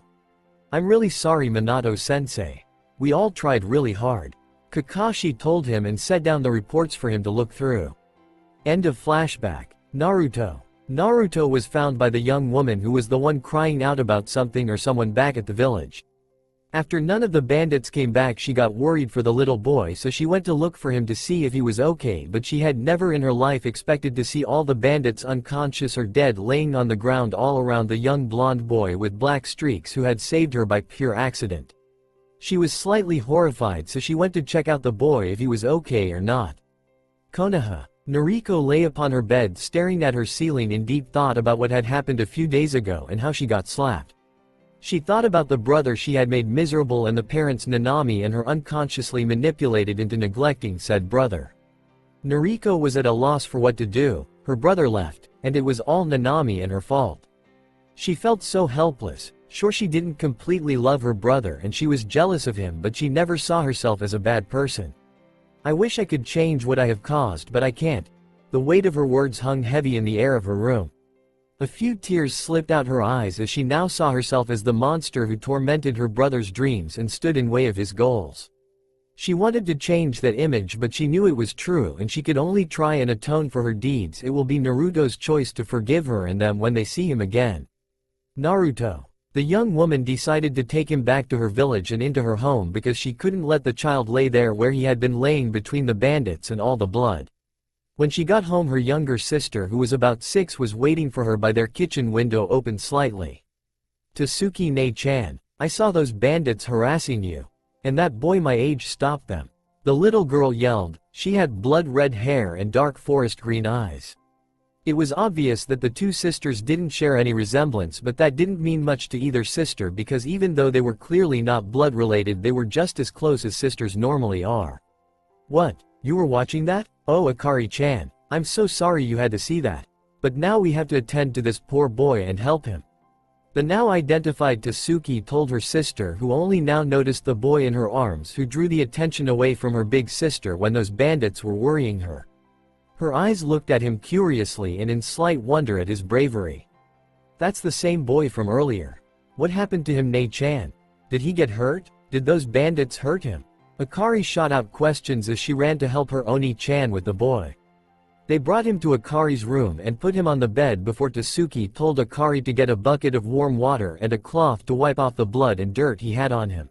I'm really sorry, Minato-sensei. We all tried really hard. Kakashi told him and set down the reports for him to look through. End of flashback. Naruto. Naruto was found by the young woman who was the one crying out about something or someone back at the village. After none of the bandits came back, she got worried for the little boy, so she went to look for him to see if he was okay, but she had never in her life expected to see all the bandits unconscious or dead laying on the ground all around the young blonde boy with black streaks who had saved her by pure accident. She was slightly horrified, so she went to check out the boy if he was okay or not. Konoha. Noriko lay upon her bed staring at her ceiling in deep thought about what had happened a few days ago and how she got slapped. She thought about the brother she had made miserable and the parents Nanami and her unconsciously manipulated into neglecting said brother. Noriko was at a loss for what to do. Her brother left, and it was all Nanami and her fault. She felt so helpless. Sure, she didn't completely love her brother and she was jealous of him, but she never saw herself as a bad person. I wish I could change what I have caused, but I can't. The weight of her words hung heavy in the air of her room. A few tears slipped out her eyes as she now saw herself as the monster who tormented her brother's dreams and stood in way of his goals. She wanted to change that image, but she knew it was true and she could only try and atone for her deeds. It will be Naruto's choice to forgive her and them when they see him again. Naruto. The young woman decided to take him back to her village and into her home because she couldn't let the child lay there where he had been laying between the bandits and all the blood. When she got home, her younger sister, who was about 6, was waiting for her by their kitchen window open slightly. Tsuki Ne-chan, I saw those bandits harassing you. And that boy my age stopped them. The little girl yelled. She had blood-red hair and dark forest green eyes. It was obvious that the two sisters didn't share any resemblance, but that didn't mean much to either sister because even though they were clearly not blood-related, they were just as close as sisters normally are. What? You were watching that? Oh, Akari-chan. I'm so sorry you had to see that. But now we have to attend to this poor boy and help him. The now identified Tsuki told her sister, who only now noticed the boy in her arms, who drew the attention away from her big sister when those bandits were worrying her. Her eyes looked at him curiously and in slight wonder at his bravery. That's the same boy from earlier. What happened to him, Ne-chan? Did he get hurt? Did those bandits hurt him? Akari shot out questions as she ran to help her Oni-chan with the boy. They brought him to Akari's room and put him on the bed before Tsuki told Akari to get a bucket of warm water and a cloth to wipe off the blood and dirt he had on him.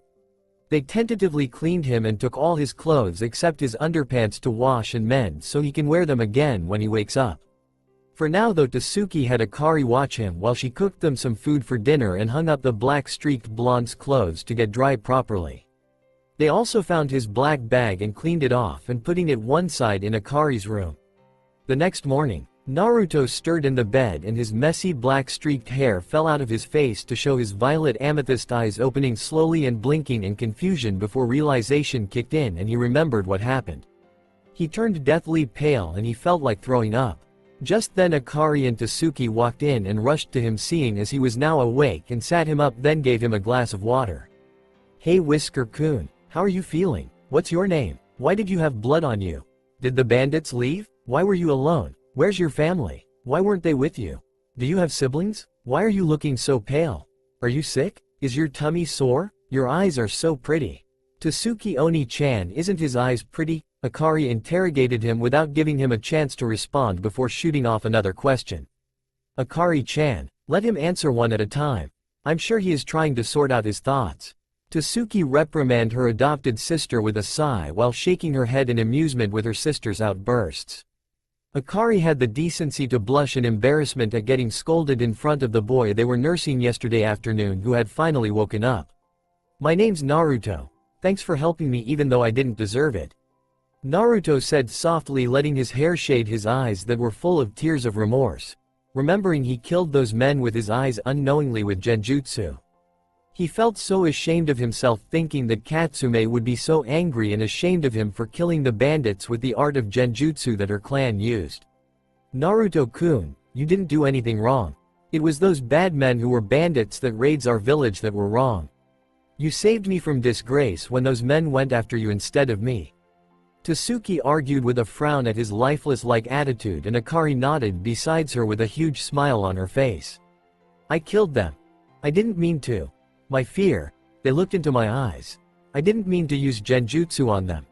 They tentatively cleaned him and took all his clothes except his underpants to wash and mend so he can wear them again when he wakes up. For now though, Tsuki had Akari watch him while she cooked them some food for dinner and hung up the black streaked blonde's clothes to get dry properly. They also found his black bag and cleaned it off and putting it one side in Akari's room. The next morning, Naruto stirred in the bed and his messy black streaked hair fell out of his face to show his violet amethyst eyes opening slowly and blinking in confusion before realization kicked in and he remembered what happened. He turned deathly pale and he felt like throwing up. Just then Akari and Tsuki walked in and rushed to him, seeing as he was now awake, and sat him up, then gave him a glass of water. Hey Whisker-kun, how are you feeling? What's your name? Why did you have blood on you? Did the bandits leave? Why were you alone? Where's your family? Why weren't they with you? Do you have siblings? Why are you looking so pale? Are you sick? Is your tummy sore? Your eyes are so pretty. Tasuki Oni-chan, isn't his eyes pretty? Akari interrogated him without giving him a chance to respond before shooting off another question. Akari-chan, let him answer one at a time. I'm sure he is trying to sort out his thoughts. Tasuki reprimanded her adopted sister with a sigh while shaking her head in amusement with her sister's outbursts. Akari had the decency to blush in embarrassment at getting scolded in front of the boy they were nursing yesterday afternoon, who had finally woken up. My name's Naruto. Thanks for helping me even though I didn't deserve it. Naruto said softly, letting his hair shade his eyes that were full of tears of remorse, remembering he killed those men with his eyes unknowingly with genjutsu. He felt so ashamed of himself, thinking that Katsume would be so angry and ashamed of him for killing the bandits with the art of genjutsu that her clan used. Naruto-kun, you didn't do anything wrong. It was those bad men who were bandits that raids our village that were wrong. You saved me from disgrace when those men went after you instead of me. Tasuki argued with a frown at his lifeless-like attitude, and Akari nodded besides her with a huge smile on her face. I killed them. I didn't mean to. My fear, they looked into my eyes. I didn't mean to use genjutsu on them.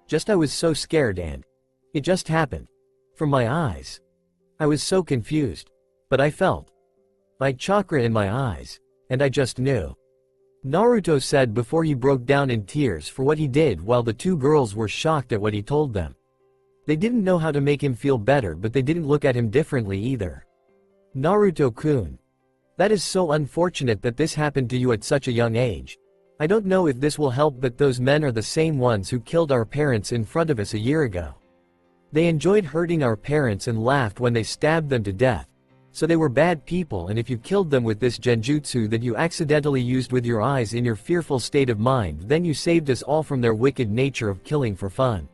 Just I was so scared and it just happened. From my eyes. I was so confused. But I felt my chakra in my eyes, and I just knew. Naruto said before he broke down in tears for what he did, while the two girls were shocked at what he told them. They didn't know how to make him feel better, but they didn't look at him differently either. Naruto-kun. That is so unfortunate that this happened to you at such a young age. I don't know if this will help, but those men are the same ones who killed our parents in front of us a year ago. They enjoyed hurting our parents and laughed when they stabbed them to death. So they were bad people, and if you killed them with this genjutsu that you accidentally used with your eyes in your fearful state of mind, then you saved us all from their wicked nature of killing for fun.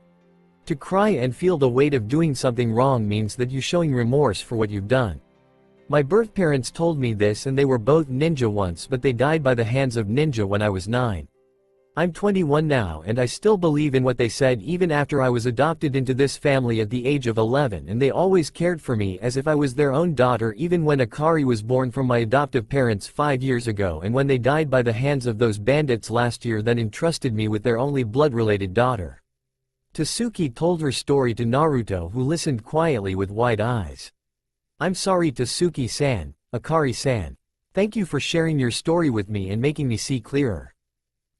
To cry and feel the weight of doing something wrong means that you're showing remorse for what you've done. My birth parents told me this, and they were both ninja once, but they died by the hands of ninja when I was 9. I'm 21 now, and I still believe in what they said even after I was adopted into this family at the age of 11, and they always cared for me as if I was their own daughter, even when Akari was born from my adoptive parents 5 years ago, and when they died by the hands of those bandits last year, then entrusted me with their only blood-related daughter. Tasuki told her story to Naruto, who listened quietly with wide eyes. I'm sorry, Tasuki-san, Akari-san. Thank you for sharing your story with me and making me see clearer.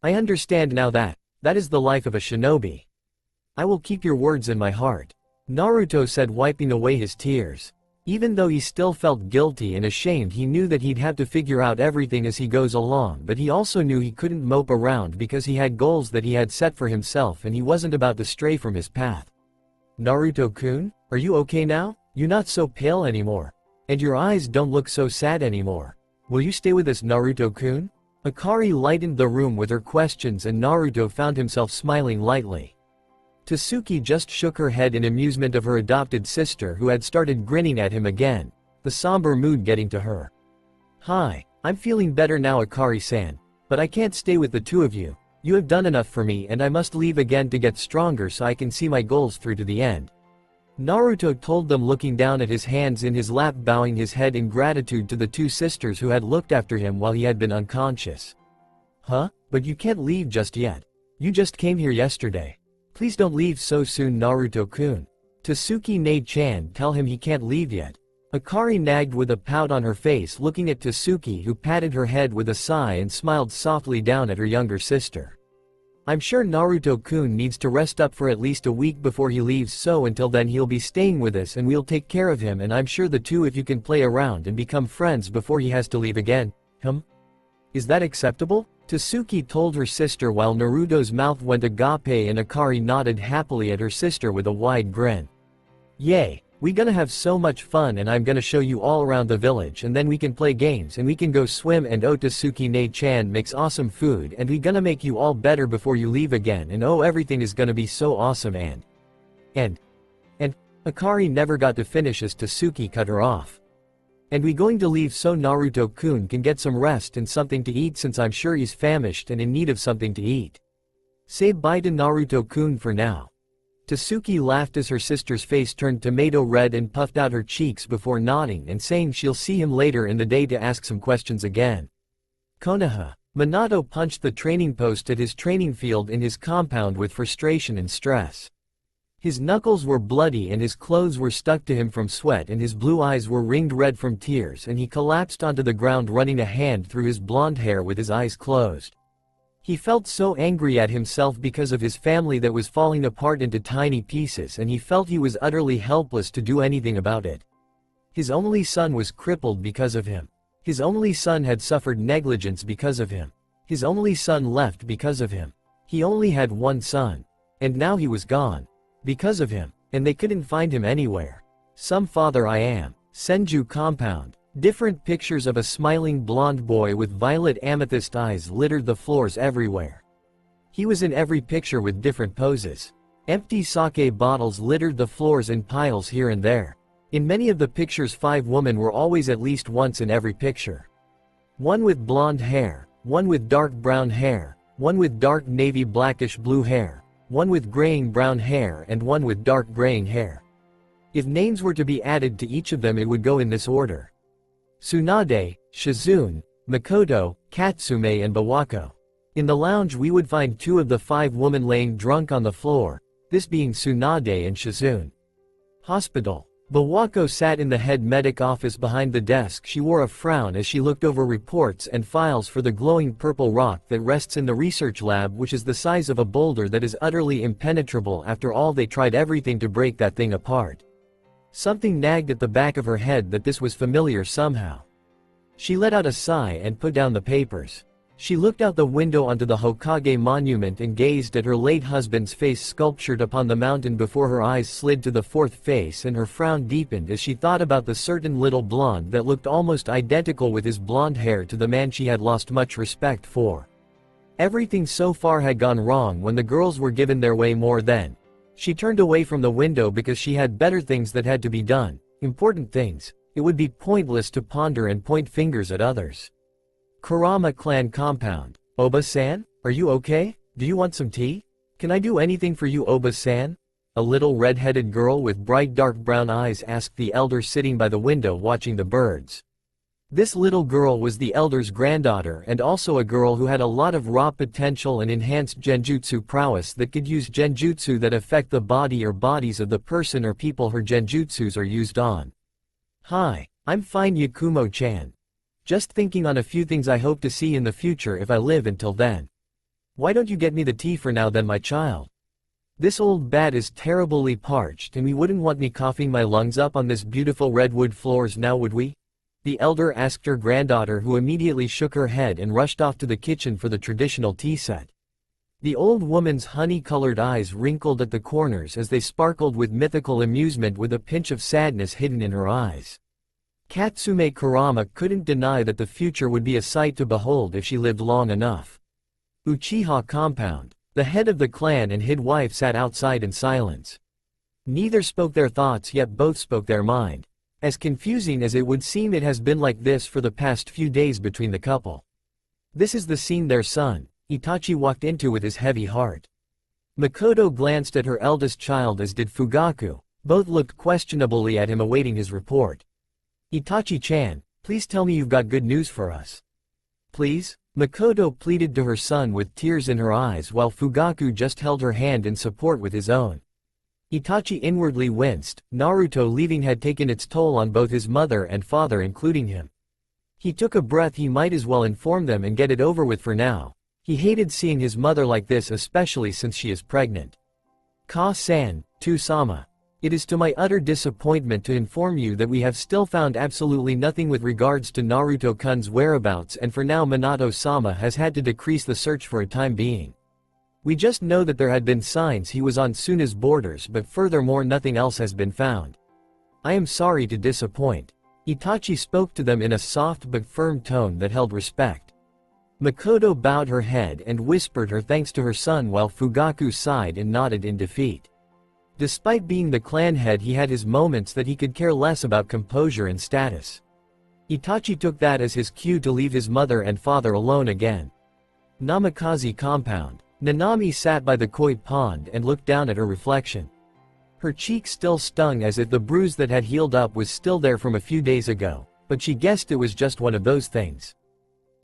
I understand now that is the life of a shinobi. I will keep your words in my heart, Naruto said, wiping away his tears. Even though he still felt guilty and ashamed, he knew that he'd have to figure out everything as he goes along, but he also knew he couldn't mope around because he had goals that he had set for himself and he wasn't about to stray from his path. Naruto-kun, are you okay now? You're not so pale anymore. And your eyes don't look so sad anymore. Will you stay with us, Naruto-kun? Akari lightened the room with her questions, and Naruto found himself smiling lightly. Tasuki just shook her head in amusement of her adopted sister, who had started grinning at him again, the somber mood getting to her. Hi, I'm feeling better now, Akari-san. But I can't stay with the two of you. You have done enough for me, and I must leave again to get stronger so I can see my goals through to the end. Naruto told them, looking down at his hands in his lap, bowing his head in gratitude to the two sisters who had looked after him while he had been unconscious. Huh? But you can't leave just yet. You just came here yesterday. Please don't leave so soon, Naruto-kun. Tasuki Nei-chan, tell him he can't leave yet. Akari nagged with a pout on her face, looking at Tasuki, who patted her head with a sigh and smiled softly down at her younger sister. I'm sure Naruto-kun needs to rest up for at least a week before he leaves, so until then he'll be staying with us and we'll take care of him, and I'm sure the two of you can play around and become friends before he has to leave again. Is that acceptable? Tasuki told her sister while Naruto's mouth went agape, and Akari nodded happily at her sister with a wide grin. Yay! We gonna have so much fun, and I'm gonna show you all around the village, and then we can play games and we can go swim, and Tasuki Nei-chan makes awesome food, and we gonna make you all better before you leave again, and everything is gonna be so awesome, and Akari never got to finish as Tasuki cut her off. And we going to leave so Naruto-kun can get some rest and something to eat, since I'm sure he's famished and in need of something to eat. Say bye to Naruto-kun for now. Tasuki laughed as her sister's face turned tomato red and puffed out her cheeks before nodding and saying she'll see him later in the day to ask some questions again. Konoha. Minato punched the training post at his training field in his compound with frustration and stress. His knuckles were bloody and his clothes were stuck to him from sweat and his blue eyes were ringed red from tears and he collapsed onto the ground running a hand through his blonde hair with his eyes closed. He felt so angry at himself because of his family that was falling apart into tiny pieces and he felt he was utterly helpless to do anything about it. His only son was crippled because of him. His only son had suffered negligence because of him. His only son left because of him. He only had one son. And now he was gone. Because of him. And they couldn't find him anywhere. Some father I am. Senju compound. Different pictures of a smiling blonde boy with violet amethyst eyes littered the floors everywhere. He was in every picture with different poses. Empty sake bottles littered the floors in piles here and there. In many of the pictures 5 women were always at least once in every picture. One with blonde hair, one with dark brown hair, one with dark navy blackish blue hair, one with graying brown hair and one with dark graying hair. If names were to be added to each of them it would go in this order. Tsunade, Shizune, Makoto, Katsume and Bawako. In the lounge we would find 2 of the 5 women laying drunk on the floor, this being Tsunade and Shizune. Hospital. Bawako sat in the head medic office behind the desk. She wore a frown as she looked over reports and files for the glowing purple rock that rests in the research lab, which is the size of a boulder that is utterly impenetrable. After all, they tried everything to break that thing apart. Something nagged at the back of her head that this was familiar somehow. She let out a sigh and put down the papers. She looked out the window onto the Hokage monument and gazed at her late husband's face sculptured upon the mountain before her eyes slid to the 4th face and her frown deepened as she thought about the certain little blonde that looked almost identical with his blonde hair to the man she had lost much respect for. Everything so far had gone wrong when the girls were given their way more than. She turned away from the window because she had better things that had to be done, important things. It would be pointless to ponder and point fingers at others. Kurama clan compound. Oba-san? Are you okay? Do you want some tea? Can I do anything for you, Oba-san? A little red-headed girl with bright dark brown eyes asked the elder sitting by the window watching the birds. This little girl was the elder's granddaughter and also a girl who had a lot of raw potential and enhanced genjutsu prowess that could use genjutsu that affect the body or bodies of the person or people her genjutsus are used on. Hi, I'm fine, Yakumo-chan. Just thinking on a few things I hope to see in the future if I live until then. Why don't you get me the tea for now then, my child? This old bat is terribly parched and we wouldn't want me coughing my lungs up on this beautiful redwood floors now, would we? The elder asked her granddaughter, who immediately shook her head and rushed off to the kitchen for the traditional tea set. The old woman's honey-colored eyes wrinkled at the corners as they sparkled with mythical amusement with a pinch of sadness hidden in her eyes. Katsume Kurama couldn't deny that the future would be a sight to behold if she lived long enough. Uchiha compound. The head of the clan and his wife sat outside in silence. Neither spoke their thoughts, yet both spoke their mind. As confusing as it would seem, it has been like this for the past few days between the couple. This is the scene their son, Itachi, walked into with his heavy heart. Makoto glanced at her eldest child, as did Fugaku. Both looked questionably at him, awaiting his report. Itachi-chan, please tell me you've got good news for us. Please? Makoto pleaded to her son with tears in her eyes while Fugaku just held her hand in support with his own. Itachi inwardly winced. Naruto leaving had taken its toll on both his mother and father, including him. He took a breath. He might as well inform them and get it over with for now. He hated seeing his mother like this, especially since she is pregnant. Ka-san, Tu-sama. It is to my utter disappointment to inform you that we have still found absolutely nothing with regards to Naruto-kun's whereabouts, and for now Minato-sama has had to decrease the search for a time being. We just know that there had been signs he was on Suna's borders, but furthermore nothing else has been found. I am sorry to disappoint. Itachi spoke to them in a soft but firm tone that held respect. Makoto bowed her head and whispered her thanks to her son while Fugaku sighed and nodded in defeat. Despite being the clan head, he had his moments that he could care less about composure and status. Itachi took that as his cue to leave his mother and father alone again. Namikaze compound. Nanami sat by the koi pond and looked down at her reflection. Her cheek still stung as if the bruise that had healed up was still there from a few days ago, but she guessed it was just one of those things.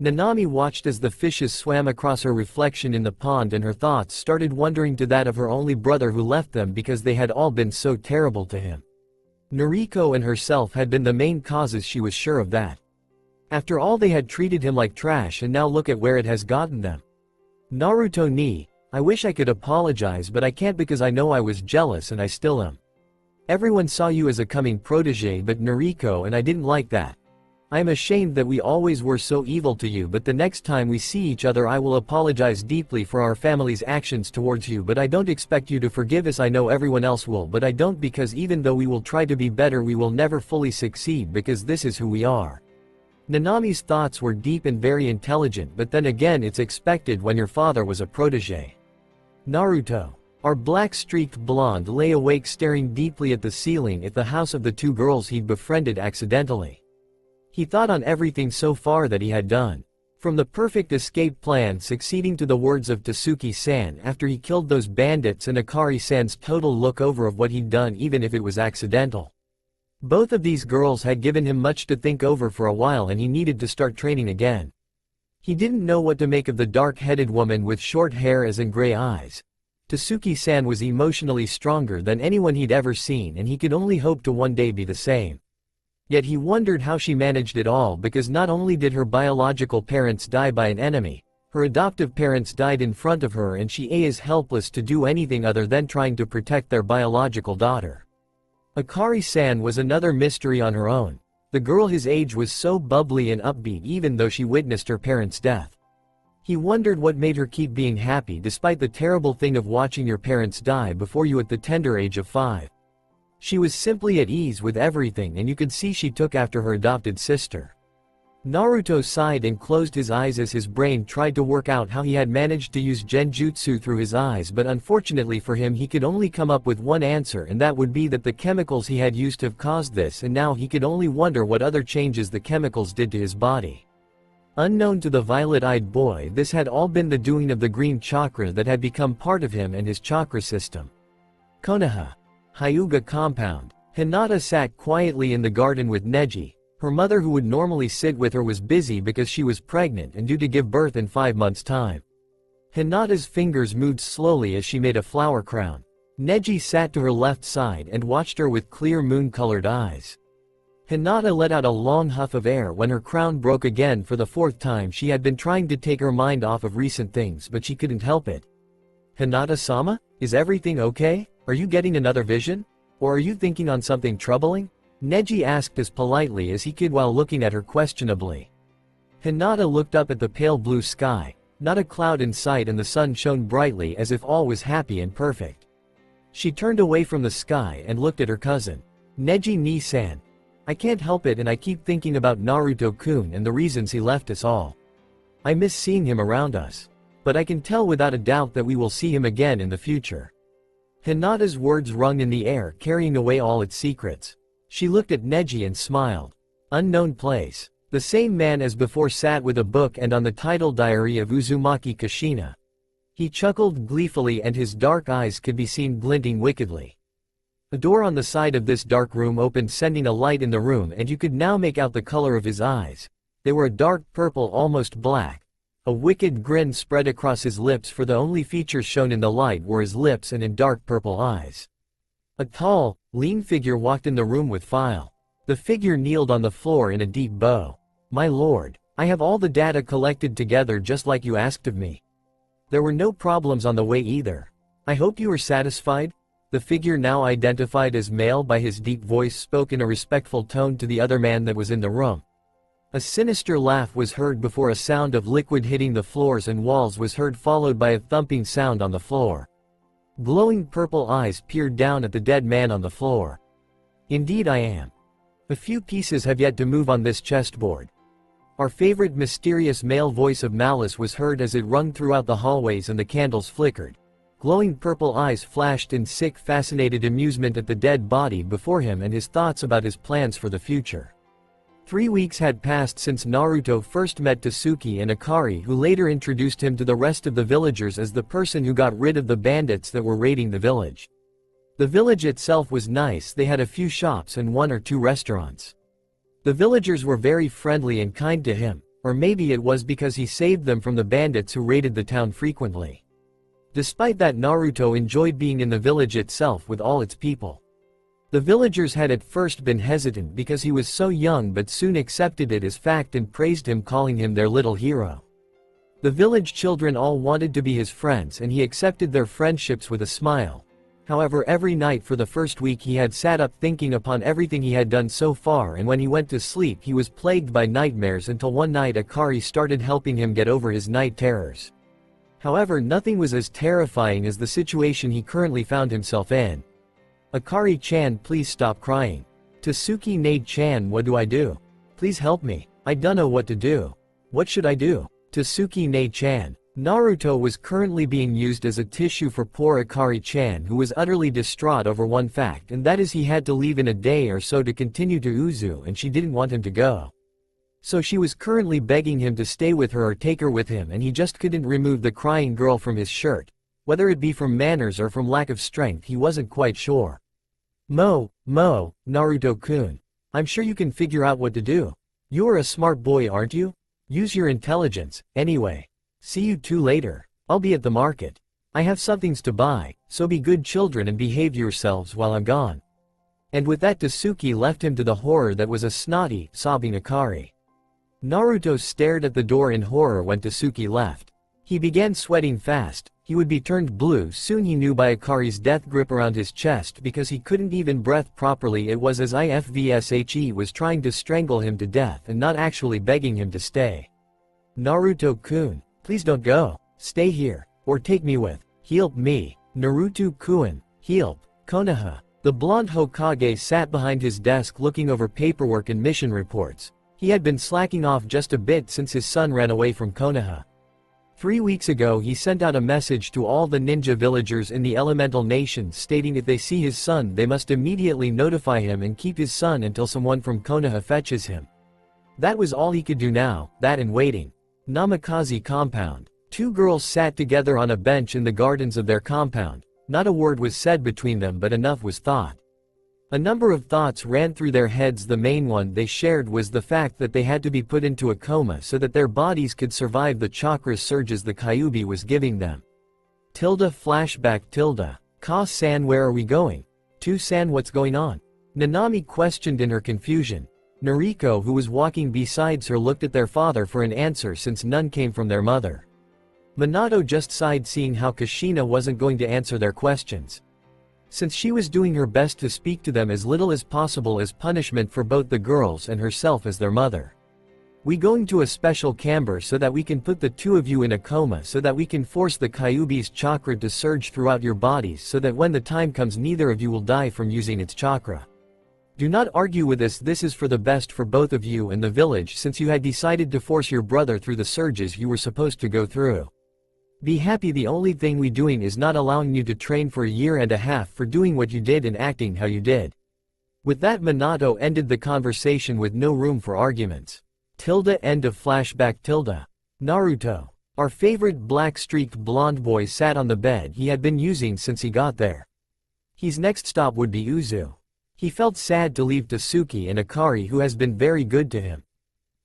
Nanami watched as the fishes swam across her reflection in the pond, and her thoughts started wandering to that of her only brother who left them because they had all been so terrible to him. Noriko and herself had been the main causes, she was sure of that. After all, they had treated him like trash, and now look at where it has gotten them. Naruto ni, I wish I could apologize, but I can't because I know I was jealous and I still am. Everyone saw you as a coming protege, but Noriko and I didn't like that. I am ashamed that we always were so evil to you, but the next time we see each other I will apologize deeply for our family's actions towards you, but I don't expect you to forgive us. I know everyone else will, but I don't, because even though we will try to be better, we will never fully succeed because this is who we are. Nanami's thoughts were deep and very intelligent, but then again, it's expected when your father was a protege. Naruto, our black-streaked blonde, lay awake staring deeply at the ceiling at the house of the two girls he'd befriended accidentally. He thought on everything so far that he had done. From the perfect escape plan succeeding to the words of Tasuki-san after he killed those bandits, and Akari-san's total look over of what he'd done even if it was accidental. Both of these girls had given him much to think over for a while, and he needed to start training again. He didn't know what to make of the dark-headed woman with short hair and gray eyes. Tasuki-san was emotionally stronger than anyone he'd ever seen, and he could only hope to one day be the same. Yet he wondered how she managed it all, because not only did her biological parents die by an enemy, her adoptive parents died in front of her, and she is helpless to do anything other than trying to protect their biological daughter. Akari-san was another mystery on her own. The girl his age was so bubbly and upbeat even though she witnessed her parents' death. He wondered what made her keep being happy despite the terrible thing of watching your parents die before you at the tender age of 5. She was simply at ease with everything, and you could see she took after her adopted sister. Naruto sighed and closed his eyes as his brain tried to work out how he had managed to use genjutsu through his eyes, but unfortunately for him he could only come up with one answer, and that would be that the chemicals he had used have caused this, and now he could only wonder what other changes the chemicals did to his body. Unknown to the violet-eyed boy, this had all been the doing of the green chakra that had become part of him and his chakra system. Konoha Hyuga compound. Hinata sat quietly in the garden with Neji. Her mother, who would normally sit with her, was busy because she was pregnant and due to give birth in 5 months' time. Hinata's fingers moved slowly as she made a flower crown. Neji sat to her left side and watched her with clear moon-colored eyes. Hinata let out a long huff of air when her crown broke again for the 4th time. She had been trying to take her mind off of recent things, but she couldn't help it. Hinata-sama, is everything okay? Are you getting another vision? Or are you thinking on something troubling? Neji asked as politely as he could while looking at her questionably. Hinata looked up at the pale blue sky, not a cloud in sight, and the sun shone brightly as if all was happy and perfect. She turned away from the sky and looked at her cousin. Neji ni-san. I can't help it, and I keep thinking about Naruto-kun and the reasons he left us all. I miss seeing him around us. But I can tell without a doubt that we will see him again in the future. Hinata's words rung in the air, carrying away all its secrets. She looked at Neji and smiled. Unknown place. The same man as before sat with a book and on the title Diary of Uzumaki Kushina. He chuckled gleefully and his dark eyes could be seen glinting wickedly. A door on the side of this dark room opened, sending a light in the room, and you could now make out the color of his eyes. They were a dark purple, almost black. A wicked grin spread across his lips, for the only features shown in the light were his lips and in dark purple eyes. A tall, lean figure walked in the room with file. The figure kneeled on the floor in a deep bow. My lord, I have all the data collected together just like you asked of me. There were no problems on the way either. I hope you are satisfied? The figure, now identified as male by his deep voice, spoke in a respectful tone to the other man that was in the room. A sinister laugh was heard before a sound of liquid hitting the floors and walls was heard, followed by a thumping sound on the floor. Glowing purple eyes peered down at the dead man on the floor. Indeed I am. A few pieces have yet to move on this chessboard. Our favorite mysterious male voice of malice was heard as it rung throughout the hallways and the candles flickered. Glowing purple eyes flashed in sick, fascinated amusement at the dead body before him and his thoughts about his plans for the future. 3 weeks had passed since Naruto first met Tasuki and Akari, who later introduced him to the rest of the villagers as the person who got rid of the bandits that were raiding the village. The village itself was nice. They had a few shops and 1 or 2 restaurants. The villagers were very friendly and kind to him. or maybe it was because he saved them from the bandits who raided the town frequently. Despite that, Naruto enjoyed being in the village itself with all its people. The villagers had at first been hesitant because he was so young, but soon accepted it as fact and praised him, calling him their little hero. The village children all wanted to be his friends, and he accepted their friendships with a smile. However, every night for the first week he had sat up thinking upon everything he had done so far, and when he went to sleep he was plagued by nightmares until one night Akari started helping him get over his night terrors. However, nothing was as terrifying as the situation he currently found himself in. "Akari-chan, please stop crying. Tasuki Nade-chan, what do I do? Please help me. I dunno what to do. What should I do? Tasuki Nade-chan." Naruto was currently being used as a tissue for poor Akari-chan, who was utterly distraught over one fact, and that is he had to leave in a day or so to continue to Uzu, and she didn't want him to go. So she was currently begging him to stay with her or take her with him, and he just couldn't remove the crying girl from his shirt. Whether it be from manners or from lack of strength, he wasn't quite sure. Naruto-kun. I'm sure you can figure out what to do. You are a smart boy, aren't you? Use your intelligence. Anyway. See you two later. I'll be at the market. I have some things to buy, so be good children and behave yourselves while I'm gone. And with that, Tasuki left him to the horror that was a snotty, sobbing Akari. Naruto stared at the door in horror when Tasuki left. He began sweating fast. He would be turned blue soon, he knew, by Akari's death grip around his chest, because he couldn't even breathe properly. It was as if he was trying to strangle him to death and not actually begging him to stay. "Naruto-kun. Please don't go. Stay here. Or take me with. Help me. Naruto-kun. Help. Konoha." The blonde Hokage sat behind his desk looking over paperwork and mission reports. He had been slacking off just a bit since his son ran away from Konoha. 3 weeks ago he sent out a message to all the ninja villagers in the elemental nation stating if they see his son they must immediately notify him and keep his son until someone from Konoha fetches him. That was all he could do now, that and waiting. Namikaze compound. Two girls sat together on a bench in the gardens of their compound. Not a word was said between them, but enough was thought. A number of thoughts ran through their heads. The main one they shared was the fact that they had to be put into a coma so that their bodies could survive the chakra surges the Kyuubi was giving them. Flashback. Ka-san, where are we going? To-san, what's going on? Nanami questioned in her confusion. Noriko, who was walking besides her, looked at their father for an answer since none came from their mother. Minato just sighed, seeing how Kushina wasn't going to answer their questions. Since she was doing her best to speak to them as little as possible as punishment for both the girls and herself as their mother. "We going to a special chamber so that we can put the two of you in a coma so that we can force the Kyuubi's chakra to surge throughout your bodies so that when the time comes neither of you will die from using its chakra. Do not argue with us, this is for the best for both of you and the village since you had decided to force your brother through the surges you were supposed to go through. Be happy, the only thing we doing is not allowing you to train for 1.5 years for doing what you did and acting how you did." With that, Minato ended the conversation with no room for arguments. End of flashback. Naruto. Our favorite black-streaked blonde boy sat on the bed he had been using since he got there. His next stop would be Uzu. He felt sad to leave Tasuki and Akari, who has been very good to him.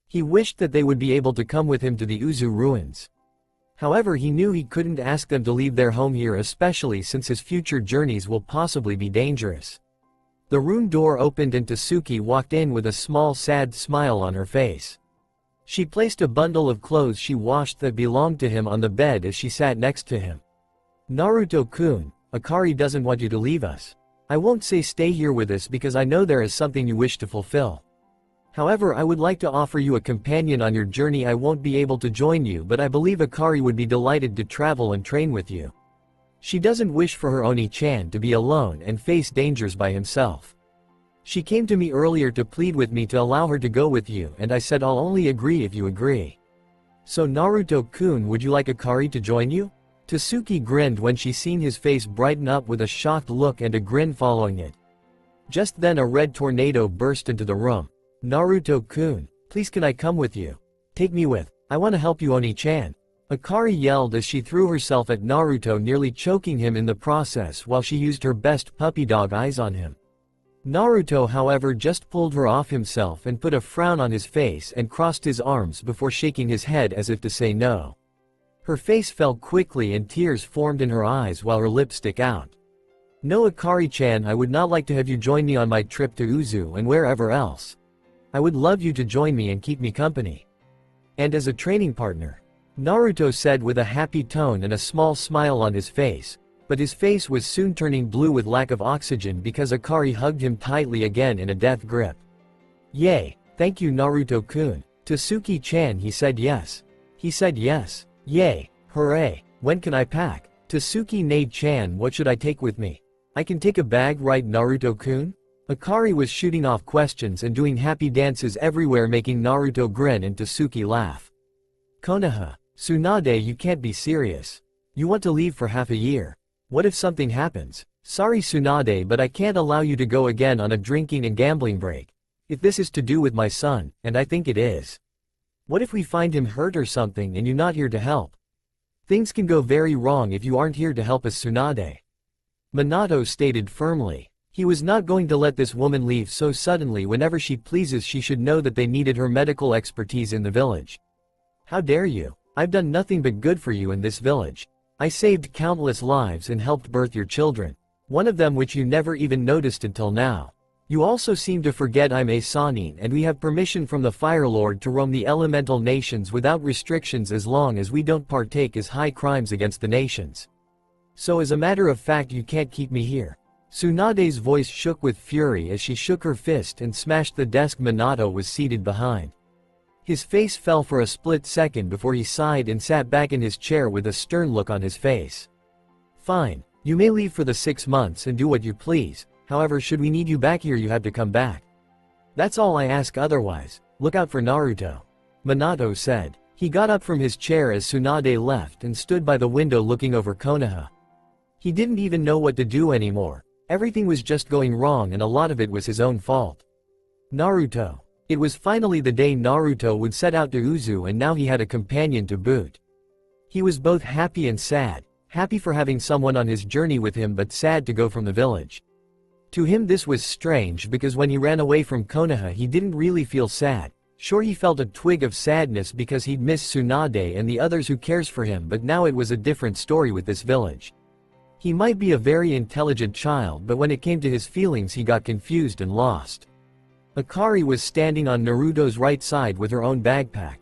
He wished that they would be able to come with him to the Uzu ruins. However, he knew he couldn't ask them to leave their home here, especially since his future journeys will possibly be dangerous. The room door opened and Tasuki walked in with a small sad smile on her face. She placed a bundle of clothes she washed that belonged to him on the bed as she sat next to him. "Naruto-kun, Akari doesn't want you to leave us. I won't say stay here with us because I know there is something you wish to fulfill. However, I would like to offer you a companion on your journey. I won't be able to join you, but I believe Akari would be delighted to travel and train with you. She doesn't wish for her Oni-chan to be alone and face dangers by himself. She came to me earlier to plead with me to allow her to go with you, and I said I'll only agree if you agree. So Naruto-kun, would you like Akari to join you?" Tasuki grinned when she seen his face brighten up with a shocked look and a grin following it. Just then a red tornado burst into the room. "Naruto-kun, please can I come with you? Take me with. I want to help you, Oni-chan." Akari yelled as she threw herself at Naruto, nearly choking him in the process while she used her best puppy dog eyes on him. Naruto however just pulled her off himself and put a frown on his face and crossed his arms before shaking his head as if to say no. Her face fell quickly and tears formed in her eyes while her lips stick out. No, Akari-chan, I would not like to have you join me on my trip to Uzu and wherever else. I would love you to join me and keep me company. And as a training partner, Naruto said with a happy tone and a small smile on his face, but his face was soon turning blue with lack of oxygen because Akari hugged him tightly again in a death grip. Yay, thank you Naruto-kun. Tasuki-chan, he said yes. He said yes. Yay, hooray, when can I pack? Tasuki-ne-chan, what should I take with me? I can take a bag, right Naruto-kun? Akari was shooting off questions and doing happy dances everywhere, making Naruto grin and Tasuki laugh. Konoha, Tsunade, you can't be serious. You want to leave for half a year. What if something happens? Sorry Tsunade, but I can't allow you to go again on a drinking and gambling break. If this is to do with my son, and I think it is. What if we find him hurt or something and you're not here to help? Things can go very wrong if you aren't here to help us, Tsunade. Minato stated firmly. He was not going to let this woman leave so suddenly. Whenever she pleases, she should know that they needed her medical expertise in the village. How dare you? I've done nothing but good for you in this village. I saved countless lives and helped birth your children. One of them which you never even noticed until now. You also seem to forget I'm a Sanin and we have permission from the Fire Lord to roam the elemental nations without restrictions as long as we don't partake as high crimes against the nations. So as a matter of fact you can't keep me here. Tsunade's voice shook with fury as she shook her fist and smashed the desk Minato was seated behind. His face fell for a split second before he sighed and sat back in his chair with a stern look on his face. Fine, you may leave for the 6 months and do what you please. However, should we need you back here, you have to come back. That's all I ask, otherwise, look out for Naruto. Minato said. He got up from his chair as Tsunade left and stood by the window looking over Konoha. He didn't even know what to do anymore. Everything was just going wrong and a lot of it was his own fault. Naruto. It was finally the day Naruto would set out to Uzu, and now he had a companion to boot. He was both happy and sad, happy for having someone on his journey with him but sad to go from the village. To him this was strange because when he ran away from Konoha he didn't really feel sad. Sure, he felt a twig of sadness because he'd missed Tsunade and the others who cares for him, but now it was a different story with this village. He might be a very intelligent child, but when it came to his feelings he got confused and lost. Akari was standing on Naruto's right side with her own backpack.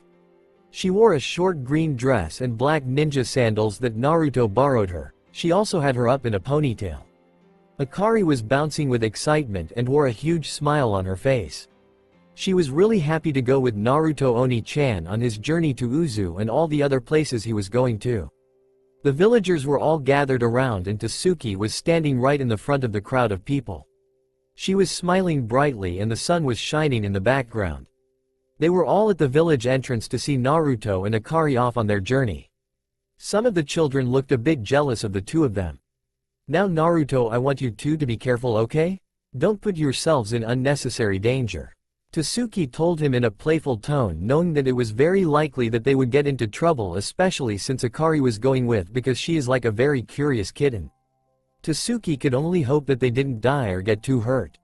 She wore a short green dress and black ninja sandals that Naruto borrowed her. She also had her up in a ponytail. Akari was bouncing with excitement and wore a huge smile on her face. She was really happy to go with Naruto Oni-chan on his journey to Uzu and all the other places he was going to. The villagers were all gathered around and Tasuki was standing right in the front of the crowd of people. She was smiling brightly and the sun was shining in the background. They were all at the village entrance to see Naruto and Akari off on their journey. Some of the children looked a bit jealous of the two of them. Now Naruto, I want you two to be careful, okay? Don't put yourselves in unnecessary danger. Tasuki told him in a playful tone, knowing that it was very likely that they would get into trouble, especially since Akari was going with because she is like a very curious kitten. Tasuki could only hope that they didn't die or get too hurt.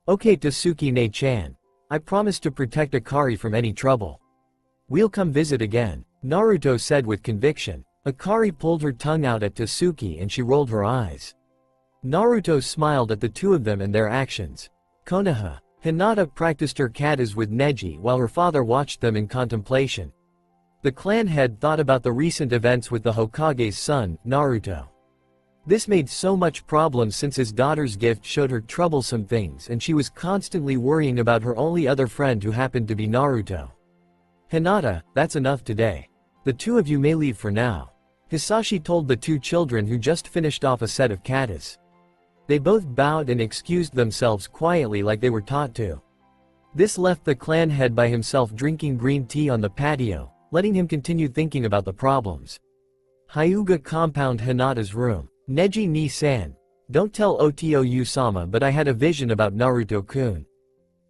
Okay Tasuki-ne-chan. I promise to protect Akari from any trouble. We'll come visit again, Naruto said with conviction. Akari pulled her tongue out at Tasuki and she rolled her eyes. Naruto smiled at the two of them and their actions. Konoha. Hinata practiced her katas with Neji while her father watched them in contemplation. The clan head thought about the recent events with the Hokage's son, Naruto. This made so much problems since his daughter's gift showed her troublesome things and she was constantly worrying about her only other friend who happened to be Naruto. Hinata, that's enough today. The two of you may leave for now. Hisashi told the two children who just finished off a set of katas. They both bowed and excused themselves quietly like they were taught to. This left the clan head by himself drinking green tea on the patio, letting him continue thinking about the problems. Hyuga compound. Hinata's room. Neji ni-san. Don't tell Oto-sama, but I had a vision about Naruto-kun.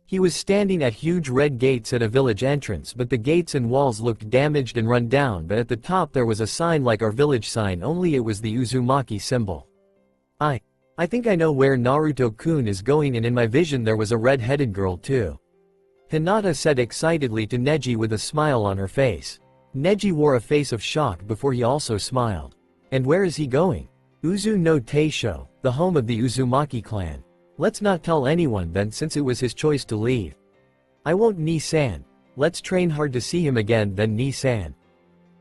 He was standing at huge red gates at a village entrance, but the gates and walls looked damaged and run down, but at the top there was a sign like our village sign, only it was the Uzumaki symbol. I think I know where Naruto-kun is going, and in my vision there was a red-headed girl too. Hinata said excitedly to Neji with a smile on her face. Neji wore a face of shock before he also smiled. And where is he going? Uzu no Teisho, the home of the Uzumaki clan. Let's not tell anyone then, since it was his choice to leave. I won't, Ni-san. Let's train hard to see him again then, Ni-san.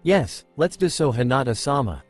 Yes, let's do so, Hinata-sama.